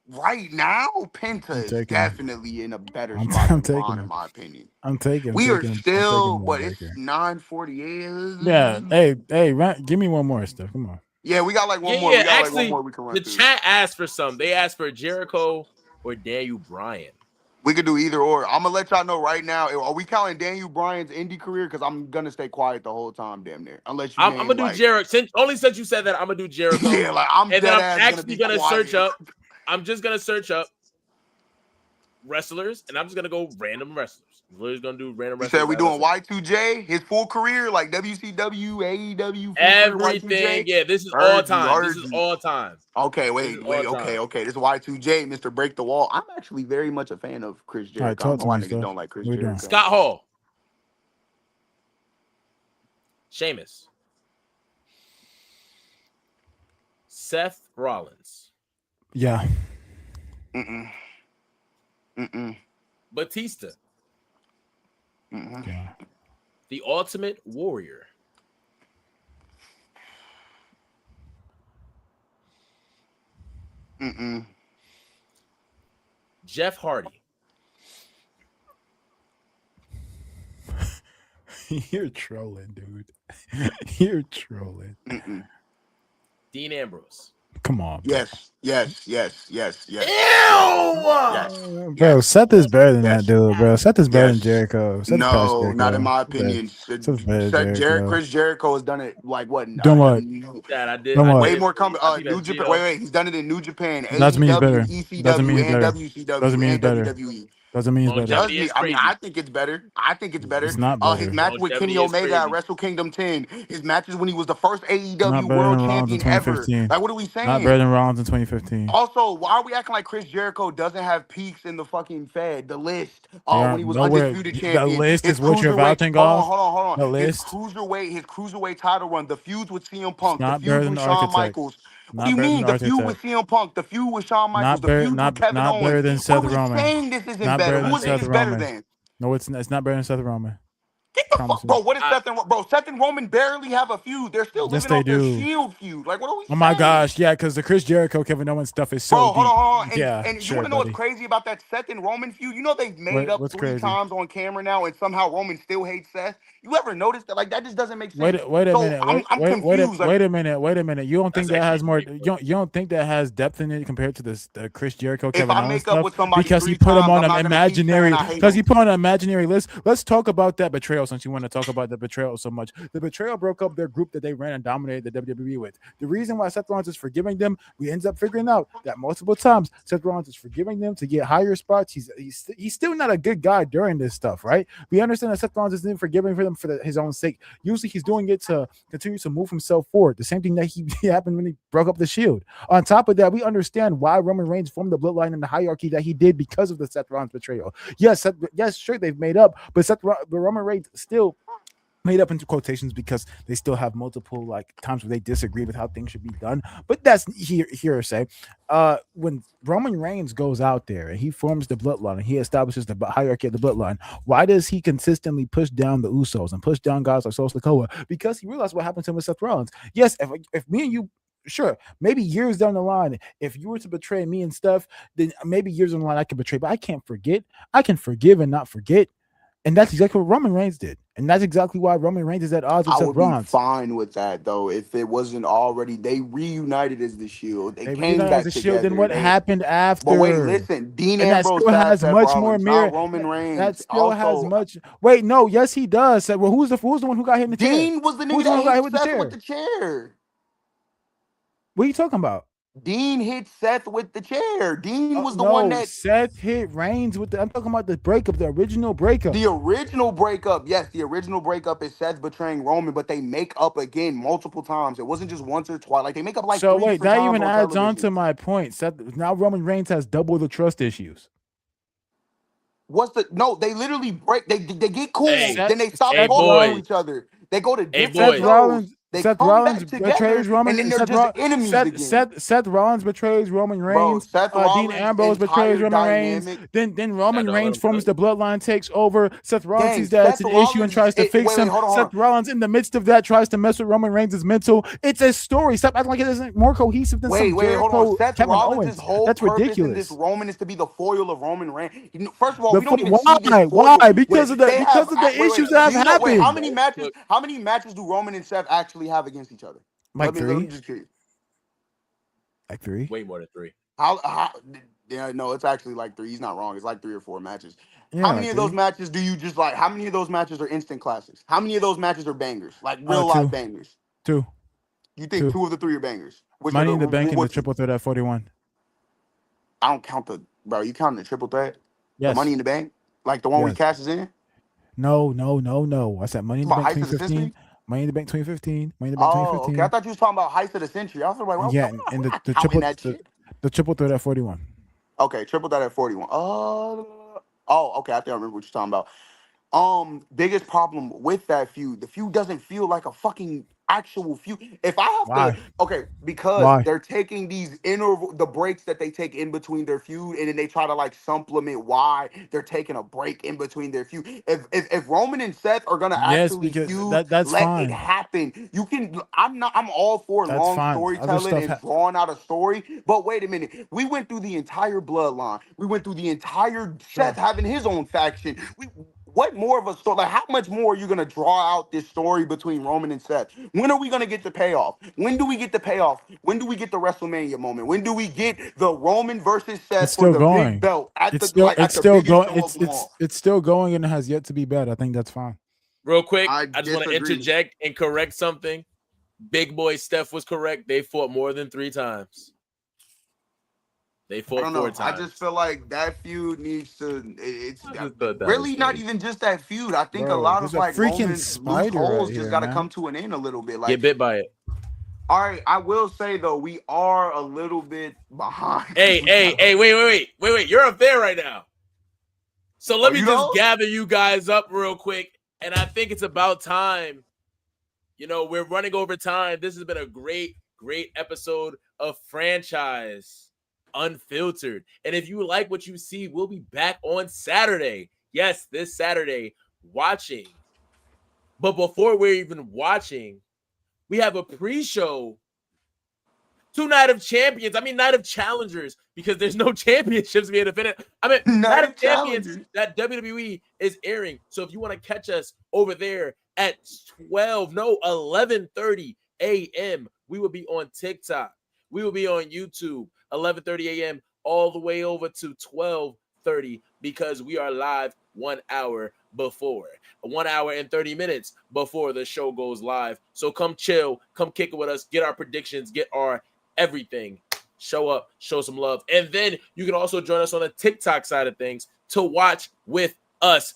right now, Penta is definitely in a better spot than Braun, in my opinion. I'm taking. We are still, but it's 9:48. Yeah. Hey, give me one more stuff. Come on. Yeah, we got like one more. Yeah, We got actually, like one more we can run the through. chat asked for some. They asked for Jericho or Daniel Bryan. We could do either or. I'm gonna let y'all know right now. Are we counting Daniel Bryan's indie career? Because I'm gonna stay quiet the whole time, damn near. Unless you, I'm gonna do Jericho. Since you said that, I'm gonna do Jericho. Yeah, like I'm actually gonna search up. I'm just gonna search up wrestlers, and I'm just gonna go random wrestlers. We're just gonna do random wrestlers. You said we doing Y2J, his full career, like WCW, AEW, everything. Y2J? Yeah, this is all time. This is all time. Okay, wait. Okay. This is Y2J, Mr. Break the Wall. I'm actually very much a fan of Chris Jericho. All right, I niggas don't like Chris Jericho. Scott Hall, Sheamus, Seth Rollins. Yeah. Batista. Yeah. The Ultimate Warrior. Jeff Hardy. You're trolling, dude. You're trolling. Dean Ambrose. Come on, bro. Yes. Ew! Bro, Seth is better than that Yes. dude, bro. Seth is better than Yes. Jericho. Seth No, not in my opinion. Seth's better than Jericho. Chris Jericho has done it like what? Doing what? That I did. Don't I worry. Way did. more coming. I think New that's Japan. Gio. Wait. He's done it in New Japan, Doesn't mean he's better. AEW, Doesn't mean ECW, he's and better. WCW, Doesn't mean he's and better. WWE. Doesn't mean he's better. Longevity is I mean, crazy. I think it's better. I think it's better. It's not better. His match with Kenny Longevity is Omega at crazy. Wrestle Kingdom 10. His matches when he was the first Not AEW better World than Rollins in Champion ever. 2015. Like, what are we saying? Not better than Rollins in 2015. Also, why are we acting like Chris Jericho doesn't have peaks in the fucking Fed? The list. Yeah, When he was nowhere. undisputed The champion. list His is what you're cruiserweight- vouching off. Hold on. The His list. cruiserweight title run. The feuds with CM It's Punk. The not feuds better than with the Shawn Architect. Michaels. What do Not you better than mean? the The feud with Architect. CM Punk. The feud with Shawn Michaels. Not better. The feud with Kevin Not Owens. better than Seth What are we Roman. saying this isn't Not better? better Who than is it Seth better Roman. than? No, it's not better than Seth Roman. Get the Promise fuck, you. bro. What is Seth and Seth and Roman barely have a feud. They're still Yes, living they off their do. Shield feud. Like, what are we saying? Oh my gosh, yeah, because the Chris Jericho, Kevin Owens stuff is so Bro, deep. hold on. And, Yeah, and you sure, want to know buddy. what's crazy about that Seth and Roman feud? You know they've made up What's 3 crazy? times on camera now, and somehow Roman still hates Seth. You ever noticed that? Like, that just doesn't make sense. Wait a So minute. I'm confused. Like, Wait a minute. You don't think That's that has actually more? pretty You don't think that has depth in it compared to the Chris Jericho, if Kevin I Owens make up stuff? with somebody Because 3 he put him times, on I'm an not gonna keep saying imaginary. I hate Because he him. put on an imaginary list. Let's talk about that betrayal since you want to talk about the betrayal so much. The betrayal broke up their group that they ran and dominated the WWE with. The reason why Seth Rollins is forgiving them, we ends up figuring out that multiple times Seth Rollins is forgiving them to get higher spots. He's still not a good guy during this stuff, right? We understand that Seth Rollins isn't forgiving for them for his own sake. Usually he's doing it to continue to move himself forward. The same thing that he happened when he broke up the Shield. On top of that, we understand why Roman Reigns formed the bloodline and the hierarchy that he did because of the Seth Rollins betrayal. Yes, sure, they've made up, but Roman Reigns still made up into quotations because they still have multiple like times where they disagree with how things should be done. But that's hearsay. When Roman Reigns goes out there and he forms the bloodline and he establishes the hierarchy of the bloodline, why does he consistently push down the Usos and push down guys like Solo Sikoa? Because he realized what happened to him with Seth Rollins. Yes, if me and you, sure, maybe years down the line, if you were to betray me and stuff, then maybe years down the line I can betray, but I can't forget. I can forgive and not forget. And that's exactly what Roman Reigns did. And that's exactly why Roman Reigns is at odds with I Seth would be Rollins. fine with that though if it wasn't already. They reunited as the Shield. They came reunited back as the together. Shield. Then what happened after? But wait, listen. Dean And that Ambrose still has Seth much Rollins, more not merit. Roman Reigns. That still has Also, much. Wait, no, yes, he does. Well, who's the one who got hit in the chair? Dean was the nigga Who's the one that who got hit hit with the Seth chair? with the chair. What are you talking about? Dean hit Seth with the chair. Dean was the no, one that Seth hit Reigns with the. I'm talking about the breakup, the original breakup. the original breakup. Yes, the original breakup is Seth betraying Roman, but they make up again multiple times. It wasn't just once or twice. Like they make up like so 3 wait, different that times even on adds on television. to my point. Seth, now Roman Reigns has double the trust issues. What's the no? They literally break. They get cool. Hey, then they stop hey, talking boys. to each other. They go to different boys. shows. They Seth come Rollins back together, betrays Roman. and then they're Seth just enemies again. Seth Rollins betrays Roman Reigns. Bro, Seth Dean Rollins' Ambrose betrays entire Roman Reigns. dynamic. Then Roman don't let Reigns him forms cook. the bloodline, takes over. Seth Rollins Gang, sees that it's Seth an issue and Rollins- tries to fix wait, him. hold on. Seth Rollins, in the midst of that, tries to mess with Roman Reigns' mental. It's a story. Stop acting like it isn't more cohesive than some Hold Jericho, on. Seth Kevin Rollins' Owens. whole That's purpose ridiculous. in this Roman is to be the foil of Roman Reigns. First of all, we don't even Why? see this foil. Why? Because of the They have- issues do that have you know- happened. how many matches do Roman and Seth actually have against each other? Like Let me 3. just curious. Like 3. Way more than 3. How yeah, no, it's actually like 3. He's not wrong. It's like 3 or 4 matches. Yeah, How many like of those 3. matches do you just like? How many of those matches are instant classics? How many of those matches are bangers? Like real 2. life bangers? 2. You think 2. 2 of the 3 are bangers? Which Money are in the Bank and the what's- Triple Threat at 41. I don't count the bro. You counting the triple threat? Yes. The Money in the Bank? Like the one where he Yes. cashes in? No. I said Money in the About Bank Heist of the 2015. Century? Money in the Bank 2015. Money in the Bank Oh, 2015. okay. I thought you was talking about Heist of the Century. I was like, well, Yeah, I'm and not the counting triple that shit. the Triple Threat at 41. Okay, triple that at 41. Okay. I think I remember what you're talking about. Biggest problem with that feud. The feud doesn't feel like a fucking. actual feud. If I have Why? to, okay, because Why? they're taking the breaks that they take in between their feud, and then they try to like supplement why they're taking a break in between their feud. If Roman and Seth are gonna Yes, actually because feud, that's let it fine. happen. You can. I'm all for That's long fine. Other storytelling stuff. and drawing out a story. But wait a minute, we went through the entire bloodline. We went through the entire Seth Sure. having his own faction. What more of a story? Like, how much more are you gonna draw out this story between Roman and Seth? When are we gonna get the payoff? When do we get the payoff? When do we get the WrestleMania moment? When do we get the Roman versus Seth It's for still the big going. belt at It's the still at it's the still biggest going. show of them all? It's still going and it has yet to be bad. I think that's fine. Real quick, I I just want to disagree. interject and correct something. Big boy Steph was correct. They fought more than 3 times. They I fought don't 4 know. I just times. feel like that feud needs to. It's I just thought that was really not funny. even just that feud. I think a Bro, lot there's of a like freaking Roman's loose spider right holes just here, got to come man. to an end a little bit. Get Like, bit by it. all right, I will say though, we are a little bit behind. Hey, hey, hey, wait. You're unfair right now. So Oh, let me you just know? gather you guys up real quick. And I think it's about time. You know, we're running over time. This has been a great episode of FranchiZe Unfiltered. And if you like what you see, we'll be back on Saturday. Yes, this Saturday, watching. But before we're even watching, we have a pre-show to Night of Champions. I mean, Night of Challengers, because there's no championships being defended. I mean, Night Night of of Champions Challengers. that WWE is airing. So if you want to catch us over there at 11:30 a.m., we will be on TikTok. We will be on YouTube, 11:30 a.m., all the way over to 12:30, because we are live 1 hour before, 1 hour and 30 minutes before the show goes live. So come chill, come kick it with us, get our predictions, get our everything. Show up, show some love. And then you can also join us on the TikTok side of things to watch with us.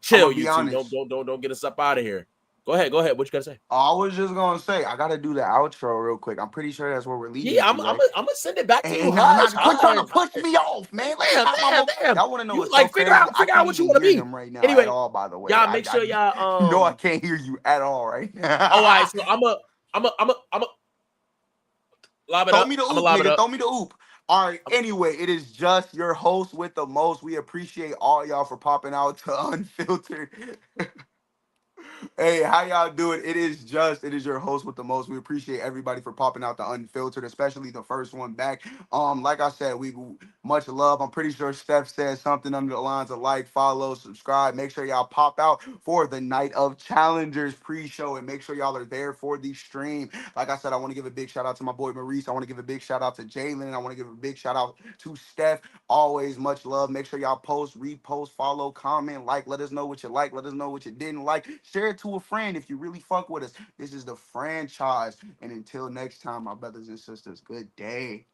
Chill, I'ma be you two. honest. Don't get us up out of here. Go ahead. What you gotta say? I was just gonna say I gotta do the outro real quick. I'm pretty sure that's where we're leading Yeah, to, right? I'm gonna send it back to Hey, you. nah, Hush, quit trying to hush. push me off, man. Let me have my moment. Damn. Y'all want to know You what's so like crazy? I figure out can't what you even want to hear be. him right now at Anyway, all. By the way, y'all make sure y'all no, I can't hear you at all right all now. right, so I'm a lob it Throw up. me the I'm gonna oop, lob it nigga. up. Throw me the oop. All right. Anyway, it is just your host with the most. We appreciate all y'all for popping out to Unfiltered. Hey, how y'all doing? It is your host with the most. We appreciate everybody for popping out the Unfiltered, especially the first one back. Like I said, we much love. I'm pretty sure Steph said something under the lines of like, follow, subscribe. Make sure y'all pop out for the Night of Challengers pre-show and make sure y'all are there for the stream. Like I said, I want to give a big shout out to my boy Maurice. I want to give a big shout out to Jalen. I want to give a big shout out to Steph. Always much love. Make sure y'all post, repost, follow, comment, like. Let us know what you like. Let us know what you didn't like. Share it to a friend if you really fuck with us. This is the franchise. And until next time, my brothers and sisters, good day.